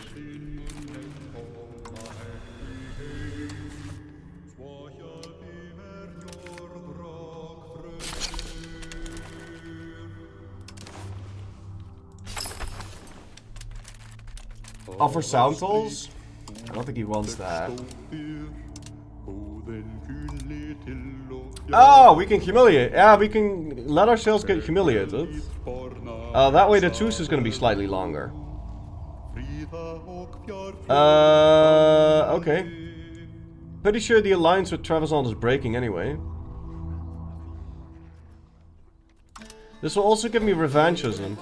Offer sound tools? I don't think he wants that. Oh, we can humiliate. Yeah, we can let ourselves get humiliated. That way the truce is going to be slightly longer. Okay. Pretty sure the alliance with Trebizond is breaking anyway. This will also give me revanchism.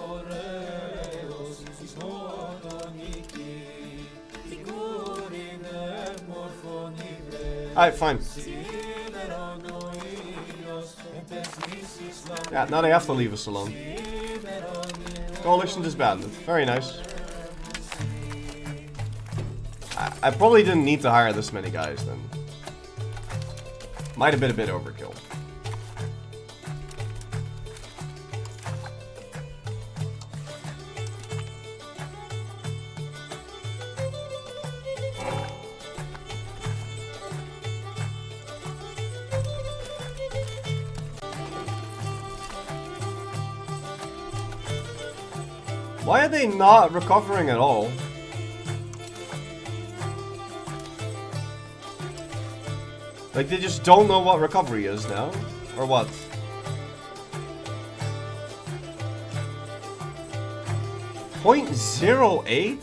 Alright, fine. Yeah, now they have to leave us alone. Coalition disbanded. Very nice. I probably didn't need to hire this many guys then. Might have been a bit overkill. Why are they not recovering at all? Like, they just don't know what recovery is now? Or what? .08?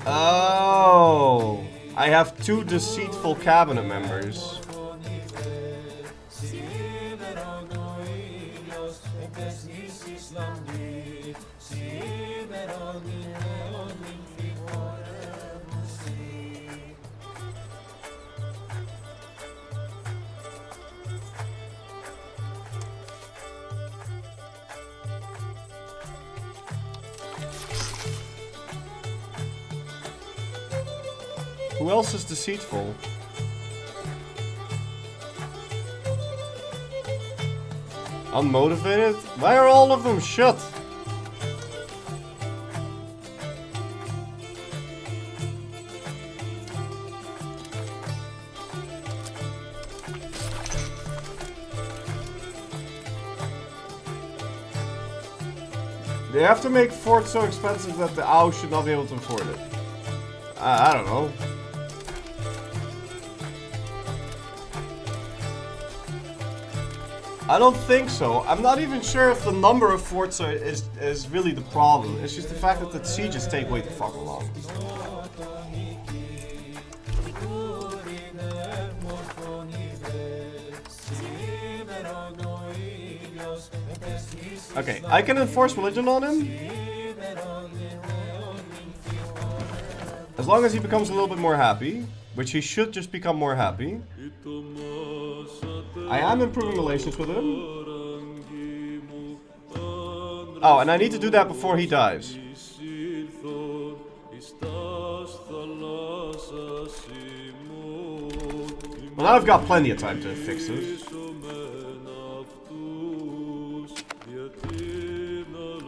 Oh, I have 2 deceitful cabinet members. Who else is deceitful? Unmotivated? Why are all of them shut? They have to make Fort so expensive that the OW should not be able to afford it. I don't know. I don't think so. I'm not even sure if the number of forts is really the problem. It's just the fact that the sieges take way too fucking long. Okay, I can enforce religion on him. As long as he becomes a little bit more happy, which he should just become more happy. I am improving relations with him. Oh, and I need to do that before he dies. Well, now I've got plenty of time to fix this.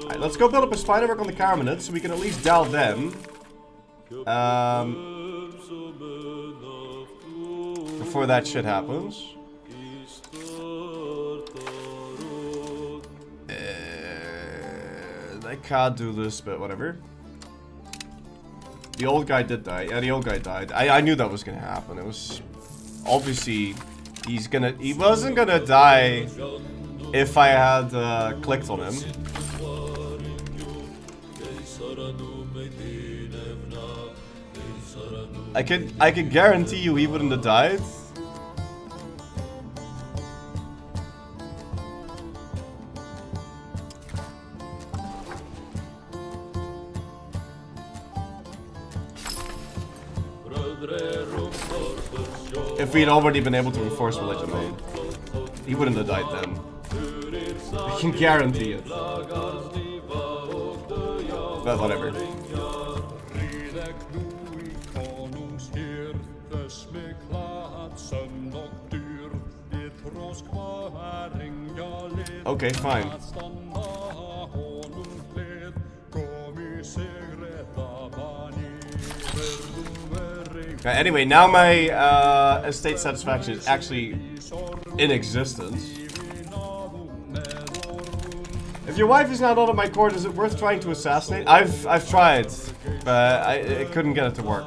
Alright, let's go build up a spy network on the Carmenids so we can at least dial them. Before that shit happens. I can't do this, but whatever. The old guy did die. Yeah, the old guy died. I knew that was gonna happen. It was obviously he wasn't gonna die if I had clicked on him. I can guarantee you he wouldn't have died. If we'd already been able to enforce religion, mate, he wouldn't have died then. I can guarantee it. But whatever. Okay, fine. Anyway, now my estate satisfaction is actually in existence. If your wife is now not at my court, is it worth trying to assassinate? I've tried, but I couldn't get it to work.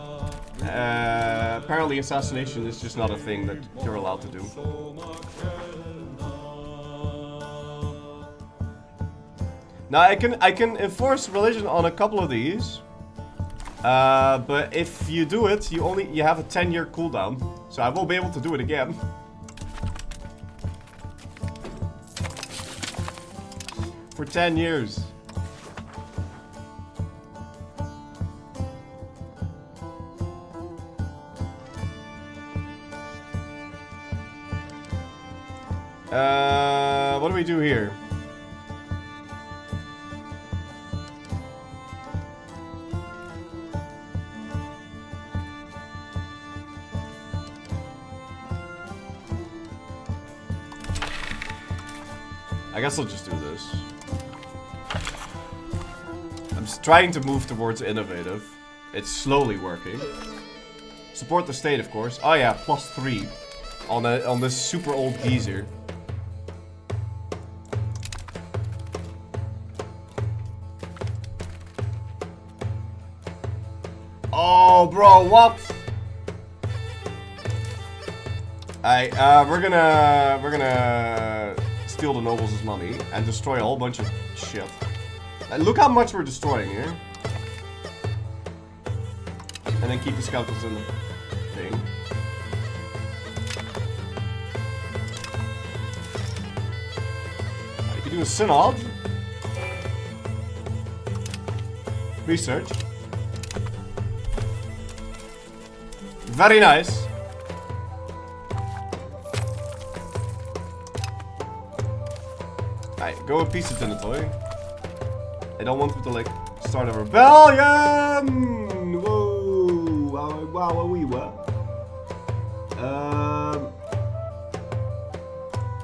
Apparently, assassination is just not a thing that you're allowed to do. Now I can enforce religion on a couple of these. But if you do it, you have a 10-year cooldown, so I won't be able to do it again. For 10 years. What do we do here? I guess I'll just do this. I'm trying to move towards innovative. It's slowly working. Support the state, of course. Oh yeah, +3 on this super old geezer. Bro, what? Alright, we're gonna steal the nobles' money and destroy a whole bunch of shit. Look how much we're destroying here. And then keep the skeletons in the thing. You can do a synod. Research. Very nice. Alright, go a piece of Denatoy. I don't want them to like start a rebellion! Whoa! Wow,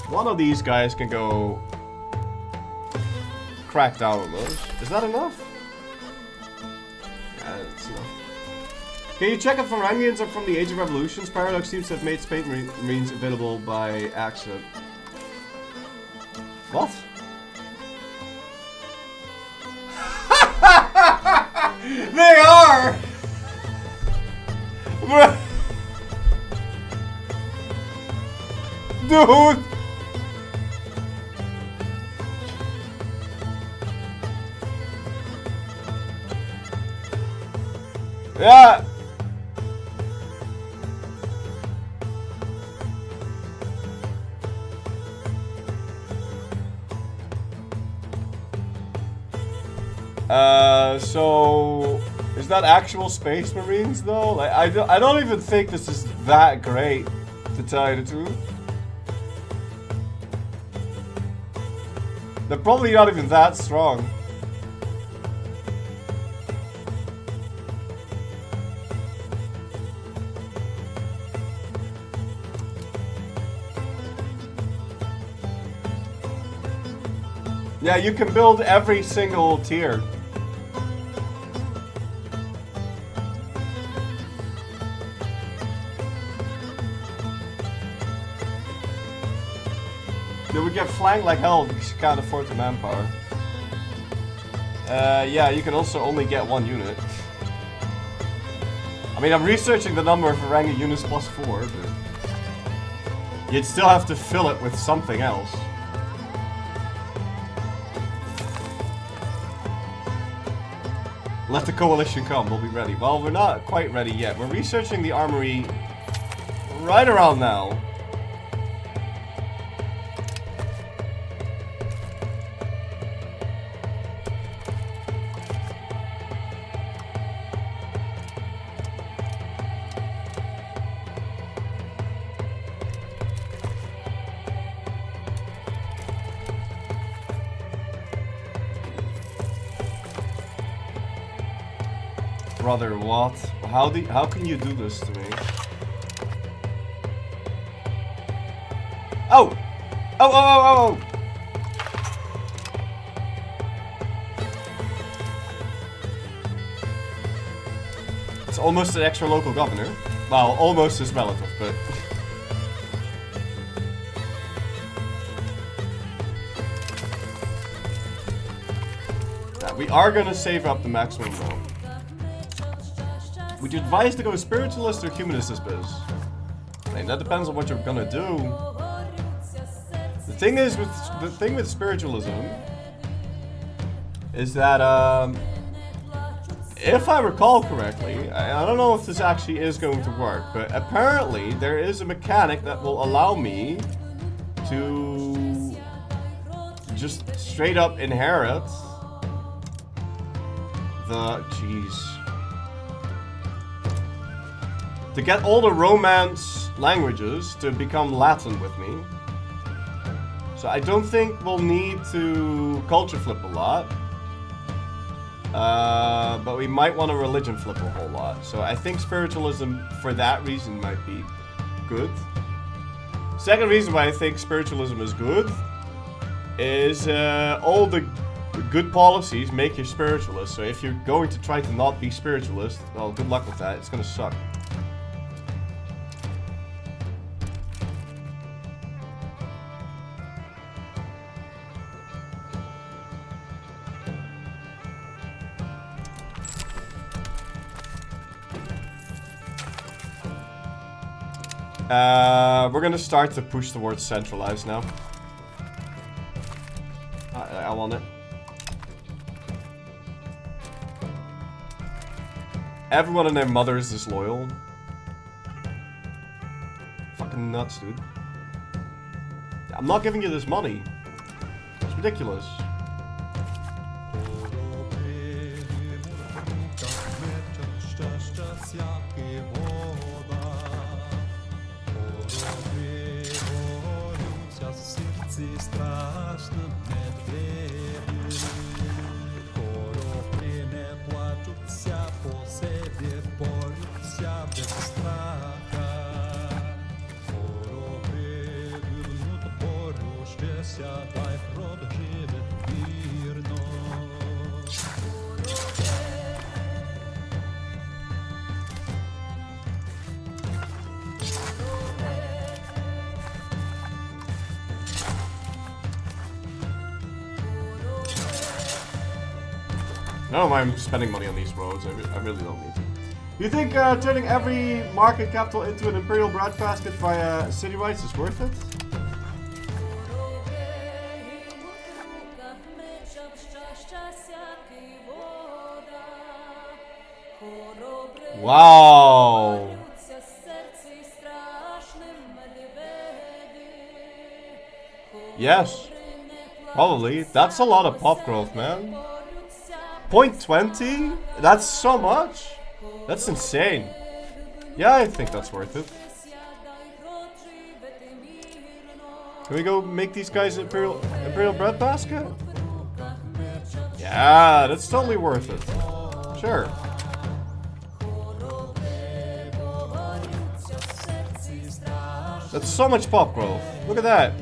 one of these guys can go crack down on those. Is that enough? Yeah, that's enough. Can you check if Varangians are from the Age of Revolutions? Paradox seems to have made Space Marines available by accident. What? They are! Dude! Yeah! So is that actual Space Marines though? Like I don't even think this is that great, to tell you the truth. They're probably not even that strong. Yeah, you can build every single tier. They would get flanked like hell because you can't afford the manpower. Yeah, you can also only get one unit. I mean, I'm researching the number of Varangian units plus 4, but you'd still have to fill it with something else. Let the coalition come, we'll be ready. Well, we're not quite ready yet. We're researching the armory right around now. Brother, what? How can you do this to me? Oh! Oh! It's almost an extra local governor. Well, almost his relative, but... Yeah, we are gonna save up the maximum though. Would you advise to go spiritualist or humanist as Byz? I mean, that depends on what you're gonna do. The thing is, with spiritualism is that, if I recall correctly, I don't know if this actually is going to work, but apparently there is a mechanic that will allow me to just straight up inherit the... Jeez. To get all the Romance languages to become Latin with me. So I don't think we'll need to culture flip a lot. But we might want to religion flip a whole lot. So I think spiritualism, for that reason, might be good. Second reason why I think spiritualism is good is all the good policies make you spiritualist. So if you're going to try to not be spiritualist, well, good luck with that. It's going to suck. We're gonna start to push towards centralized now. I want it. Everyone and their mother is disloyal. Fucking nuts, dude. I'm not giving you this money. It's ridiculous. No, I'm spending money on these roads. I really don't need to. You think turning every market capital into an imperial breadbasket via city rights is worth it? Wow. Yes. Probably. That's a lot of pop growth, man. 0.20? That's so much? That's insane. Yeah, I think that's worth it. Can we go make these guys Imperial breadbasket? Yeah, that's totally worth it. Sure. That's so much pop growth. Look at that.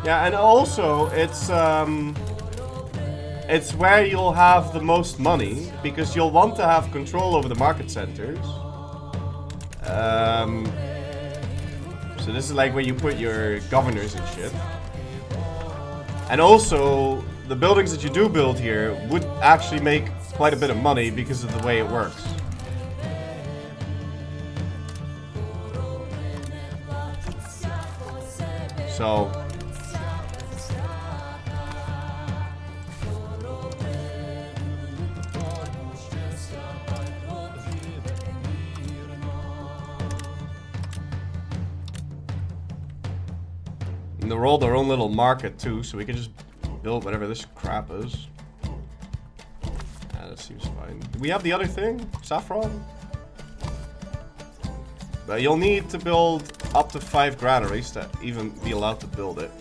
Yeah, and also it's where you'll have the most money because you'll want to have control over the market centers. So this is like where you put your governors and shit. And also the buildings that you do build here would actually make quite a bit of money because of the way it works. So and they rolled their own little market too, so we can just build whatever this crap is. Yeah, that seems fine. Do we have the other thing? Saffron? But you'll need to build up to 5 granaries to even be allowed to build it.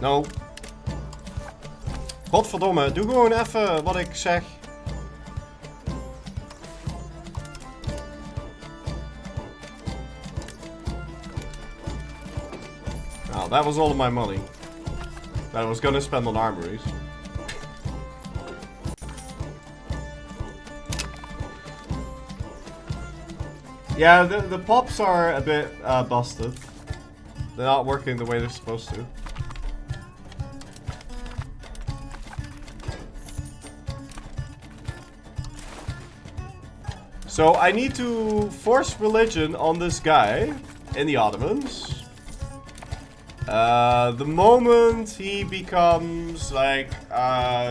No. Godverdomme, doe gewoon even wat ik zeg. Oh, that was all of my money that I was gonna spend on armories. Yeah, the pops are a bit busted. They're not working the way they're supposed to. So I need to force religion on this guy in the Ottomans. The moment he becomes like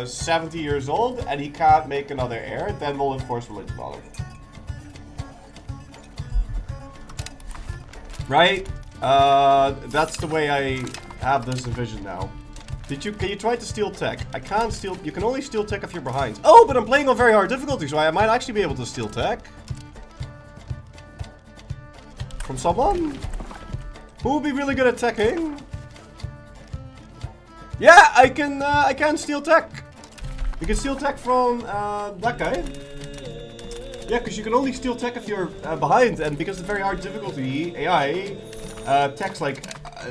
70 years old and he can't make another heir, then we'll enforce religion on him. Right? That's the way I have this envisioned now. Can you try to steal tech? I can't steal. You can only steal tech if you're behind. Oh, but I'm playing on very hard difficulty, so I might actually be able to steal tech. From someone? Who would be really good at teching? Yeah, I can steal tech. You can steal tech from that guy. Yeah, because you can only steal tech if you're behind, and because of very hard difficulty, AI tech's like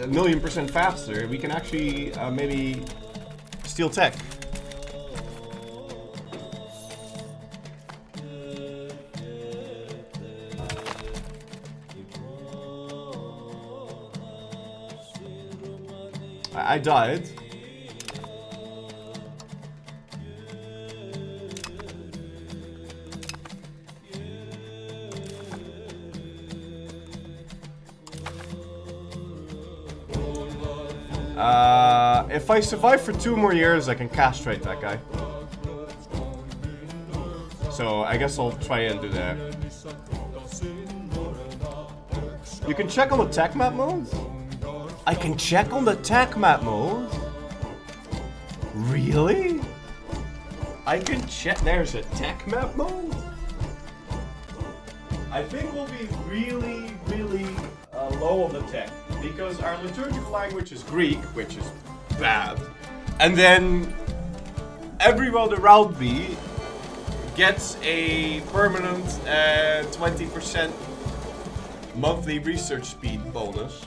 1,000,000% faster. We can actually maybe steal tech. I died. If I survive for 2 more years, I can castrate that guy. So I guess I'll try and do that. You can check on the tech map mode? I can check on the tech map mode? Really? I can check. There's a tech map mode? I think we'll be really, really low on the tech. Because our liturgical language is Greek, which is bad. And then everyone around me gets a permanent 20% monthly research speed bonus.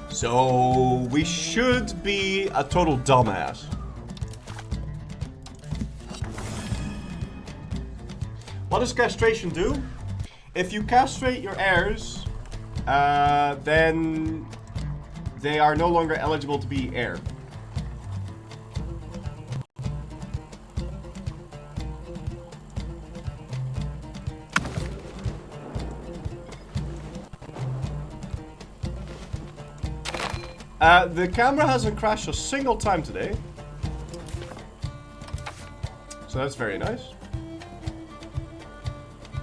So we should be a total dumbass. What does castration do? If you castrate your heirs, then they are no longer eligible to be heir. The camera hasn't crashed a single time today. So that's very nice.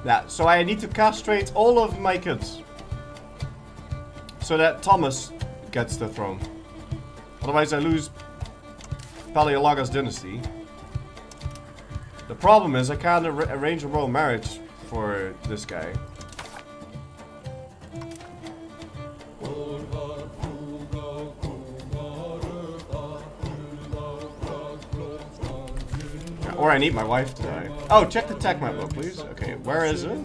Yeah, so I need to castrate all of my kids. So that Thomas gets the throne. Otherwise I lose Paleologos dynasty. The problem is I can't arrange a royal marriage for this guy. Or I need my wife to die. Oh, check the tech map, please. Okay, where is it?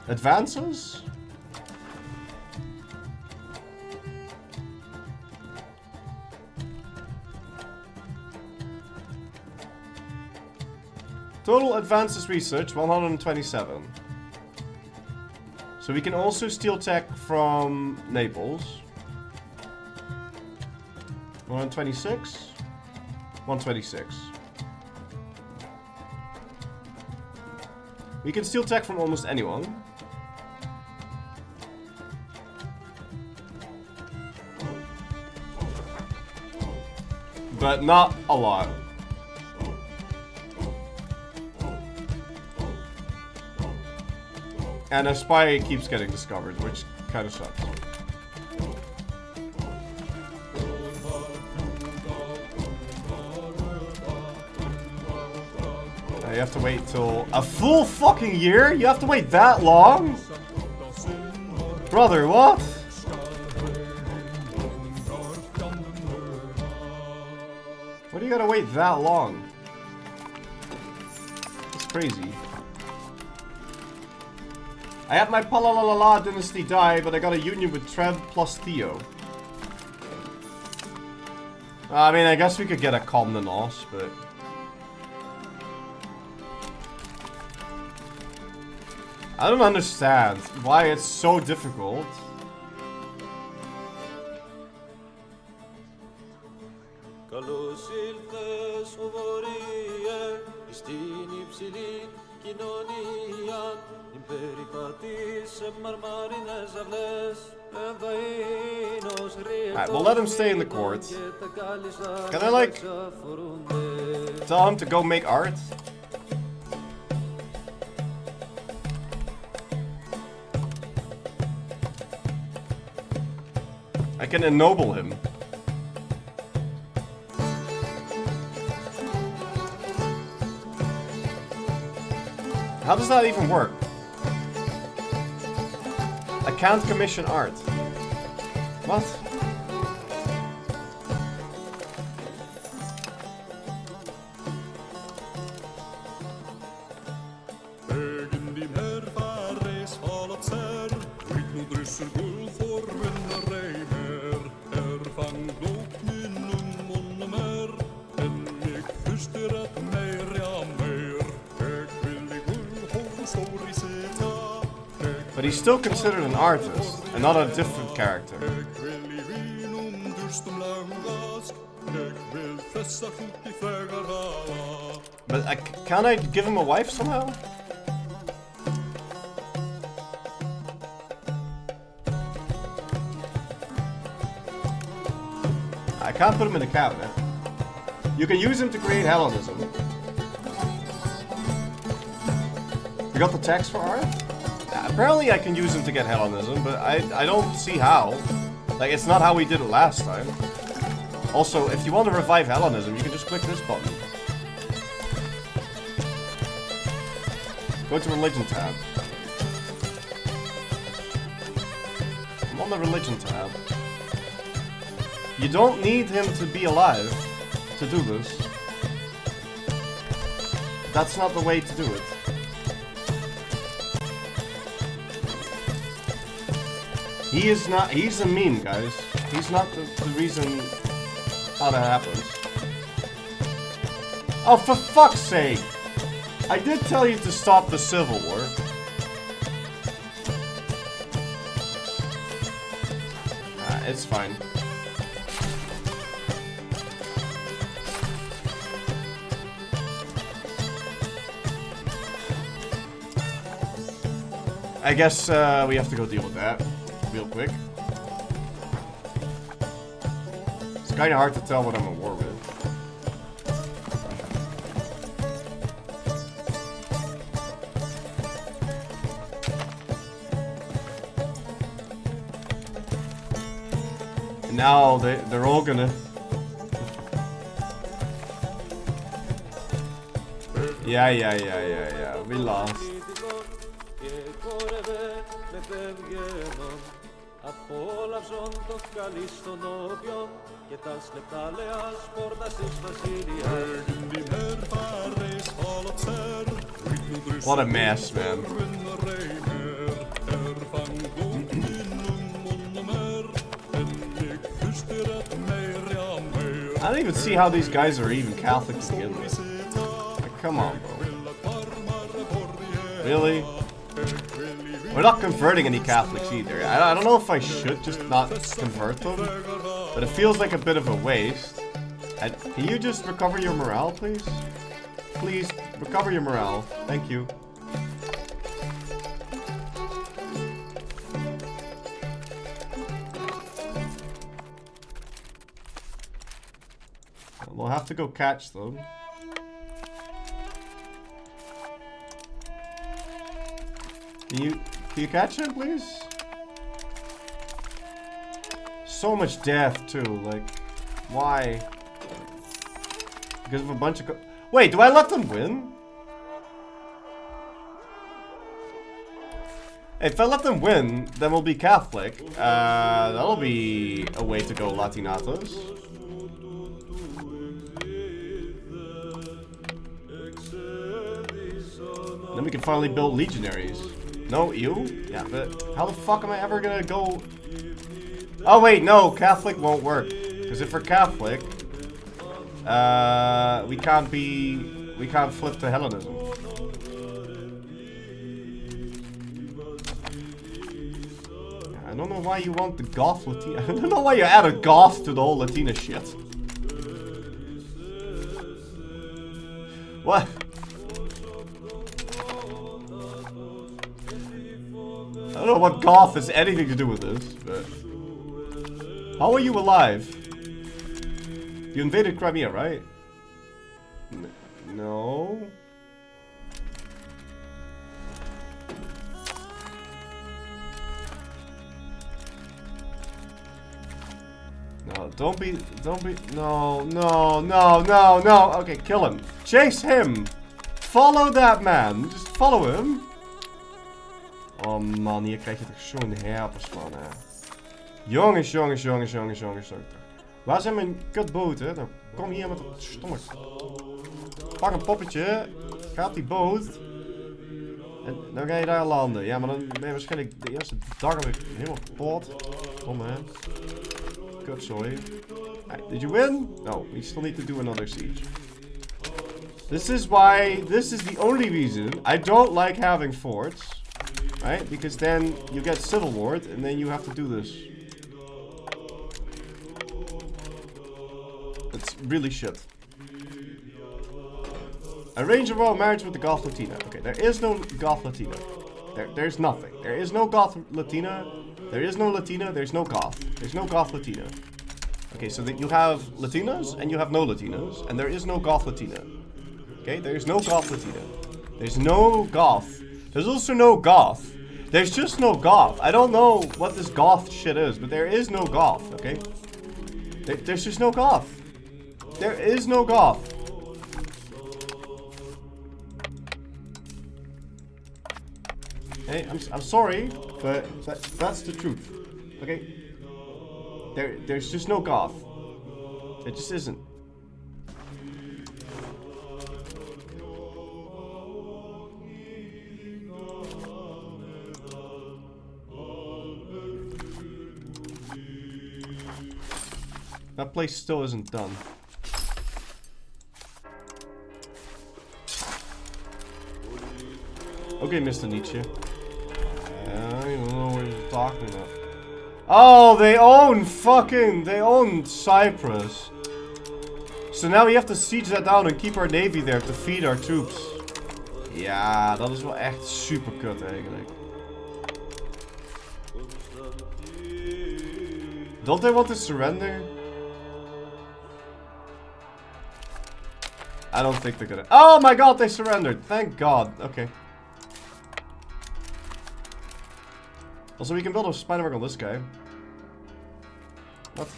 Advances? Total advances research 127. So we can also steal tech from Naples. 126? 126. We can steal tech from almost anyone. But not a lot. And a spy keeps getting discovered, which kind of sucks. You have to wait till a full fucking year? You have to wait that long? Brother, what? What do you gotta wait that long? It's crazy. I had my Palalalala dynasty die, but I got a union with Trev plus Theo. I mean, I guess we could get a Komnenos, but... I don't understand why it's so difficult. Alright, we'll let him stay in the court. Can I, like, tell him to go make art? I can ennoble him. How does that even work? I can't commission art. What? But he's still considered an artist, and not a different character. But can't I give him a wife somehow? I can't put him in a cabinet. You can use him to create Hellenism. You got the text for art? Apparently I can use him to get Hellenism, but I don't see how. Like, it's not how we did it last time. Also, if you want to revive Hellenism, you can just click this button. Go to Religion tab. I'm on the Religion tab. You don't need him to be alive to do this. That's not the way to do it. He is not, he's a meme, guys. He's not the reason how that happens. Oh, for fuck's sake! I did tell you to stop the Civil War. It's fine. I guess we have to go deal with that real quick. It's kind of hard to tell what I'm at war with. And now they're all gonna... Yeah. We lost. What a mess, man. I don't even see how these guys are even Catholic to begin with. Like, come on, bro. Really? We're not converting any Catholics either. I don't know if I should just not convert them, but it feels like a bit of a waste. Can you just recover your morale, please? Please, recover your morale. Thank you. We'll have to go catch them. Can you catch him, please? So much death, too. Like, why? Because of a bunch of... Wait, do I let them win? If I let them win, then we'll be Catholic. That'll be a way to go, Latinas. Then we can finally build legionaries. No, you? Yeah, but how the fuck am I ever gonna go... Oh wait, no, Catholic won't work. Because if we're Catholic, we can't flip to Hellenism. I don't know why you want the Goth Latina. I don't know why you add a Goth to the whole Latina shit. What? I don't know what Goth has anything to do with this, but... How are you alive? You invaded Crimea, right? No... No, don't be, no. Okay, kill him. Chase him. Follow that man. Just follow him. Oh man, hier krijg je toch zo'n herpers van, hè. Jongens. Waar zijn mijn kutboten? Nou, kom hier met dat stomme... Pak een poppetje. Gaat die boot. En dan ga je daar landen. Ja, maar dan ben je waarschijnlijk de eerste dag alweer helemaal kapot. Kom, hè. Good, sorry. Right, did you win? No, we still need to do another siege. This is the only reason I don't like having forts. Right? Because then you get civil war and then you have to do this. It's really shit. Arrange a royal marriage with the Goth Latina. Okay, there is no Goth Latina. There's nothing. There is no Goth Latina. There is no Latina. There's no Goth. There's no Goth Latina. Okay, so that you have Latinas and you have no Latinas, and there is no Goth Latina. Okay, there's no Goth Latina. There's no Goth. There's also no Goth. There's just no Goth. I don't know what this Goth shit is, but there is no Goth, okay? There's just no Goth. There is no Goth. Hey, I'm sorry, but that's the truth. Okay? There's just no Goth. It just isn't. That place still isn't done. Okay, Mr. Nietzsche. I don't know what you're talking about. Oh, they own Cyprus. So now we have to siege that down and keep our navy there to feed our troops. Ja, dat is wel echt super kut eigenlijk. Don't they want to surrender? I don't think they're gonna. Oh my god, they surrendered. Thank god. Okay. Also, we can build a spiderweb on this guy. What?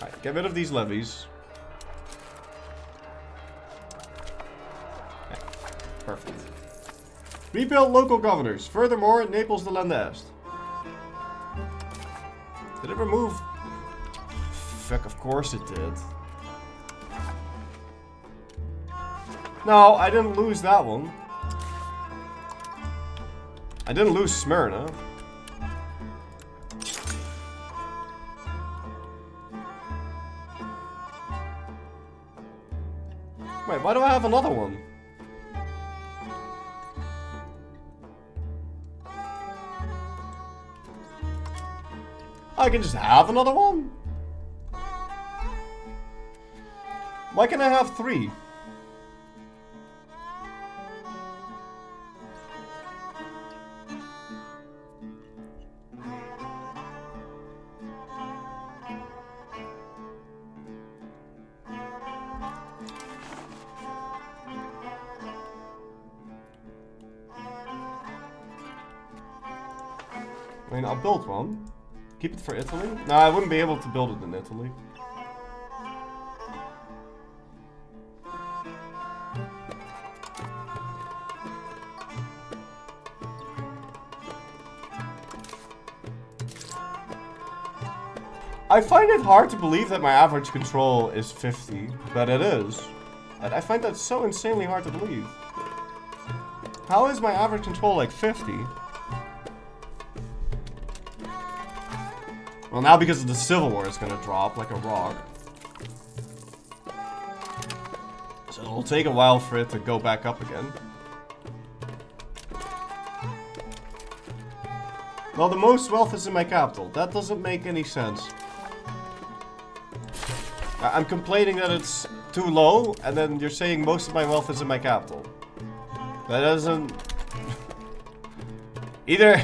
Alright, get rid of these levies. Okay, perfect. Rebuild local governors. Furthermore, Naples de Lande Est. Did it remove? Fuck, of course it did. No, I didn't lose that one. I didn't lose Smyrna. Wait, why do I have another one? I can just have another one? Why can I have 3? I mean, I'll build one. Keep it for Italy? No, I wouldn't be able to build it in Italy. I find it hard to believe that my average control is 50, but it is. And I find that so insanely hard to believe. How is my average control like 50? Well, now because of the Civil War, it's gonna drop like a rock. So it'll take a while for it to go back up again. Well, the most wealth is in my capital. That doesn't make any sense. I'm complaining that it's too low, and then you're saying most of my wealth is in my capital. That doesn't... Either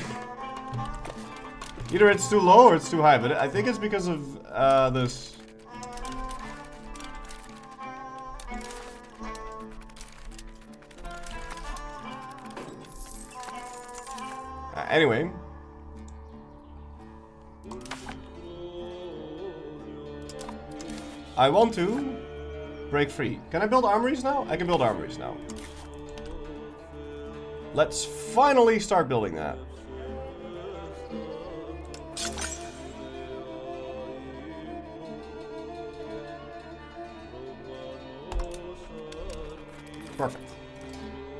it's too low or it's too high, but I think it's because of this. Anyway. I want to break free. Can I build armories now? I can build armories now. Let's finally start building that. Perfect.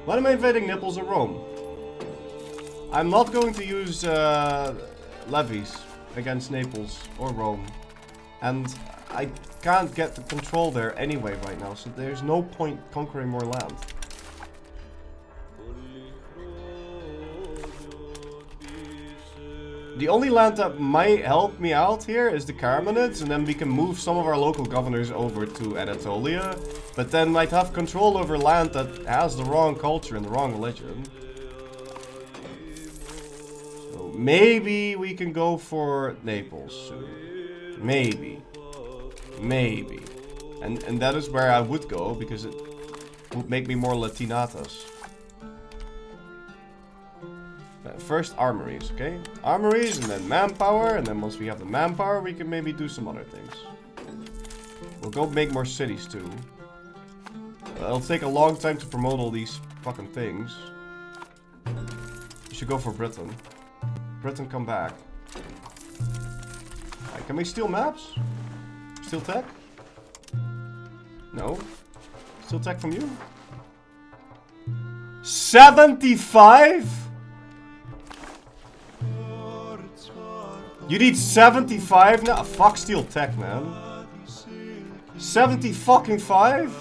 Why am I invading Naples or Rome? I'm not going to use levies against Naples or Rome. And I can't get the control there anyway right now, so there's no point conquering more land. The only land that might help me out here is the Carmenids, and then we can move some of our local governors over to Anatolia. But then might have control over land that has the wrong culture and the wrong religion. So maybe we can go for Naples soon. Maybe. Maybe. And that is where I would go, because it would make me more Latinatas. First armories, okay? Armories and then manpower, and then once we have the manpower, we can maybe do some other things. We'll go make more cities too. It'll take a long time to promote all these fucking things. We should go for Britain. Britain, come back. Right, can we steal maps? Steal tech? No. Steal tech from you? 75? You need 75 now? Fuck steel tech, man. 70 fucking 5?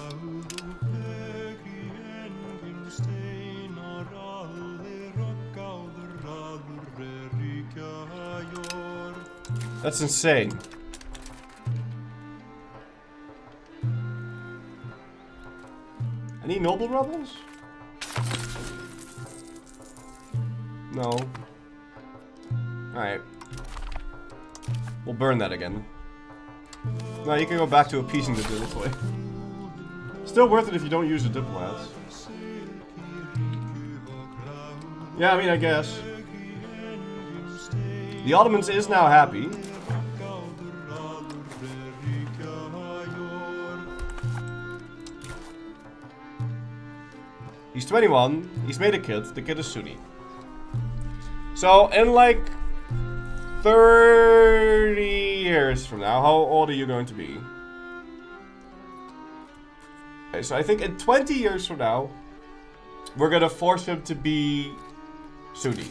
That's insane. Any noble rebels? No. Alright. We'll burn that again. No, you can go back to appeasing the this way. Still worth it if you don't use the diplomats. Yeah, I mean, I guess. The Ottomans is now happy. He's 21. He's made a kid. The kid is Sunni. So, in like 30 years from now, how old are you going to be? Okay, so I think in 20 years from now, we're gonna force him to be Sunni.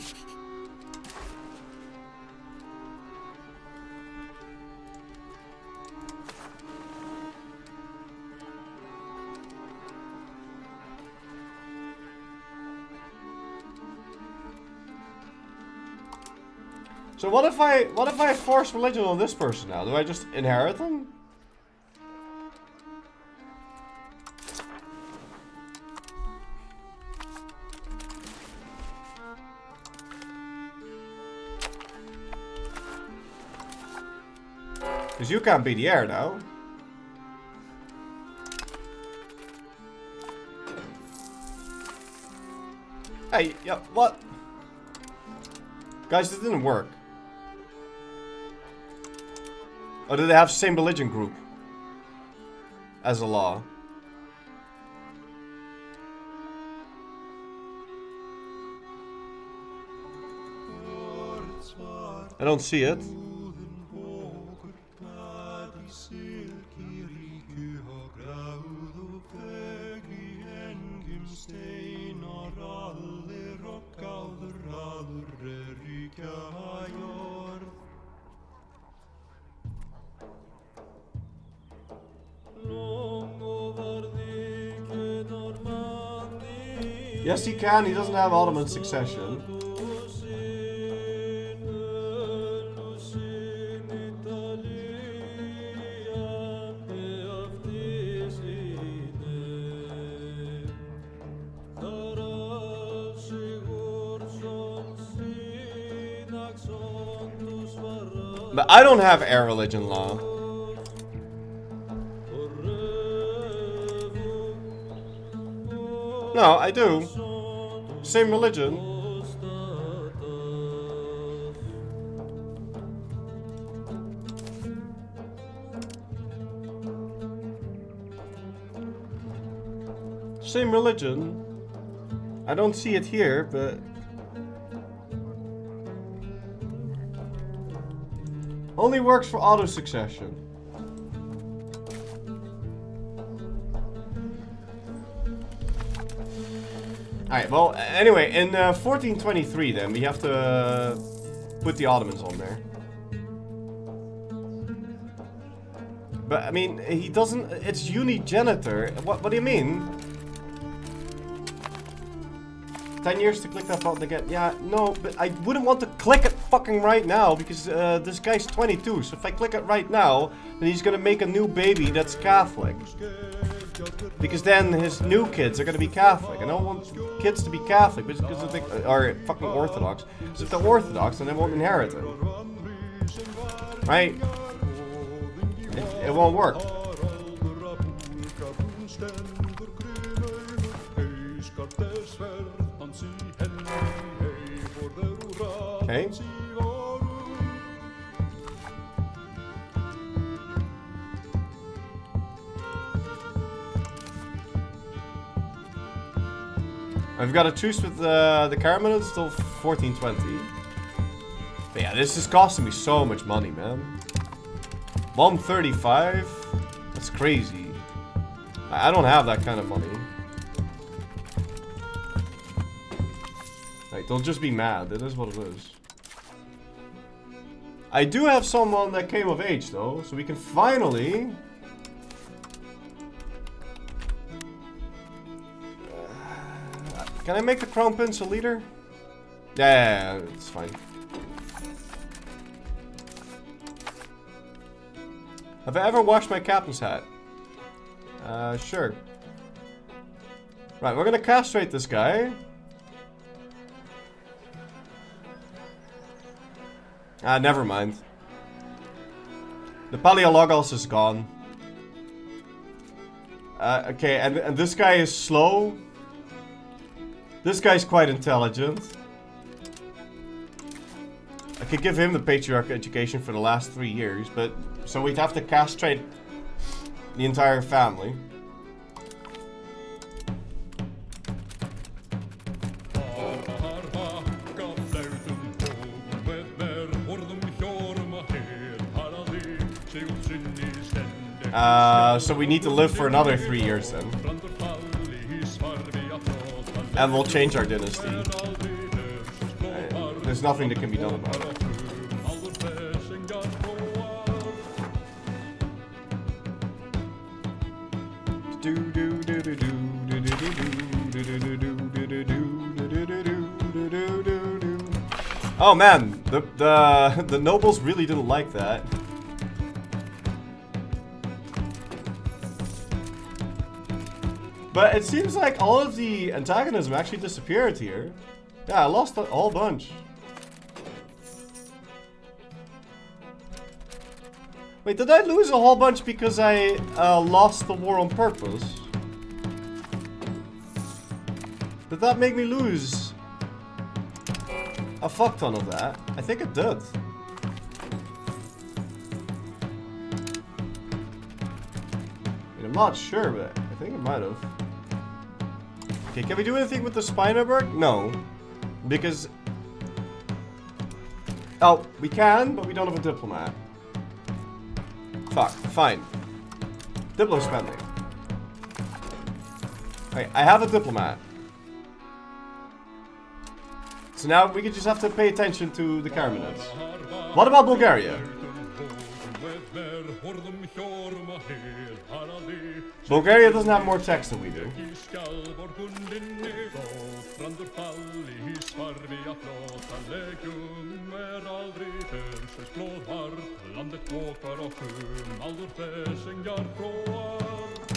So what if I force religion on this person now? Do I just inherit them? Because you can't be the heir now. Hey, yeah, what? Guys, this didn't work. Or do they have the same religion group as a law? I don't see it. Yes, he can. He doesn't have Ottoman succession. But I don't have heir religion law. No, I do. Same religion. Same religion. I don't see it here, but... Only works for auto succession. Alright, well, anyway, in 1423 then, we have to put the Ottomans on there. But, I mean, he doesn't... It's unigenitor. What do you mean? 10 years to click that button again. Yeah, no, but I wouldn't want to click it fucking right now because this guy's 22. So if I click it right now, then he's gonna make a new baby that's Catholic. Because then his new kids are gonna be Catholic. And I don't want kids to be Catholic because if they are fucking Orthodox. So if they're Orthodox, then they won't inherit it. Right? It won't work. Okay. I've got a truce with the Carmenids till 1420. But yeah, this is costing me so much money, man. 135? That's crazy. I don't have that kind of money. Like, they'll just be mad. It is what it is. I do have someone that came of age, though, so we can finally... Can I make the Crown Prince a leader? Yeah, it's fine. Have I ever washed my captain's hat? Sure. Right, we're gonna castrate this guy. Ah, never mind. The Paleologos is gone. Okay, and this guy is slow. This guy's quite intelligent. I could give him the patriarch education for the last 3 years, but... So we'd have to castrate the entire family. So we need to live for another 3 years then. And we'll change our dynasty. There's nothing that can be done about it. Oh man, the nobles really didn't like that. But it seems like all of the antagonism actually disappeared here. Yeah, I lost a whole bunch. Wait, did I lose a whole bunch because I lost the war on purpose? Did that make me lose a fuck ton of that? I think it did. I mean, I'm not sure, but I think it might have. Okay, can we do anything with the Spineberg? No. Because... Oh, we can, but we don't have a diplomat. Fuck, fine. Diplo spending. Okay, I have a diplomat. So now we just have to pay attention to the Carmenids. What about Bulgaria? Bulgaria doesn't have more text than we do.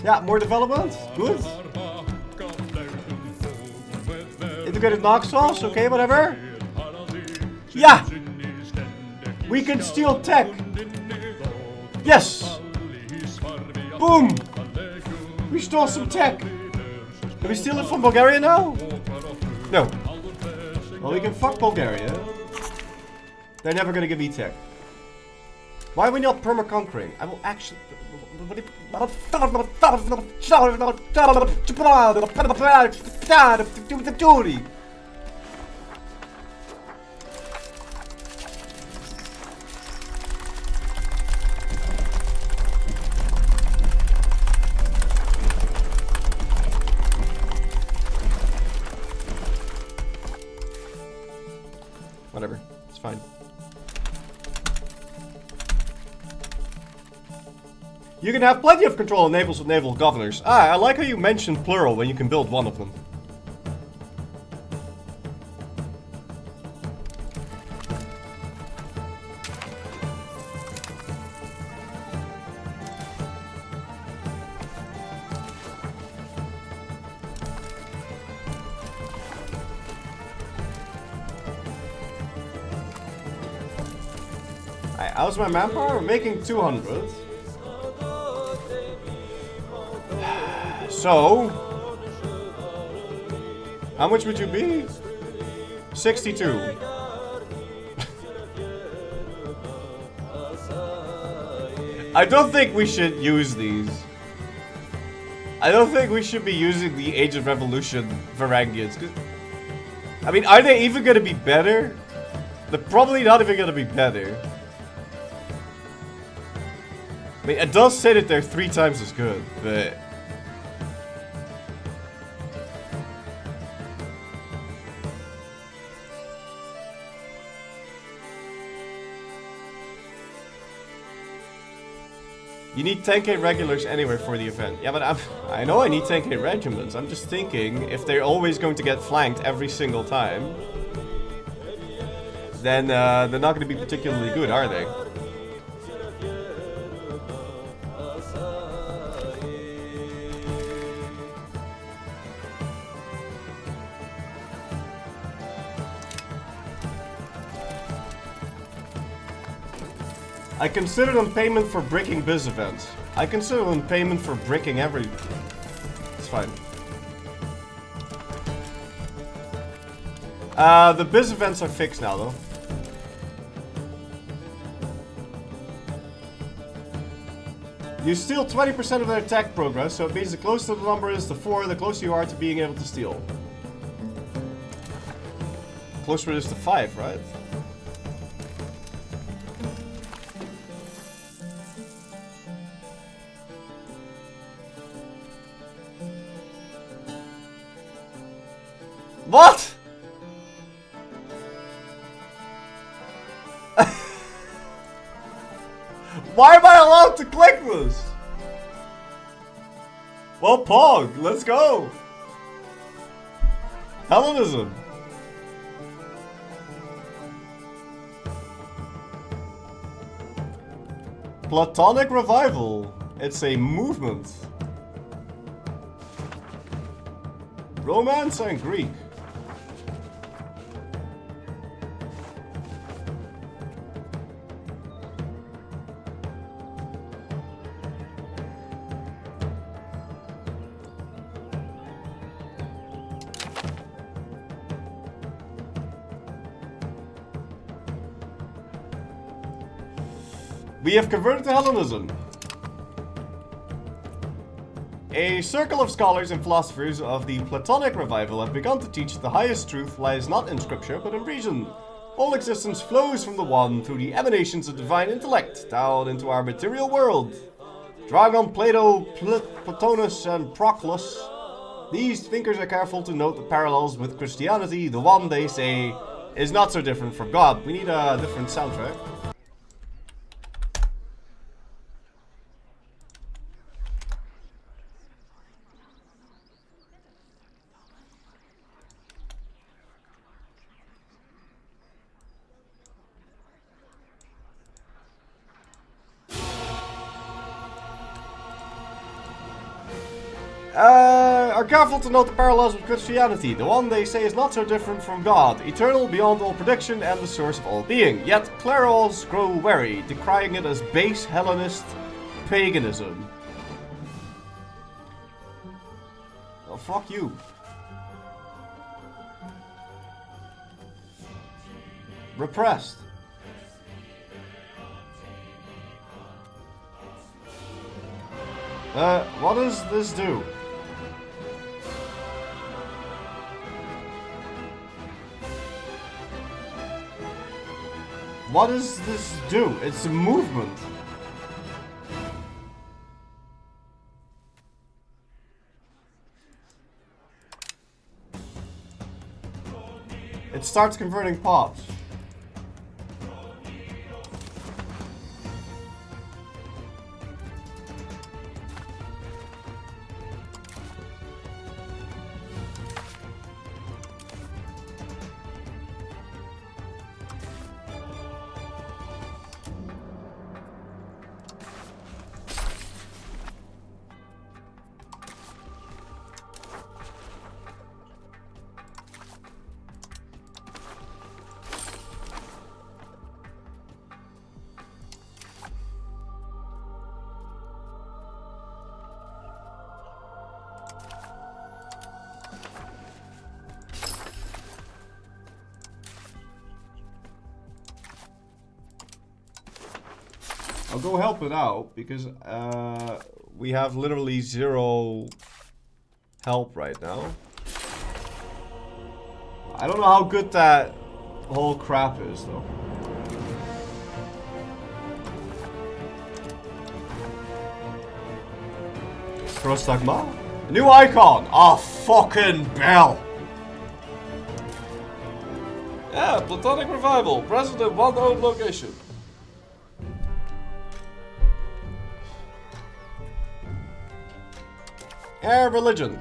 Yeah, more development. Good. Integrated Noxos. Okay, whatever. Yeah! We can steal tech! Yes! Boom! We stole some tech! Can we steal it from Bulgaria now? No. Well, we can fuck Bulgaria. They're never gonna give me tech. Why are we not perma-conquering? I will actually... Whatever, it's fine. You can have plenty of control of navals with naval governors. Ah, I like how you mentioned plural when you can build one of them. Alright, how's my manpower? We're making 200. So, how much would you be? 62. I don't think we should use these. I don't think we should be using the Age of Revolution Varangians. I mean, are they even gonna be better? They're probably not even gonna be better. I mean, it does say that they're 3 times as good, but... You need 10k regulars anywhere for the event. Yeah, but I know I need 10k regiments. I'm just thinking, if they're always going to get flanked every single time, then they're not going to be particularly good, are they? I consider them payment for bricking Byz events. I consider them payment for bricking every... It's fine. The Byz events are fixed now, though. You steal 20% of their attack progress, so it means the closer the number is to 4, the closer you are to being able to steal. Closer it is to 5, right? What? Why am I allowed to click this? Well, Pog, let's go. Hellenism. Platonic revival. It's a movement. Romance and Greek. We have converted to Hellenism. A circle of scholars and philosophers of the Platonic revival have begun to teach the highest truth lies not in scripture but in reason. All existence flows from the One through the emanations of divine intellect down into our material world. Drawing on Plato, Plotinus, and Proclus, these thinkers are careful to note the parallels with Christianity. The One, they say, is not so different from God. We need a different soundtrack. Are careful to note the parallels with Christianity. The One, they say, is not so different from God, eternal, beyond all prediction, and the source of all being. Yet clerals grow wary, decrying it as base Hellenist paganism. Oh, fuck you. Repressed. What does this do? What does this do? It's a movement. It starts converting pops. I'll go help it out because we have literally 0 help right now. I don't know how good that whole crap is though. Prostagma? New icon! Ah, fucking bell! Yeah, Platonic Revival, present in one known location. Air religion.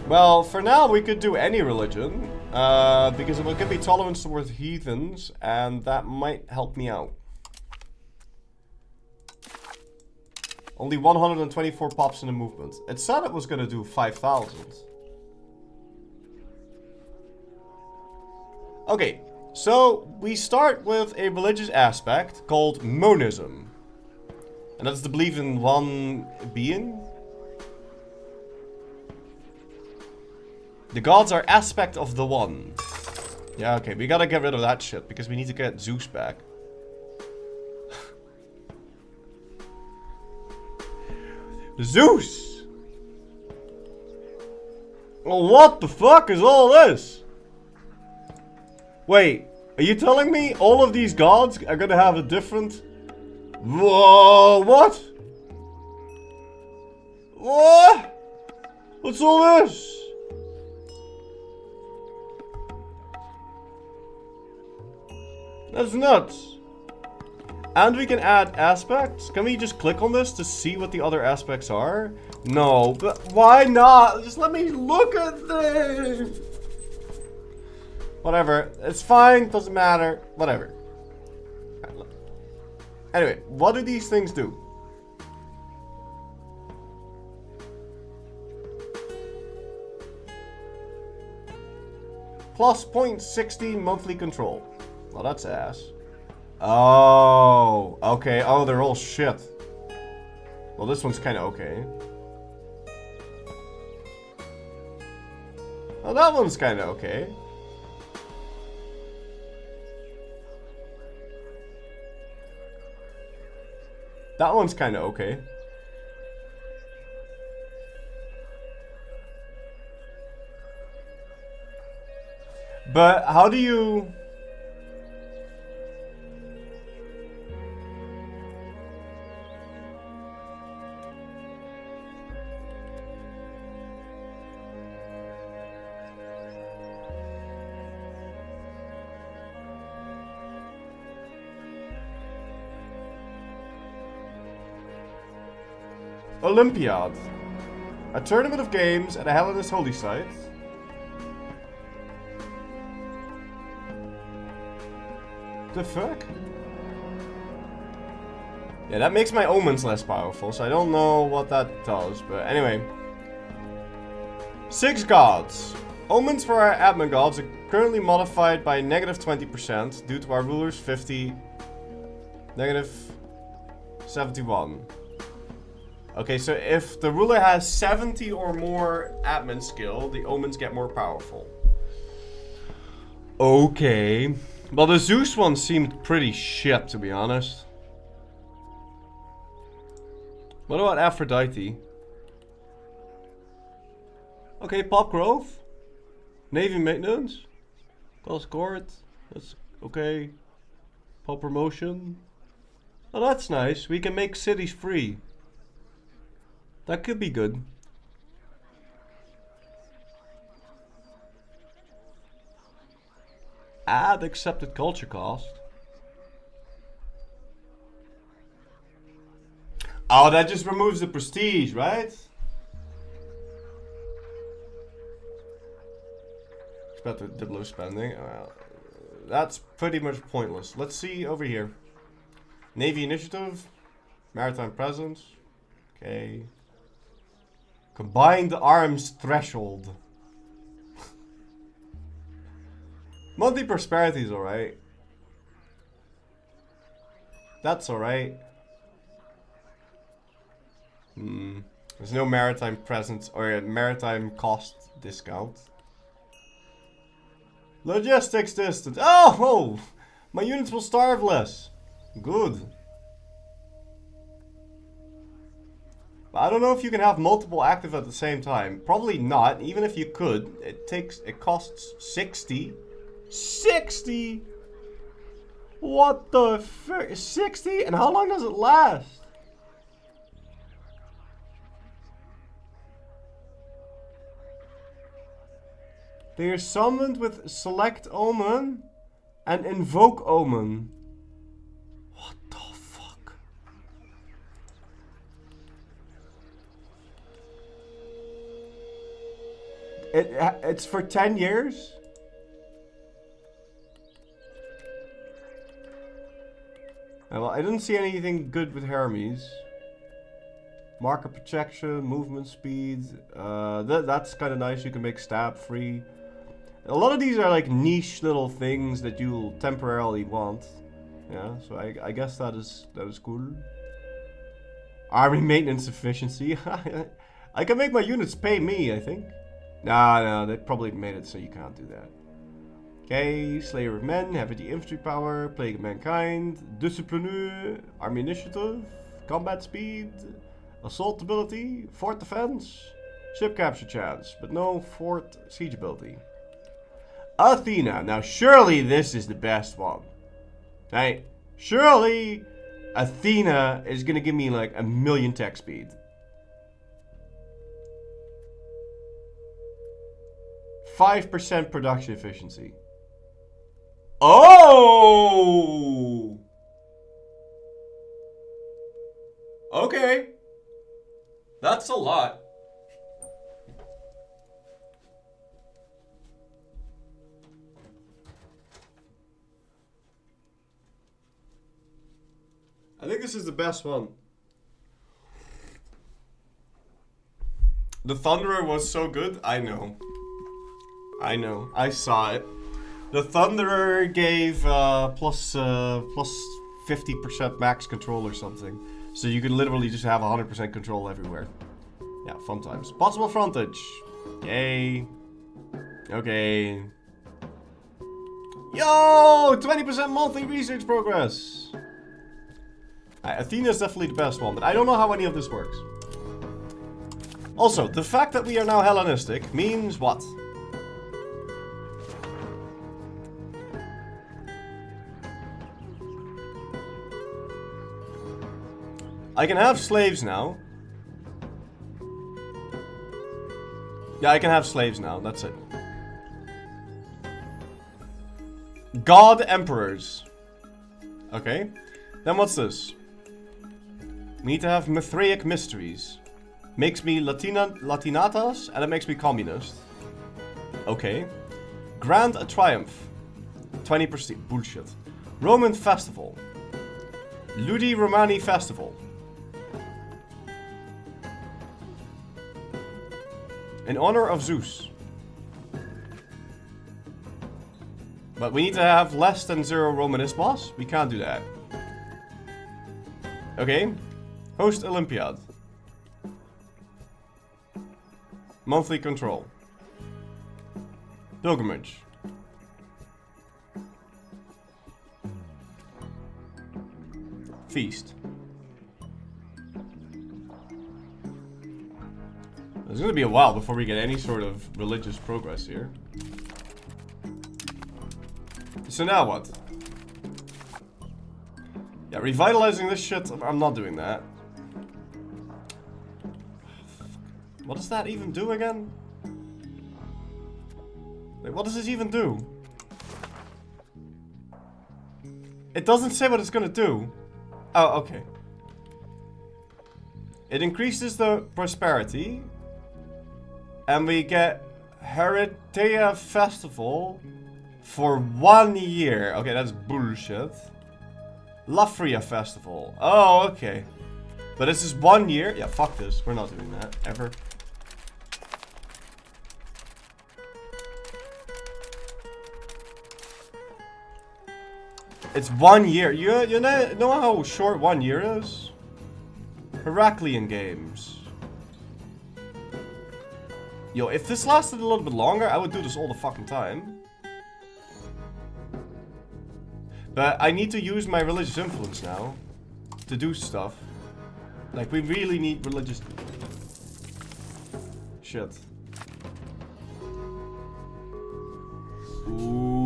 Well, for now we could do any religion, because it will give me tolerance towards heathens, and that might help me out. Only 124 pops in the movement. It said it was gonna do 5,000. Okay, so we start with a religious aspect called monism. And that's the belief in one being. The gods are aspect of the one. Yeah, okay, we gotta get rid of that shit because we need to get Zeus back. Zeus! Well, what the fuck is all this? Wait, are you telling me all of these gods are gonna have a different... Whoa, what? What? What's all this? That's nuts. And we can add aspects. Can we just click on this to see what the other aspects are? No, but why not? Just let me look at this. Whatever. It's fine. Doesn't matter. Whatever. Anyway, what do these things do? Plus 0.16 monthly control. Well, that's ass. Oh, okay. Oh, they're all shit. Well, this one's kind of okay. Oh, that one's kind of okay. That one's kind of okay. But how do you... Olympiad. A tournament of games at a Hellenist holy site. The fuck? Yeah, that makes my omens less powerful, so I don't know what that does, but anyway. 6 gods. Omens for our admin gods are currently modified by negative 20% due to our ruler's 50, negative 71. Okay, so if the ruler has 70 or more admin skill, the omens get more powerful. Okay. Well, the Zeus one seemed pretty shit, to be honest. What about Aphrodite? Okay, Pop Growth. Navy Maintenance. Cost Court. That's okay. Pop Promotion. Oh, that's nice. We can make cities free. That could be good. Add accepted culture cost. Oh, that just removes the prestige, right? Expect the low spending. That's pretty much pointless. Let's see over here. Navy Initiative. Maritime Presence. Okay. Combined Arms Threshold. Monthly prosperity is alright. That's alright. There's no maritime presence or a maritime cost discount. Logistics distance. Oh! My units will starve less. Good. But I don't know if you can have multiple active at the same time. Probably not. Even if you could, it costs 60. 60? What the frick? 60? And how long does it last? They are summoned with Select Omen and Invoke Omen. What the fuck? It's for 10 years? Well, I didn't see anything good with Hermes. Marker protection, movement speed. That's kind of nice. You can make stab free. A lot of these are like niche little things that you'll temporarily want. Yeah, so I guess that is cool. Army maintenance efficiency. I can make my units pay me, I think. No, they probably made it so you can't do that. Okay, Slayer of Men, Heavy Infantry Power, Plague of Mankind, Discipline, Army Initiative, Combat Speed, Assault Ability, Fort Defense, Ship Capture Chance, but no Fort Siege Ability. Athena, now surely this is the best one. Right? Surely Athena is gonna give me like 1,000,000 tech speed. 5% production efficiency. Oh! Okay. That's a lot. I think this is the best one. The Thunderer was so good. I know. I saw it. The Thunderer gave plus 50% max control or something. So you could literally just have 100% control everywhere. Yeah, fun times. Possible frontage. Yay. Okay. Yo! 20% monthly research progress. Athena is definitely the best one, but I don't know how any of this works. Also, the fact that we are now Hellenistic means what? I can have slaves now. Yeah, I can have slaves now, that's it. God Emperors. Okay. Then what's this? We need to have Mithraic Mysteries. Makes me Latinatas, and it makes me communist. Okay. Grand a Triumph. 20%. Bullshit. Roman Festival. Ludi Romani Festival. In honor of Zeus. But we need to have less than 0 Romanismos. We can't do that. Okay. Host Olympiad. Monthly control. Pilgrimage. Feast. It's gonna be a while before we get any sort of religious progress here. So now what? Yeah, revitalizing this shit, I'm not doing that. What does that even do again? Like, what does this even do? It doesn't say what it's gonna do. Oh, okay. It increases the prosperity. And we get Heretia Festival for 1 year. Okay, that's bullshit. Lafria Festival. Oh, okay. But this is 1 year. Yeah, fuck this. We're not doing that. Ever. It's 1 year. You know how short 1 year is? Heraclean games. Yo, if this lasted a little bit longer, I would do this all the fucking time. But I need to use my religious influence now to do stuff. Like, we really need religious shit. Ooh.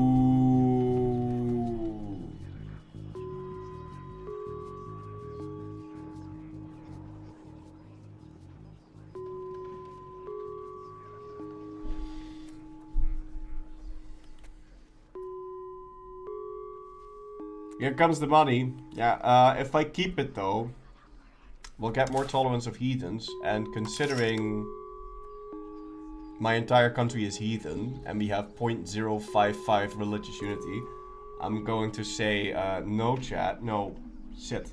Here comes the money. Yeah, if I keep it though, we'll get more tolerance of heathens, and considering my entire country is heathen, and we have 0.055 religious unity, I'm going to say, no chat, no, shit.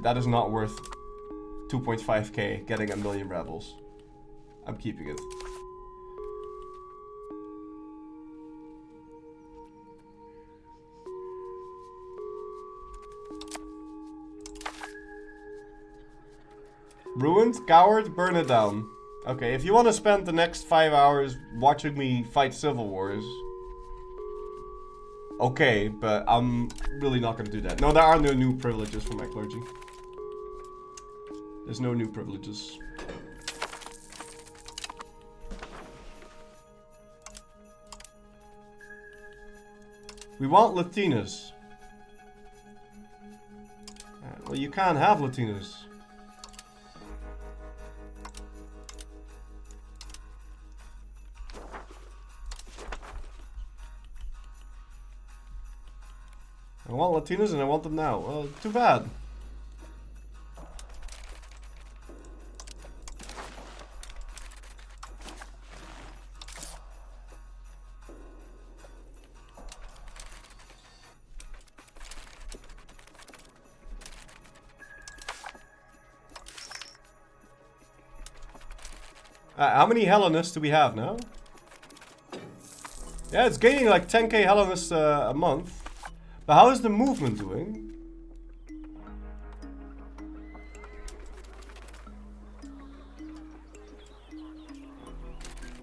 That is not worth 2.5k getting a million rebels. I'm keeping it. Ruined, coward, burn it down. Okay, if you want to spend the next 5 hours watching me fight civil wars, okay, but I'm really not going to do that. No, there are no new privileges for my clergy. There's no new privileges. We want Latinas. Well, you can't have Latinas. I want Latinas and I want them now. Well, too bad. How many Hellenists do we have now? Yeah, it's gaining like 10k Hellenists a month. But how is the movement doing?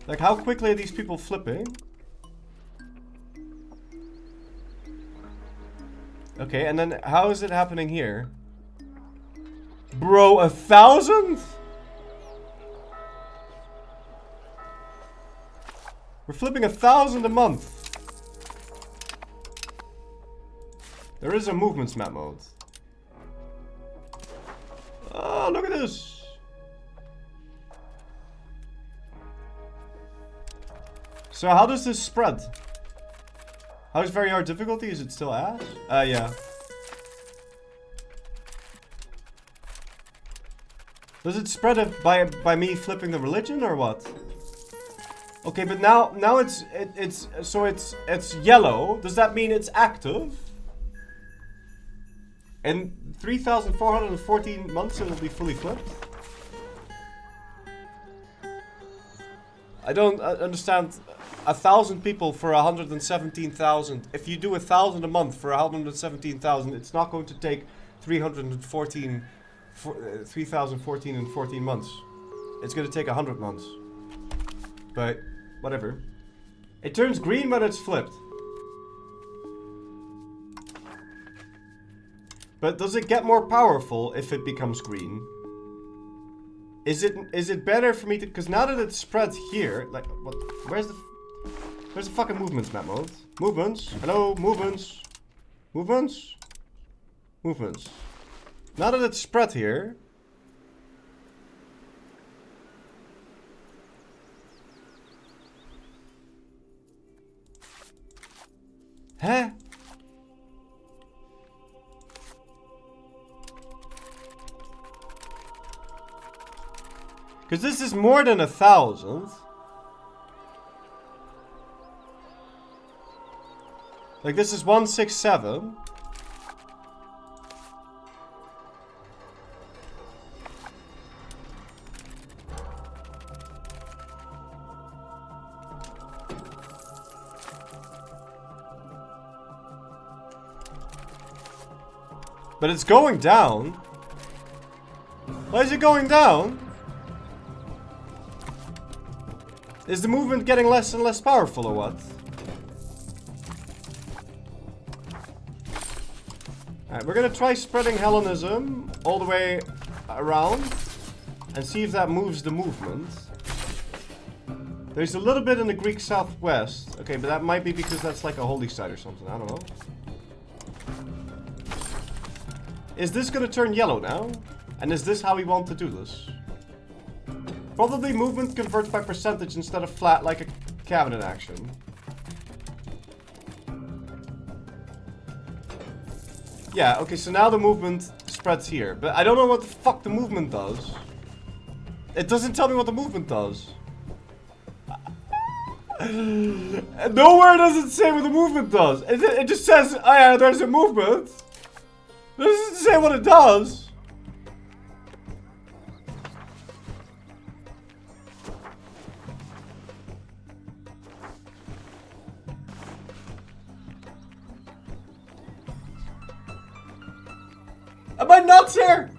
Like, how quickly are these people flipping? Okay, and then how is it happening here? Bro, 1,000? We're flipping 1,000 a month. There is a movements map mode. Oh, look at this. So how does this spread? How is very hard difficulty? Is it still ass? Yeah. Does it spread it by me flipping the religion or what? Okay, but now it's yellow. Does that mean it's active? In 3,414 months, it will be fully flipped. I don't understand. 1,000 people for 117,000. If you do 1,000 a month for 117,000, it's not going to take 3,014 and 14 months. It's going to take 100 months. But whatever. It turns green when it's flipped. But does it get more powerful if it becomes green? Is it better for me to, because now that it's spread here, like what? Where's the fucking movements map mode? Movements. Hello, movements. Movements. Movements. Now that it's spread here. Huh? Because this is more than 1,000. Like this is 167. But it's going down. Why is it going down? Is the movement getting less and less powerful or what? Alright, we're gonna try spreading Hellenism all the way around and see if that moves the movement. There's a little bit in the Greek southwest. Okay, but that might be because that's like a holy site or something. I don't know. Is this gonna turn yellow now? And is this how we want to do this? Probably movement converts by percentage instead of flat like a cabinet action. Yeah, okay, so now the movement spreads here. But I don't know what the fuck the movement does. It doesn't tell me what the movement does. Nowhere does it say what the movement does. It just says, oh yeah, there's a movement. It doesn't say what it does. Am I nuts here?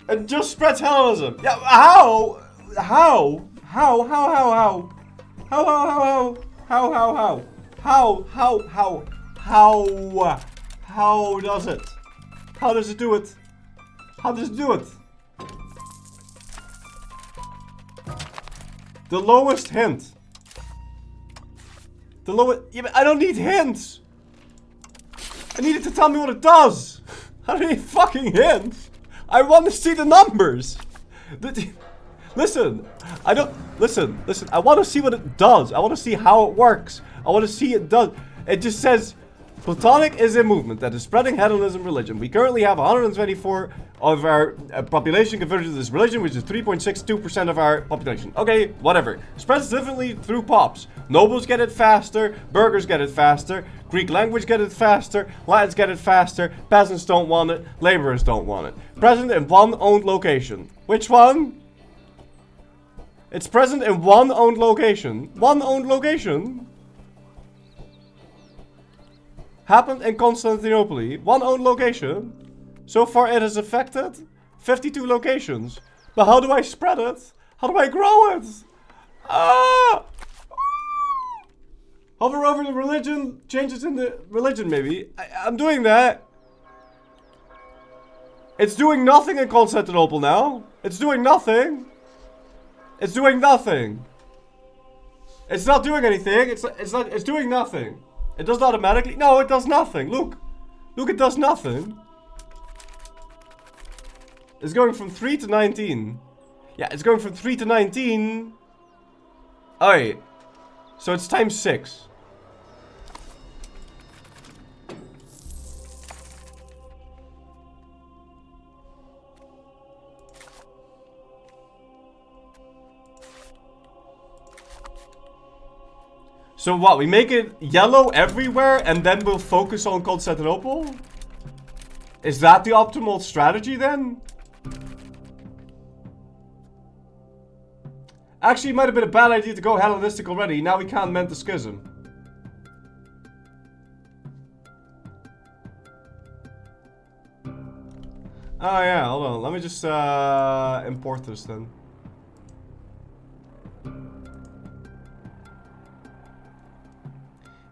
It just spreads Hellenism. Yeah, how? How? How? How? How? How does it? How does it do it? How does it do it? The lowest hint. The lowest. Yeah, but I don't need hints. I need it to tell me what it does. I don't need fucking hints. I want to see the numbers. Listen, I don't. Listen. I want to see what it does. I want to see how it works. I want to see it does. It just says Platonic is a movement that is spreading Hellenism religion. We currently have 124 of our population converted to this religion, which is 3.62% of our population. Okay, whatever. Spreads differently through pops. Nobles get it faster, burghers get it faster, Greek language get it faster, Latins get it faster, peasants don't want it, laborers don't want it. Present in one owned location. Which one? It's present in one owned location. One owned location? Happened in Constantinople. One owned location. So far it has affected 52 locations. But how do I spread it? How do I grow it? Ah! Hover over the religion. Changes in the religion maybe. I'm doing that. It's doing nothing in Constantinople now. It's doing nothing. It's doing nothing. It's not doing anything. It's doing nothing. It does automatically. No, it does nothing. Look. Look, it does nothing. It's going from 3 to 19. Yeah, it's going from 3 to 19. Alright. So it's times 6. So what, we make it yellow everywhere and then we'll focus on Constantinople? Is that the optimal strategy then? Actually, it might have been a bad idea to go Hellenistic already. Now we can't mend the schism. Oh yeah, hold on. Let me just import this then.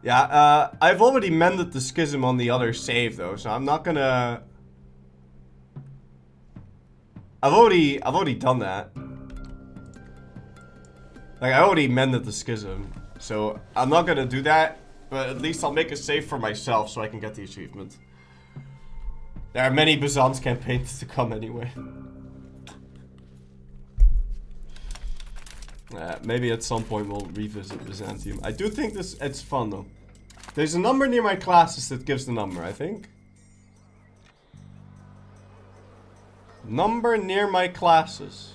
Yeah, I've already mended the schism on the other save though, so I'm not gonna... I've already done that. Like, I already mended the schism, so I'm not gonna do that, but at least I'll make a save for myself so I can get the achievement. There are many Byzantine campaigns to come anyway. Maybe at some point we'll revisit Byzantium. I do think it's fun though. There's a number near my classes that gives the number, I think. Number near my classes.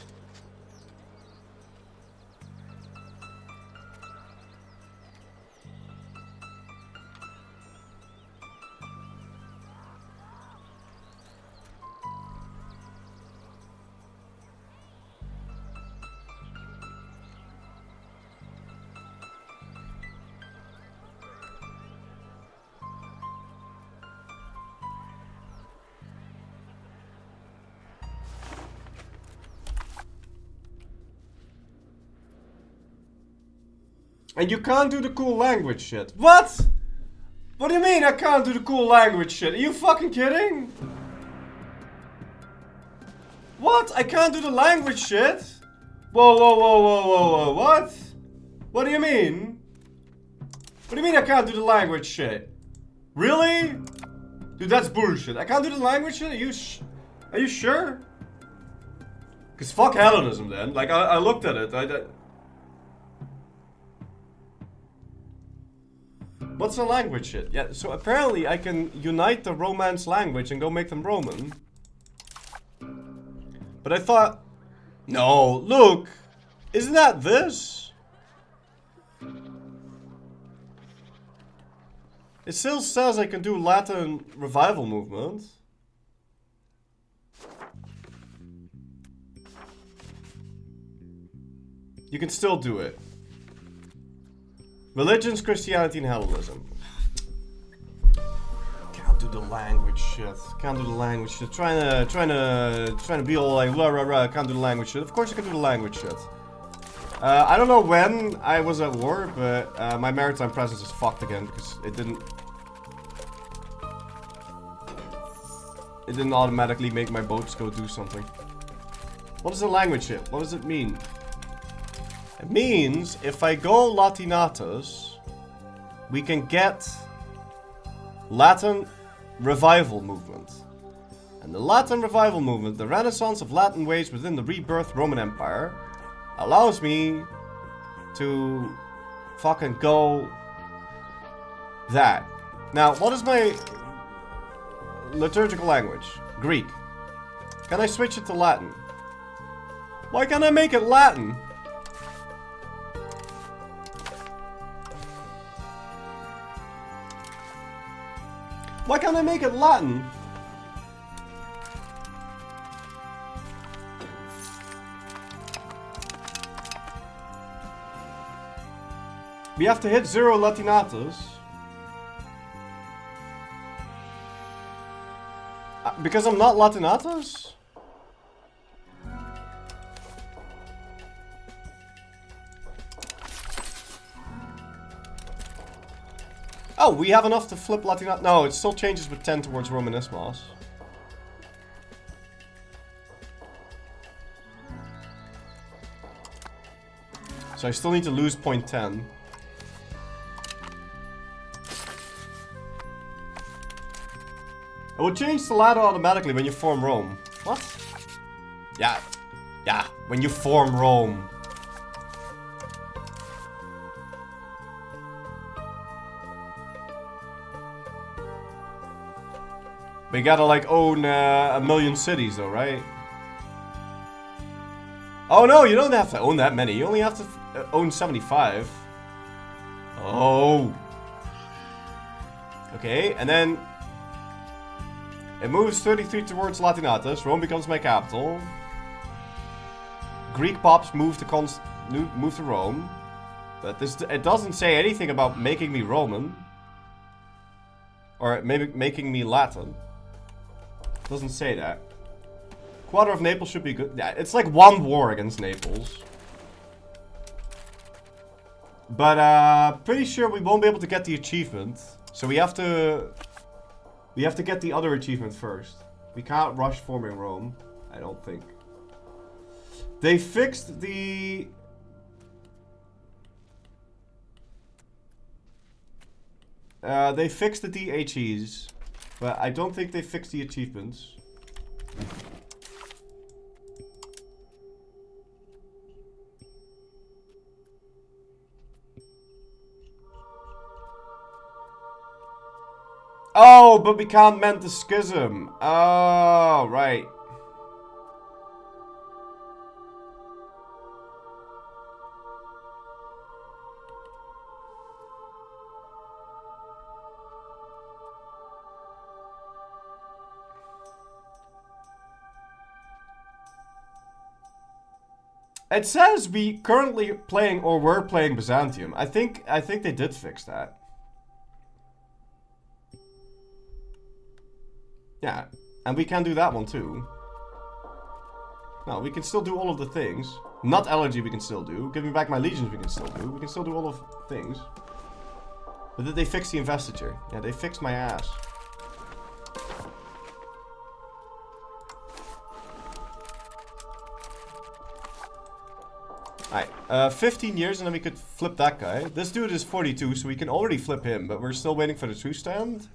And you can't do the cool language shit. What? What do you mean I can't do the cool language shit? Are you fucking kidding? What? I can't do the language shit? Whoa, whoa, whoa, whoa, whoa, whoa, what? What do you mean? What do you mean I can't do the language shit? Really? Dude, that's bullshit. I can't do the language shit? Are you sure? Cause fuck Hellenism then. Like, I looked at it. What's the language shit? Yeah, so apparently I can unite the Romance language and go make them Roman. But I thought... No, look! Isn't that this? It still says I can do Latin revival movement. You can still do it. Religions, Christianity, and Hellenism. Can't do the language shit. Can't do the language shit. Trying to be all like rah rah rah. Can't do the language shit. Of course I can do the language shit. I don't know when I was at war, but my maritime presence is fucked again because it didn't automatically make my boats go do something. What is the language shit? What does it mean? It means if I go Latinatas, we can get Latin revival movement. And the Latin revival movement, the renaissance of Latin ways within the rebirthed Roman Empire, allows me to fucking go that. Now, what is my liturgical language? Greek. Can I switch it to Latin? Why can't I make it Latin? Why can't I make it Latin? We have to hit 0 Latinatas. Because I'm not Latinatas? Oh, we have enough to flip Latina. No, it still changes with 10 towards Romanismos. So I still need to lose 0.10. It will change the ladder automatically when you form Rome. What? Yeah. Yeah, when you form Rome. We gotta like own a million cities though, right? Oh no, you don't have to own that many. You only have to own 75. Oh. Okay, and then it moves 33 towards Latinatas. Rome becomes my capital. Greek pops move to Rome. But it doesn't say anything about making me Roman. Or maybe making me Latin. Doesn't say that. Quarter of Naples should be good. Yeah, it's like one war against Naples. But pretty sure we won't be able to get the achievement. So we have to get the other achievement first. We can't rush forming Rome, I don't think. They fixed the DHEs, but I don't think they fixed the achievements. Oh, but we can't mend the schism. Oh, right. It says we currently playing or were playing Byzantium. I think they did fix that. Yeah, and we can do that one too. No, we can still do all of the things. Not allergy we can still do. Give me back my legions we can still do. We can still do all of things. But did they fix the investiture? Yeah, they fixed my ass. Alright, 15 years and then we could flip that guy. This dude is 42, so we can already flip him, but we're still waiting for the truce stand.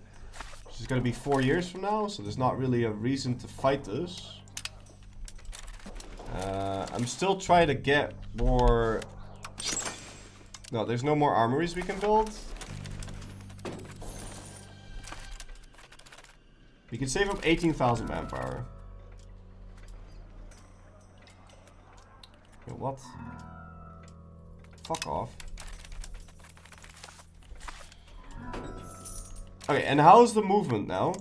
Which is gonna be 4 years from now, so there's not really a reason to fight this. I'm still trying to get more... No, there's no more armories we can build. We can save up 18,000 manpower. Okay, what? Fuck off. Okay, and how's the movement now?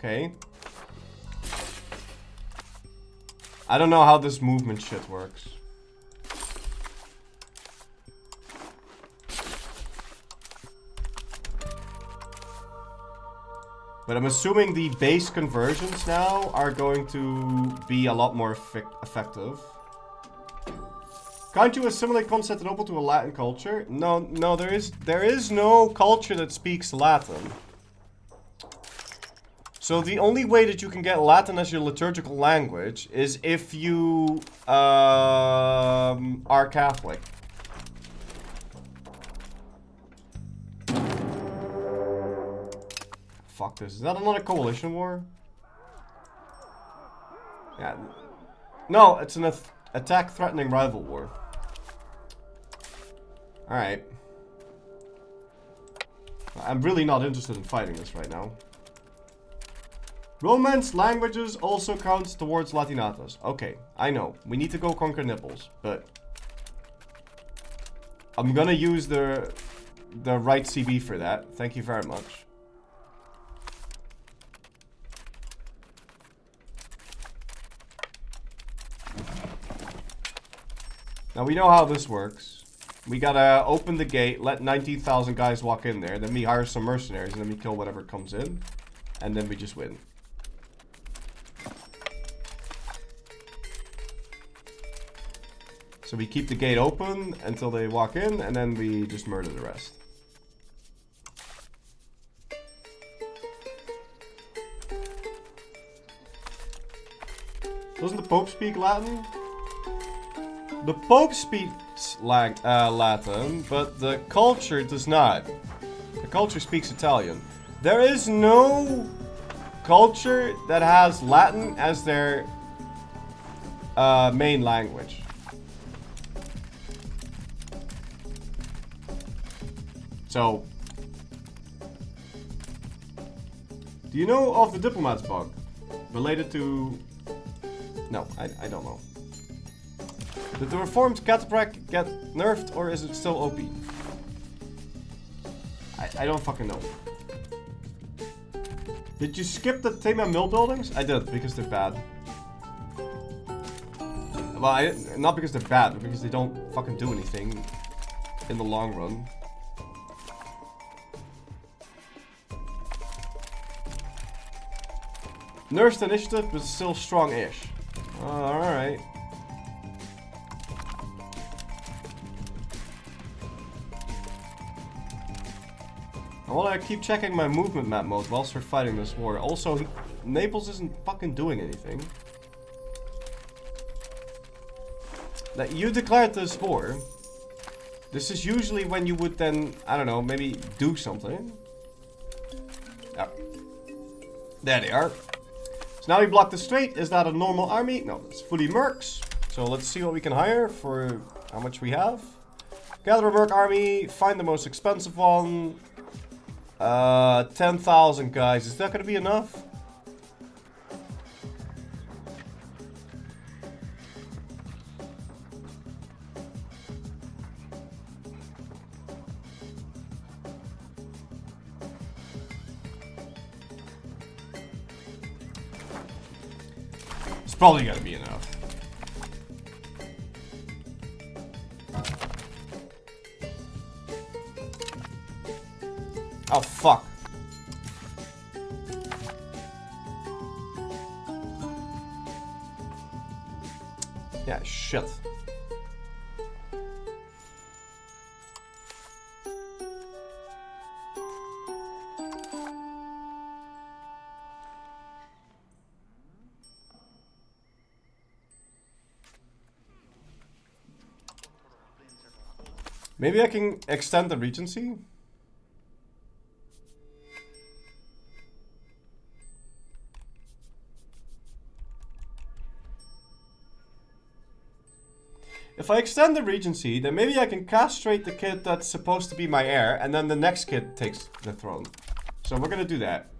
Okay. I don't know how this movement shit works. But I'm assuming the base conversions now are going to be a lot more effective. Can't you assimilate Constantinople to a Latin culture? No, there is no culture that speaks Latin. So the only way that you can get Latin as your liturgical language is if you are Catholic. Fuck this. Is that another coalition war? Yeah. No, it's an attack threatening rival war. Alright. I'm really not interested in fighting this right now. Romance languages also counts towards Latinas. Okay, I know. We need to go conquer nipples, but I'm gonna use the right CB for that. Thank you very much. Now we know how this works. We gotta open the gate, let 19,000 guys walk in there, then we hire some mercenaries, and then we kill whatever comes in, and then we just win. So we keep the gate open until they walk in, and then we just murder the rest. Doesn't the Pope speak Latin? The Pope speaks Latin, but the culture does not. The culture speaks Italian. There is no culture that has Latin as their main language. So, do you know of the diplomat's bug related to... No, I don't know. Did the reformed Cataphract get nerfed, or is it still OP? I don't fucking know. Did you skip the Tema mill buildings? I did, because they're bad. Well, not because they're bad, but because they don't fucking do anything in the long run. Nerfed initiative, but still strong-ish. Alright. I wanna keep checking my movement map mode whilst we're fighting this war. Also, Naples isn't fucking doing anything. That you declared this war. This is usually when you would then, I don't know, maybe do something. Oh. There they are. So now we block the strait. Is that a normal army? No, it's fully mercs. So let's see what we can hire for how much we have. Gather a merc army, find the most expensive one. 10,000 guys. Is that gonna be enough? It's probably gonna be enough. Oh, fuck. Yeah, shit. Maybe I can extend the Regency? If I extend the Regency, then maybe I can castrate the kid that's supposed to be my heir, and then the next kid takes the throne. So we're gonna do that.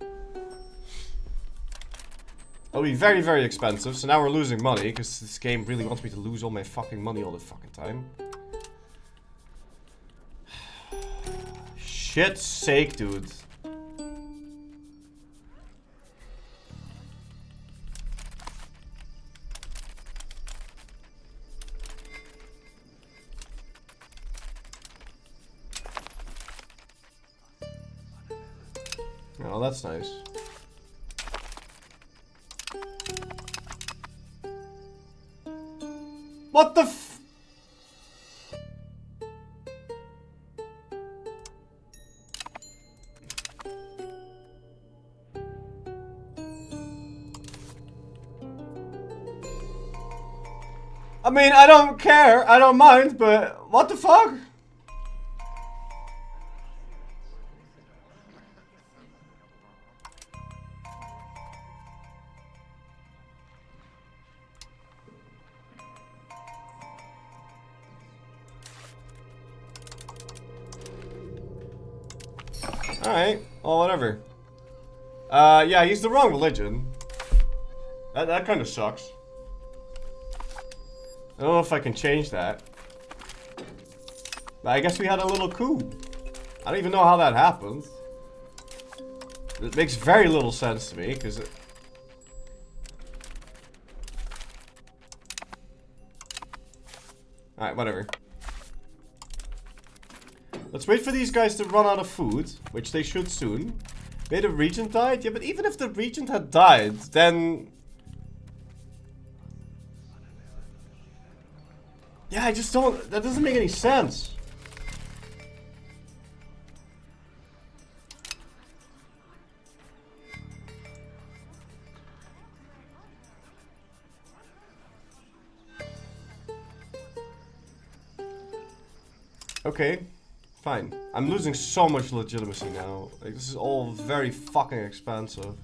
It'll be very, very expensive, so now we're losing money, because this game really wants me to lose all my fucking money all the fucking time. Shit's sake, dude. Oh, that's nice. What the f- I mean, I don't care, I don't mind, but what the fuck? Alright, well, whatever. Yeah, he's the wrong religion. That kind of sucks. I don't know if I can change that. But I guess we had a little coup. I don't even know how that happened. It makes very little sense to me, because Alright, whatever. Let's wait for these guys to run out of food, which they should soon. Maybe the regent died? Yeah, but even if the regent had died, then... Yeah, I just don't... That doesn't make any sense. Okay, fine. I'm losing so much legitimacy now. Like, this is all very fucking expensive.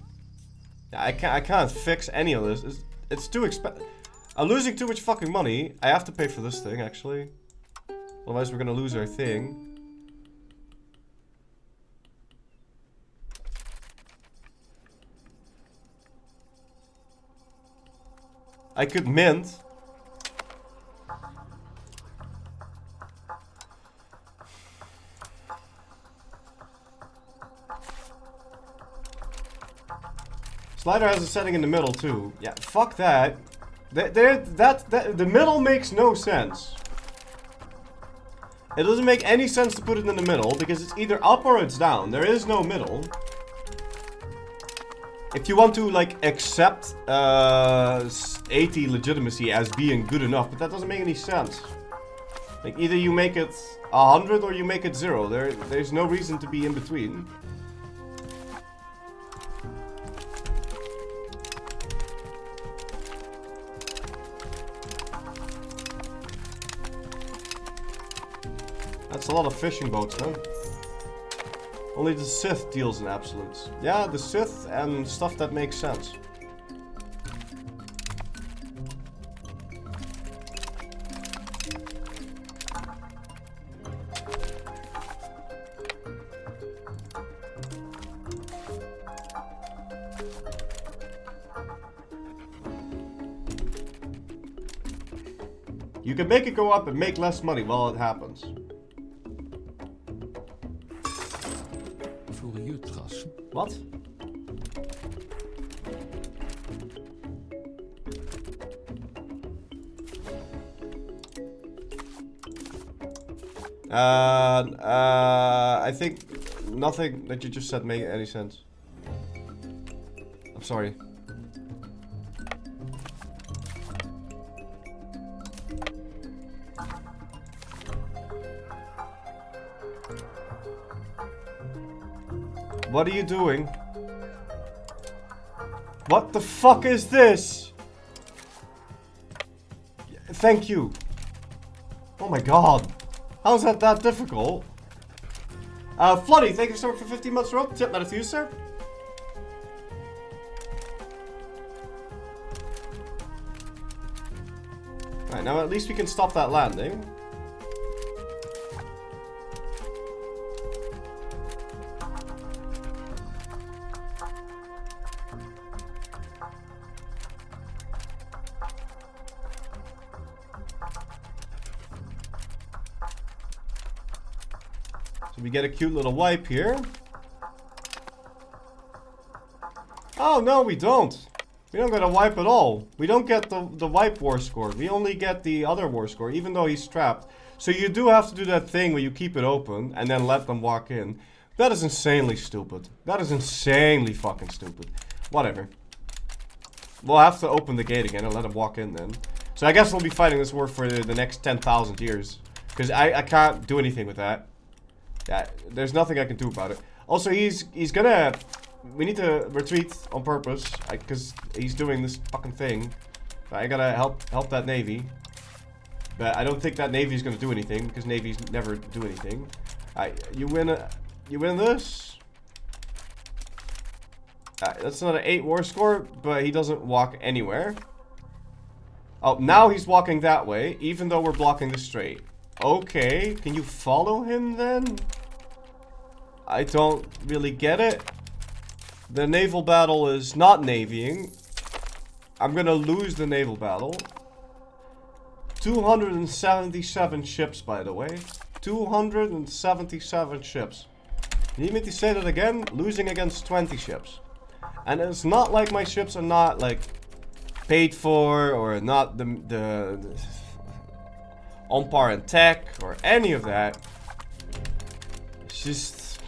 Yeah, I can't fix any of this. It's too expensive. I'm losing too much fucking money. I have to pay for this thing, actually. Otherwise, we're gonna lose our thing. I could mint. Slider has a setting in the middle too. Yeah, fuck that. The middle makes no sense. It doesn't make any sense to put it in the middle because it's either up or it's down. There is no middle. If you want to like accept 80 legitimacy as being good enough, but that doesn't make any sense. Like either you make it 100 or you make it 0. There's no reason to be in between. That's a lot of fishing boats, man. Only the Sith deals in absolutes. Yeah, the Sith and stuff that makes sense. You can make it go up and make less money while it happens. What? I think nothing that you just said made any sense. I'm sorry. What are you doing? What the fuck is this? Thank you. Oh my god. How is that difficult? Floody, thank you so much for 15 months rope. Tip that to you, sir. Alright, now at least we can stop that landing. So we get a cute little wipe here. Oh, no, we don't. We don't get a wipe at all. We don't get the wipe war score. We only get the other war score, even though he's trapped. So you do have to do that thing where you keep it open and then let them walk in. That is insanely stupid. That is insanely fucking stupid. Whatever. We'll have to open the gate again and let them walk in then. So I guess we'll be fighting this war for the next 10,000 years. Because I can't do anything with that. Yeah, there's nothing I can do about it. Also, he's gonna... We need to retreat on purpose, because he's doing this fucking thing. I gotta help that navy. But I don't think that navy's gonna do anything, because navies never do anything. You win this. That's not an 8 war score, but he doesn't walk anywhere. Oh, now he's walking that way, even though we're blocking the strait. Okay, can you follow him then? I don't really get it. The naval battle is not navying. I'm gonna lose the naval battle. 277 ships, by the way. 277 ships. You need me to say that again? Losing against 20 ships. And it's not like my ships are not, like, paid for, or not the on par in tech, or any of that. It's just...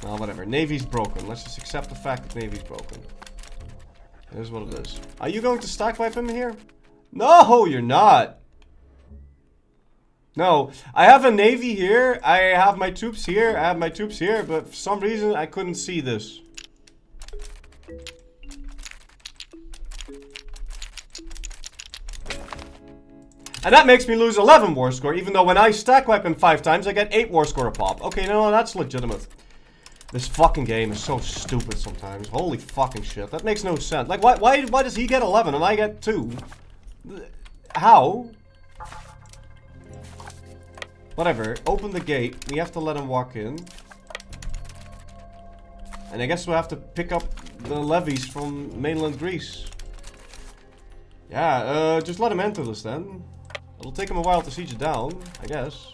Well, whatever. Navy's broken. Let's just accept the fact that Navy's broken. Here's what it is. Are you going to stack wipe him here? No, you're not. No. I have a Navy here. I have my troops here. I have my troops here. But for some reason, I couldn't see this. And that makes me lose 11 war score. Even though when I stack wipe him 5 times, I get 8 war score a pop. Okay, no, that's legitimate. This fucking game is so stupid sometimes. Holy fucking shit. That makes no sense. Like, why does he get 11 and I get 2? How? Whatever. Open the gate. We have to let him walk in. And I guess we'll have to pick up the levies from mainland Greece. Yeah, just let him enter this then. It'll take him a while to siege it down, I guess.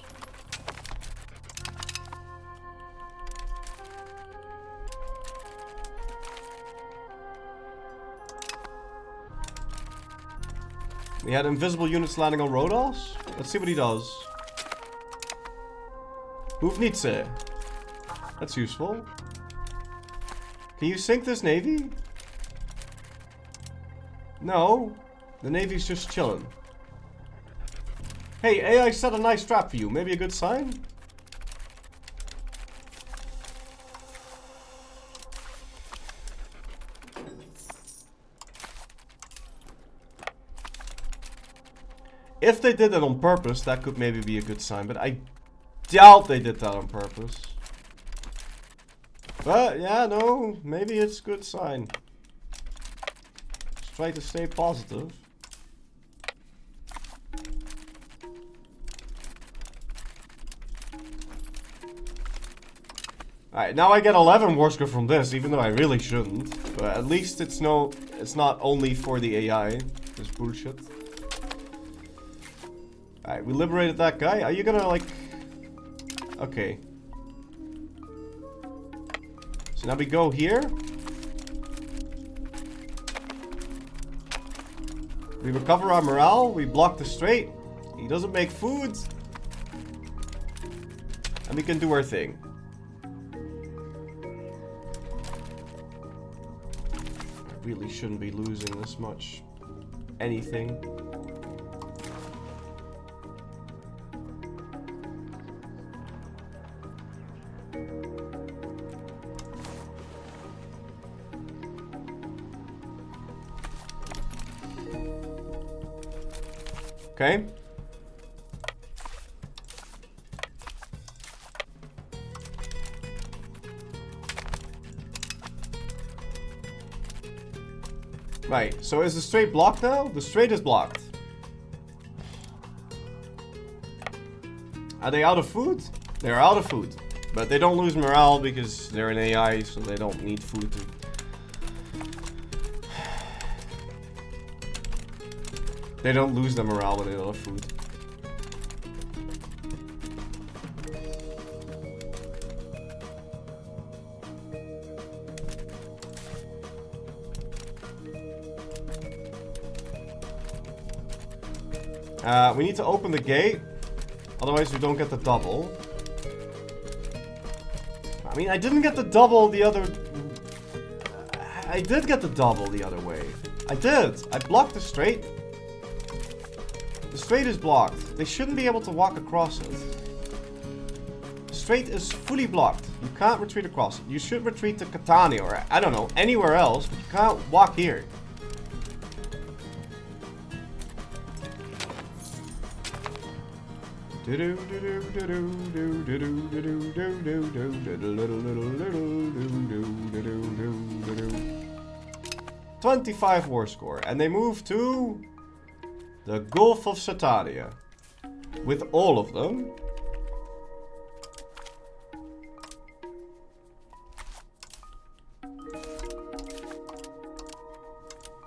We had invisible units landing on Rhodos. Let's see what he does. Buvnitze. That's useful. Can you sink this navy? No. The navy's just chilling. Hey, AI set a nice trap for you. Maybe a good sign? If they did that on purpose, that could maybe be a good sign, but I doubt they did that on purpose. But, yeah, no, maybe it's a good sign. Let's try to stay positive. Alright, now I get 11 war score from this, even though I really shouldn't. But at least it's not only for the AI. This bullshit. Alright, we liberated that guy. Are you gonna, like... Okay. So now we go here. We recover our morale. We block the strait. He doesn't make food. And we can do our thing. I really shouldn't be losing this much. Anything. Okay? Right, so is the strait blocked now? The strait is blocked. Are they out of food? They're out of food. But they don't lose morale because they're an AI, so they don't need food to... They don't lose their morale when they don't have food. We need to open the gate, otherwise we don't get the double. I mean, I didn't get the double the other... I did get the double the other way. I did. I blocked the strait. The strait is blocked. They shouldn't be able to walk across it. The strait is fully blocked. You can't retreat across it. You should retreat to Catania or, I don't know, anywhere else, but you can't walk here. $25 war score, and they move to the Gulf of Satania with all of them.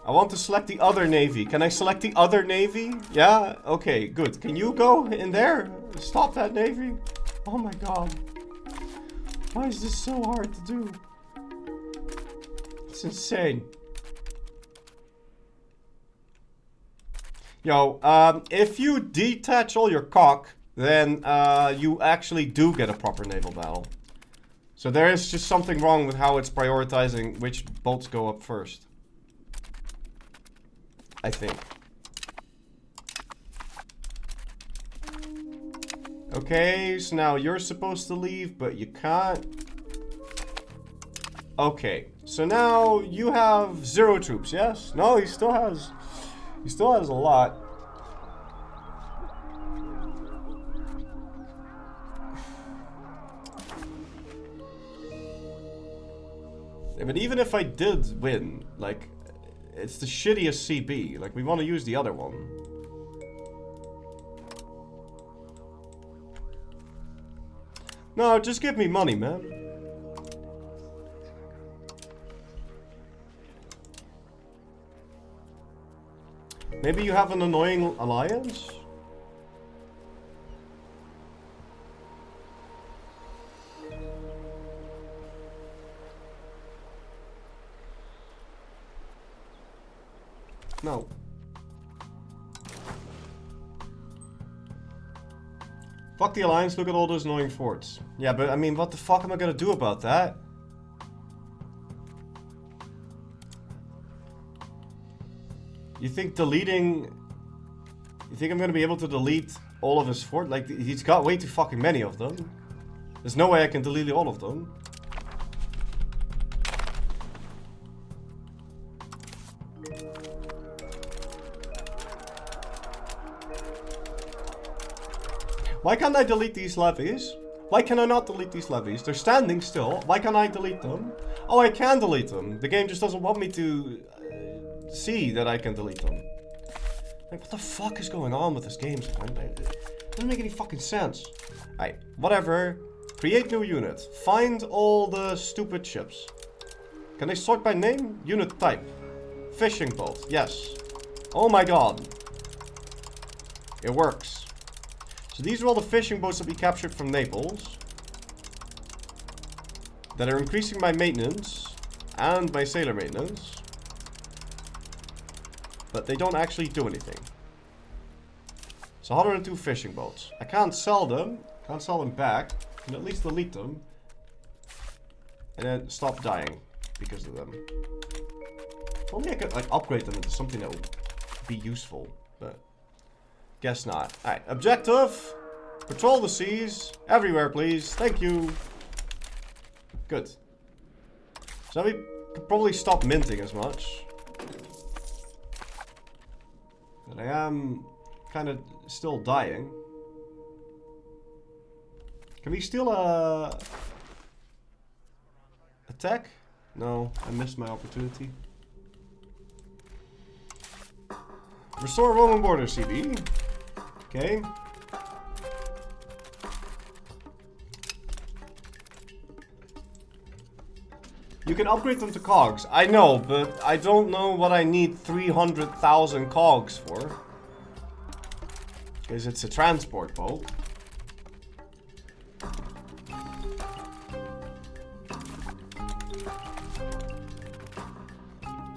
I want to select the other navy. Can I select the other navy? Yeah? Okay, good. Can you go in there? Stop that navy? Oh my god. Why is this so hard to do? It's insane. Yo, if you detach all your cock, then you actually do get a proper naval battle. So there is just something wrong with how it's prioritizing which boats go up first. I think. Okay, so now you're supposed to leave, but you can't. Okay, so now you have 0 troops, yes? No, he still has a lot. Yeah, but even if I did win, like, it's the shittiest CB. Like, we want to use the other one. No, just give me money, man. Maybe you have an annoying alliance? No. Fuck the alliance, look at all those annoying forts. Yeah, but I mean, what the fuck am I gonna do about that? You think deleting... You think I'm gonna be able to delete all of his fort? Like, he's got way too fucking many of them. There's no way I can delete all of them. Why can't I delete these levies? Why can I not delete these levies? They're standing still. Why can't I delete them? Oh, I can delete them. The game just doesn't want me to see that I can delete them. Like, what the fuck is going on with this game? It doesn't make any fucking sense. Alright, whatever. Create new unit. Find all the stupid ships. Can they sort by name? Unit type. Fishing boat. Yes. Oh my god. It works. So these are all the fishing boats that we captured from Naples. That are increasing my maintenance. And my sailor maintenance. But they don't actually do anything. So 102 fishing boats. I can't sell them. Can't sell them back. I can at least delete them. And then stop dying because of them. If only I could like upgrade them into something that would be useful. But guess not. Alright, objective. Patrol the seas. Everywhere, please. Thank you. Good. So we could probably stop minting as much. But I am kind of still dying. Can we steal a attack? No, I missed my opportunity. Restore Roman border, CB. Okay. You can upgrade them to cogs. I know, but I don't know what I need 300,000 cogs for. Because it's a transport boat.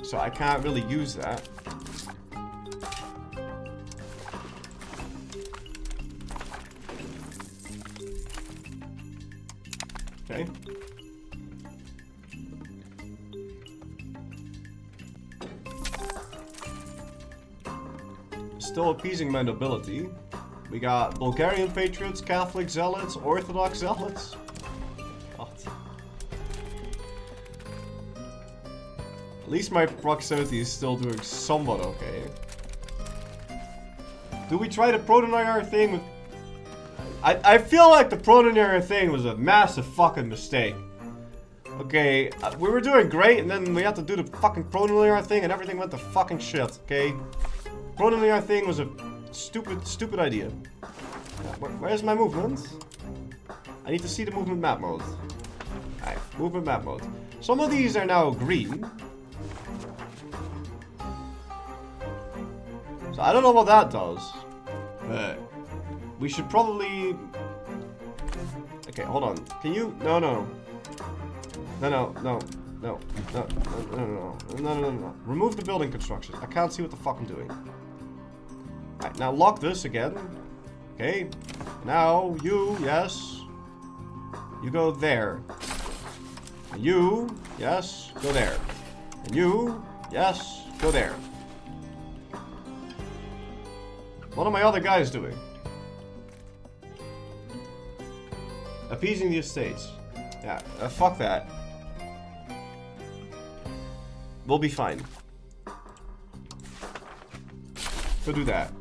So I can't really use that. Okay. Still appeasing my nobility. We got Bulgarian patriots, Catholic zealots, Orthodox zealots. God. At least my proximity is still doing somewhat okay. Do we try the Protonayar thing with... I feel like the Protonayar thing was a massive fucking mistake. Okay, we were doing great and then we had to do the fucking Protonayar thing and everything went to fucking shit, okay? Protonayar thing was a stupid idea. Where's my movement? I need to see the movement map mode. Alright, movement map mode. Some of these are now green. So I don't know what that does. But we should probably... Okay, hold on. Can you... No. Remove the building construction. I can't see what the fuck I'm doing. Alright, now lock this again. Okay. Now, you, yes. You go there. And you, yes, go there. And you, yes, go there. What are my other guys doing? Appeasing the estates. Yeah, fuck that. We'll be fine. Go do that.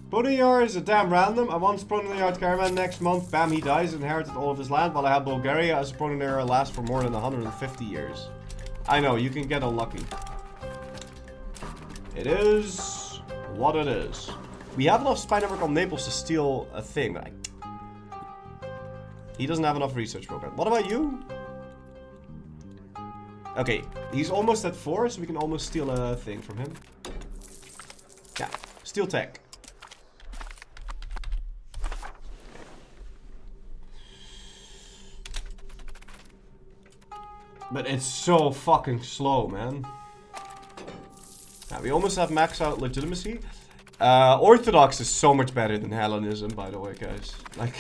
Protonayar is a damn random. I want Protonayar caravan next month. Bam, he dies, inherited all of his land, while I have Bulgaria as a Protonayar lasts for more than 150 years. I know, you can get unlucky. It is what it is. We have enough spy network on Naples to steal a thing. He doesn't have enough research program. What about you? Okay, he's almost at 4, so we can almost steal a thing from him. Yeah, steal tech. But it's so fucking slow, man. Now, we almost have max out legitimacy. Orthodox is so much better than Hellenism, by the way, guys. Like...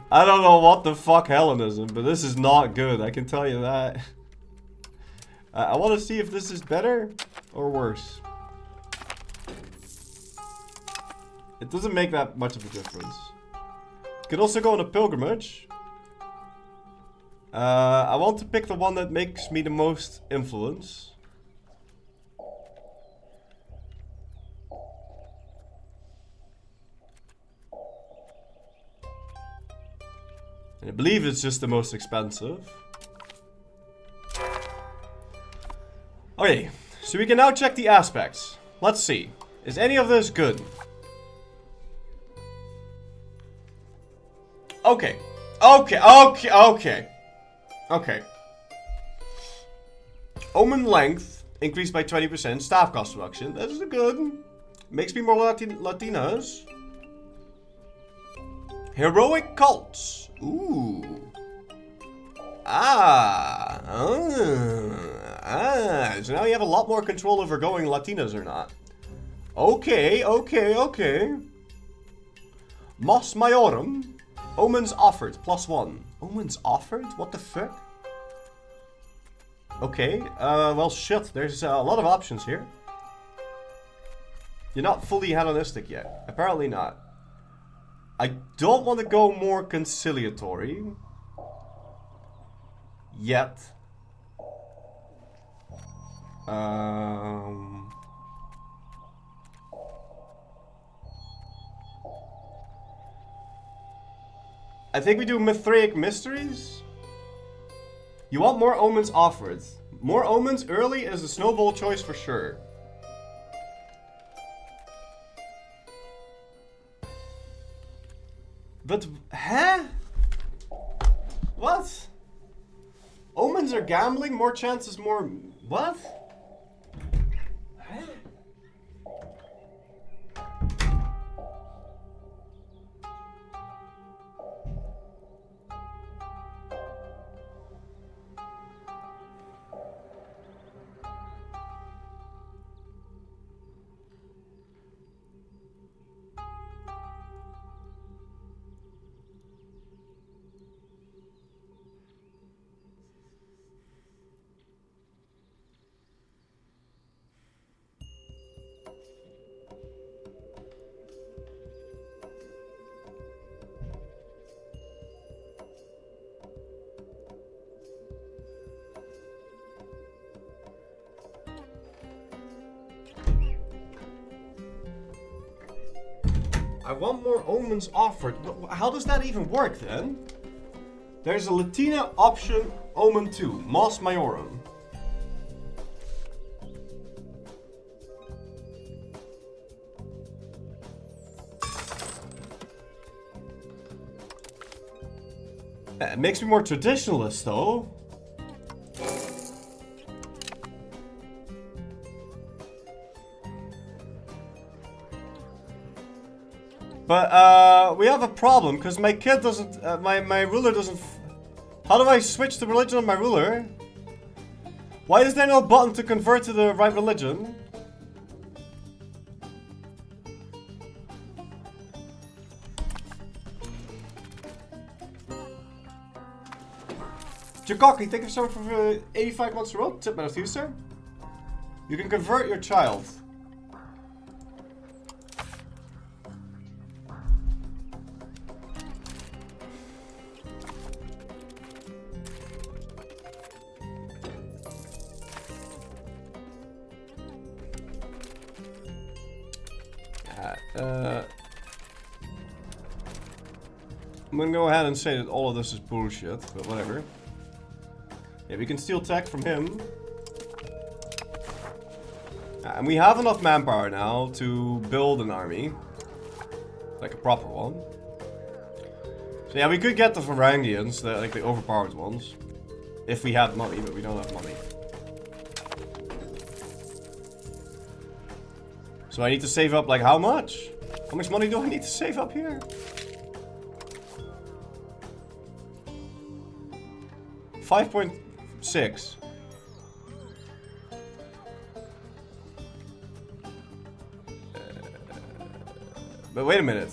I don't know what the fuck Hellenism, but this is not good, I can tell you that. I want to see if this is better or worse. It doesn't make that much of a difference. You could also go on a pilgrimage. I want to pick the one that makes me the most influence. And I believe it's just the most expensive. Okay, so we can now check the aspects. Let's see. Is any of this good? Okay. Okay. Omen length increased by 20%. Staff cost reduction. That is good. Makes me more Latinas. Heroic cults. Ooh. So now you have a lot more control over going Latinas or not. Okay. Mos Maiorum. Omens offered. +1. Omens offered? What the fuck? Okay. Well, shit. There's a lot of options here. You're not fully Hellenistic yet. Apparently not. I don't want to go more conciliatory. Yet. I think we do Mithraic Mysteries. You want more omens offered. More omens early is a snowball choice for sure. But, huh? What? Omens are gambling, more chances, more... What? Huh? I want more omens offered. How does that even work then? There's a Latina option, Omen 2, Mos Maiorum. It makes me more traditionalist though. But we have a problem because my kid doesn't, my ruler doesn't. How do I switch the religion of my ruler? Why is there no button to convert to the right religion? Jakaki, thank you so much for 85 months in a row. Tip man of you, sir. You can convert your child. I'm gonna go ahead and say that all of this is bullshit, but whatever. Yeah, we can steal tech from him. And we have enough manpower now to build an army. Like a proper one. So yeah, we could get the Varangians, like the overpowered ones. If we had money, but we don't have money. So I need to save up like how much? How much money do I need to save up here? 5.6. But wait a minute.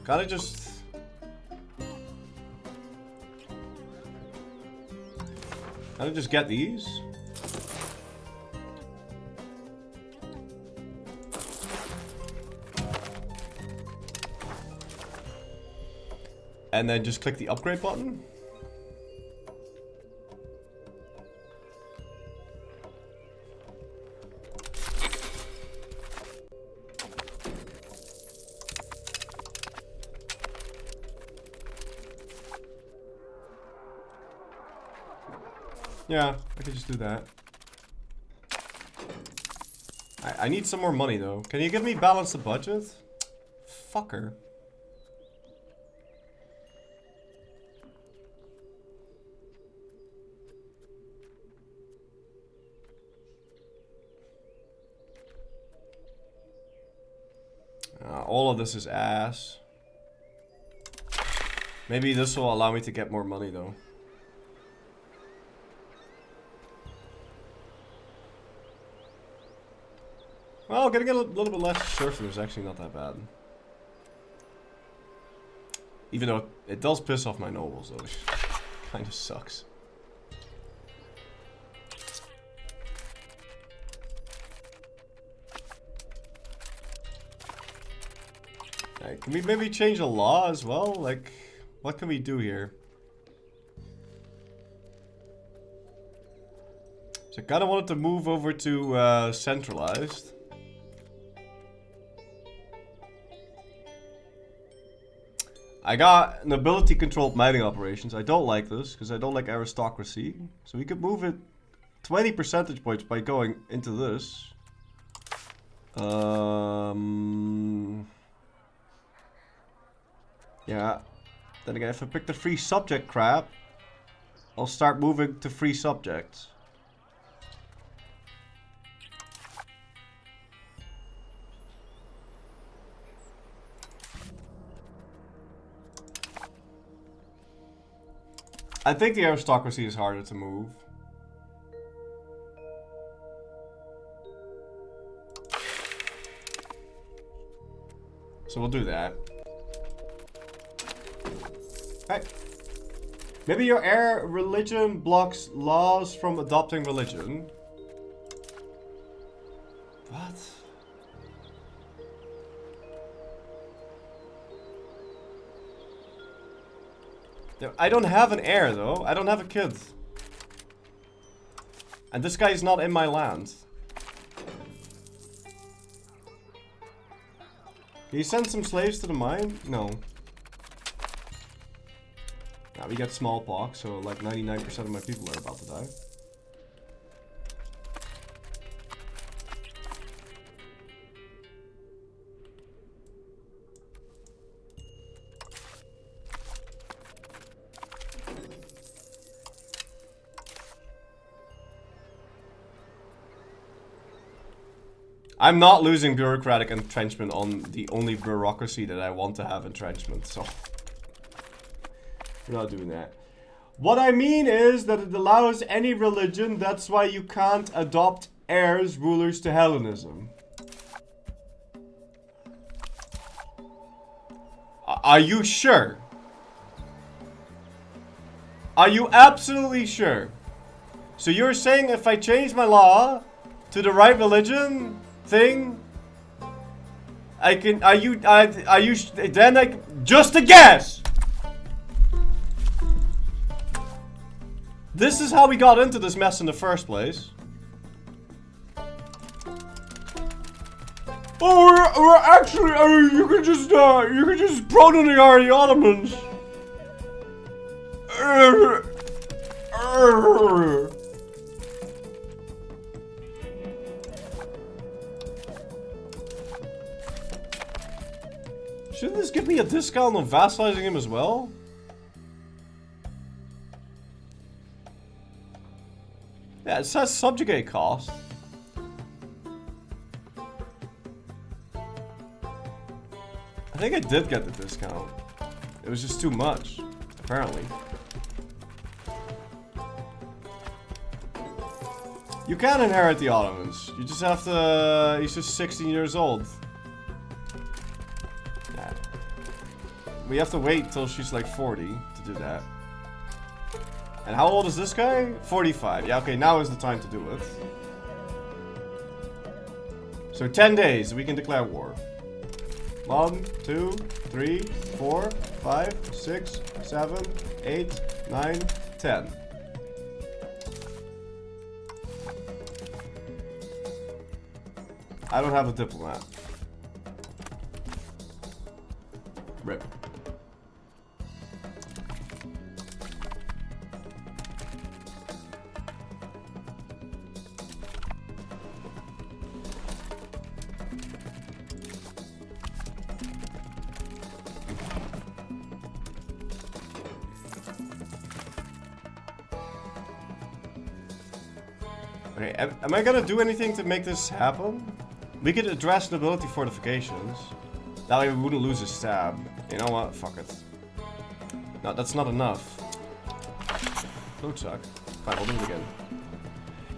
Can't I just... Can't I just get these? And then just click the upgrade button? Yeah, I could just do that. I need some more money though. Can you give me balance the budget? Fucker. All of this is ass. Maybe this will allow me to get more money though. Well, getting a little bit less surfing is actually not that bad. Even though it does piss off my nobles though, which kind of sucks. Right, can we maybe change a law as well? Like, what can we do here? So I kind of wanted to move over to centralized. I got nobility controlled mining operations. I don't like this because I don't like aristocracy. So we could move it 20 percentage points by going into this. Yeah. Then again, if I pick the free subject crap, I'll start moving to free subjects. I think the aristocracy is harder to move. So we'll do that. Right. Maybe your heir religion blocks laws from adopting religion. What? I don't have an heir though. I don't have a kid. And this guy is not in my land. Can you send some slaves to the mine? No. Now we get smallpox, so like 99% of my people are about to die. I'm not losing bureaucratic entrenchment on the only bureaucracy that I want to have entrenchment, so we're not doing that. What I mean is that it allows any religion, that's why you can't adopt heirs, rulers to Hellenism. Are you sure? Are you absolutely sure? So you're saying if I change my law to the right religion thing, I can, then I, just a guess! This is how we got into this mess in the first place. Oh, we're actually, you can just protonate the Ottomans. Shouldn't this give me a discount on vassalizing him as well? Yeah, it says subjugate cost. I think I did get the discount. It was just too much, apparently. You can inherit the Ottomans. You just have to... he's just 16 years old. Yeah. We have to wait till she's like 40 to do that. And how old is this guy? 45. Yeah, okay, now is the time to do it. So 10 days, we can declare war. 1, 2, 3, 4, 5, 6, 7, 8, 9, 10. I don't have a diplomat. Rip. Okay, am I gonna do anything to make this happen? We could address nobility fortifications. That way we wouldn't lose a stab. You know what? Fuck it. No, that's not enough. Don't suck. Fine, we'll do it again.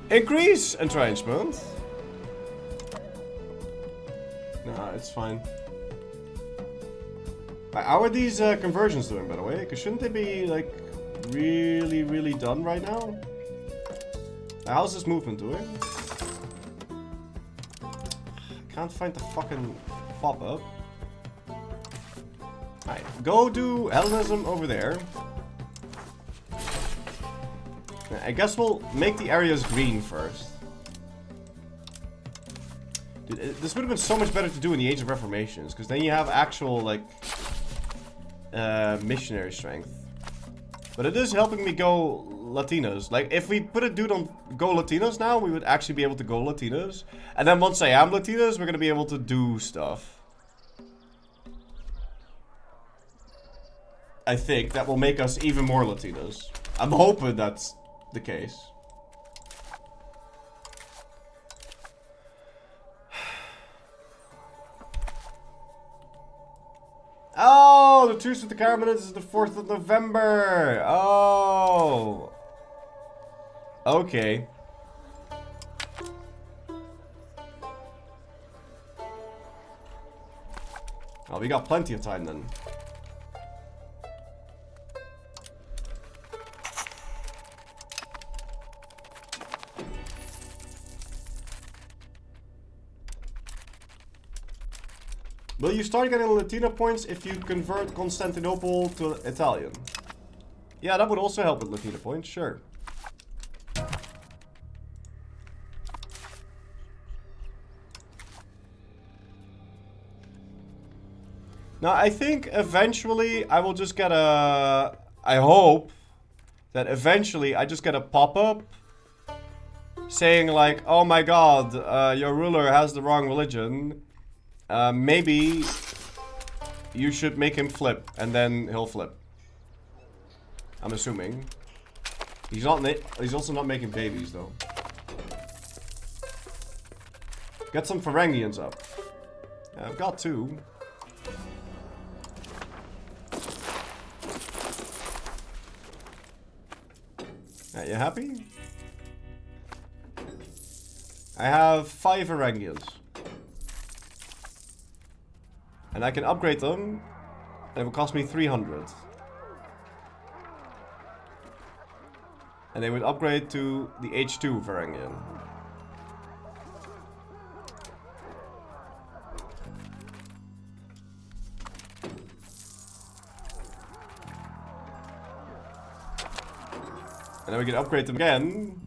Increase entrenchment. Nah, it's fine. How are these conversions doing, by the way? Because shouldn't they be, like, really done right now? How's this movement doing? Can't find the fucking pop-up. Alright, go do Hellenism over there. I guess we'll make the areas green first. Dude, this would have been so much better to do in the Age of Reformations, because then you have actual, like, missionary strength. But it is helping me go Latinas. Like, if we put a dude on go Latinas now, we would actually be able to go Latinas. And then once I am Latinas, we're going to be able to do stuff. I think that will make us even more Latinas. I'm hoping that's the case. Oh, the truce with the Carmelites is the 4th of November. Oh. Okay. Oh, we got plenty of time then. Will you start getting Latina points if you convert Constantinople to Italian? Yeah, that would also help with Latina points, sure. Now, I think eventually I will just get a... I hope that eventually I just get a pop-up saying like, oh my god, your ruler has the wrong religion. Maybe you should make him flip, and then he'll flip. I'm assuming. He's also not making babies, though. Get some Varangians up. Yeah, I've got 2. You happy? I have 5 Varangians. And I can upgrade them, and it will cost me 300. And they would upgrade to the H2 Varangian. And then we can upgrade them again.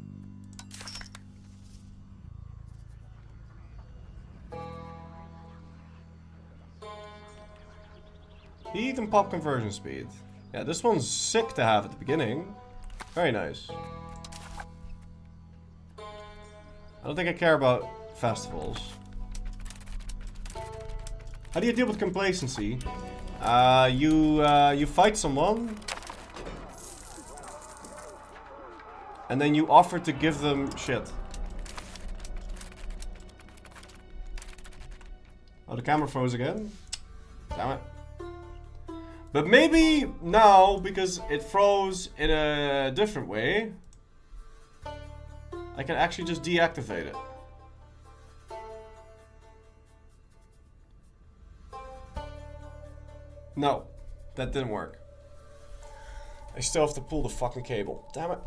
Heat and pop conversion speed. Yeah, this one's sick to have at the beginning. Very nice. I don't think I care about festivals. How do you deal with complacency? You fight someone. And then you offer to give them shit. Oh, the camera froze again. Damn it. But maybe now, because it froze in a different way, I can actually just deactivate it. No, that didn't work. I still have to pull the fucking cable. Damn it.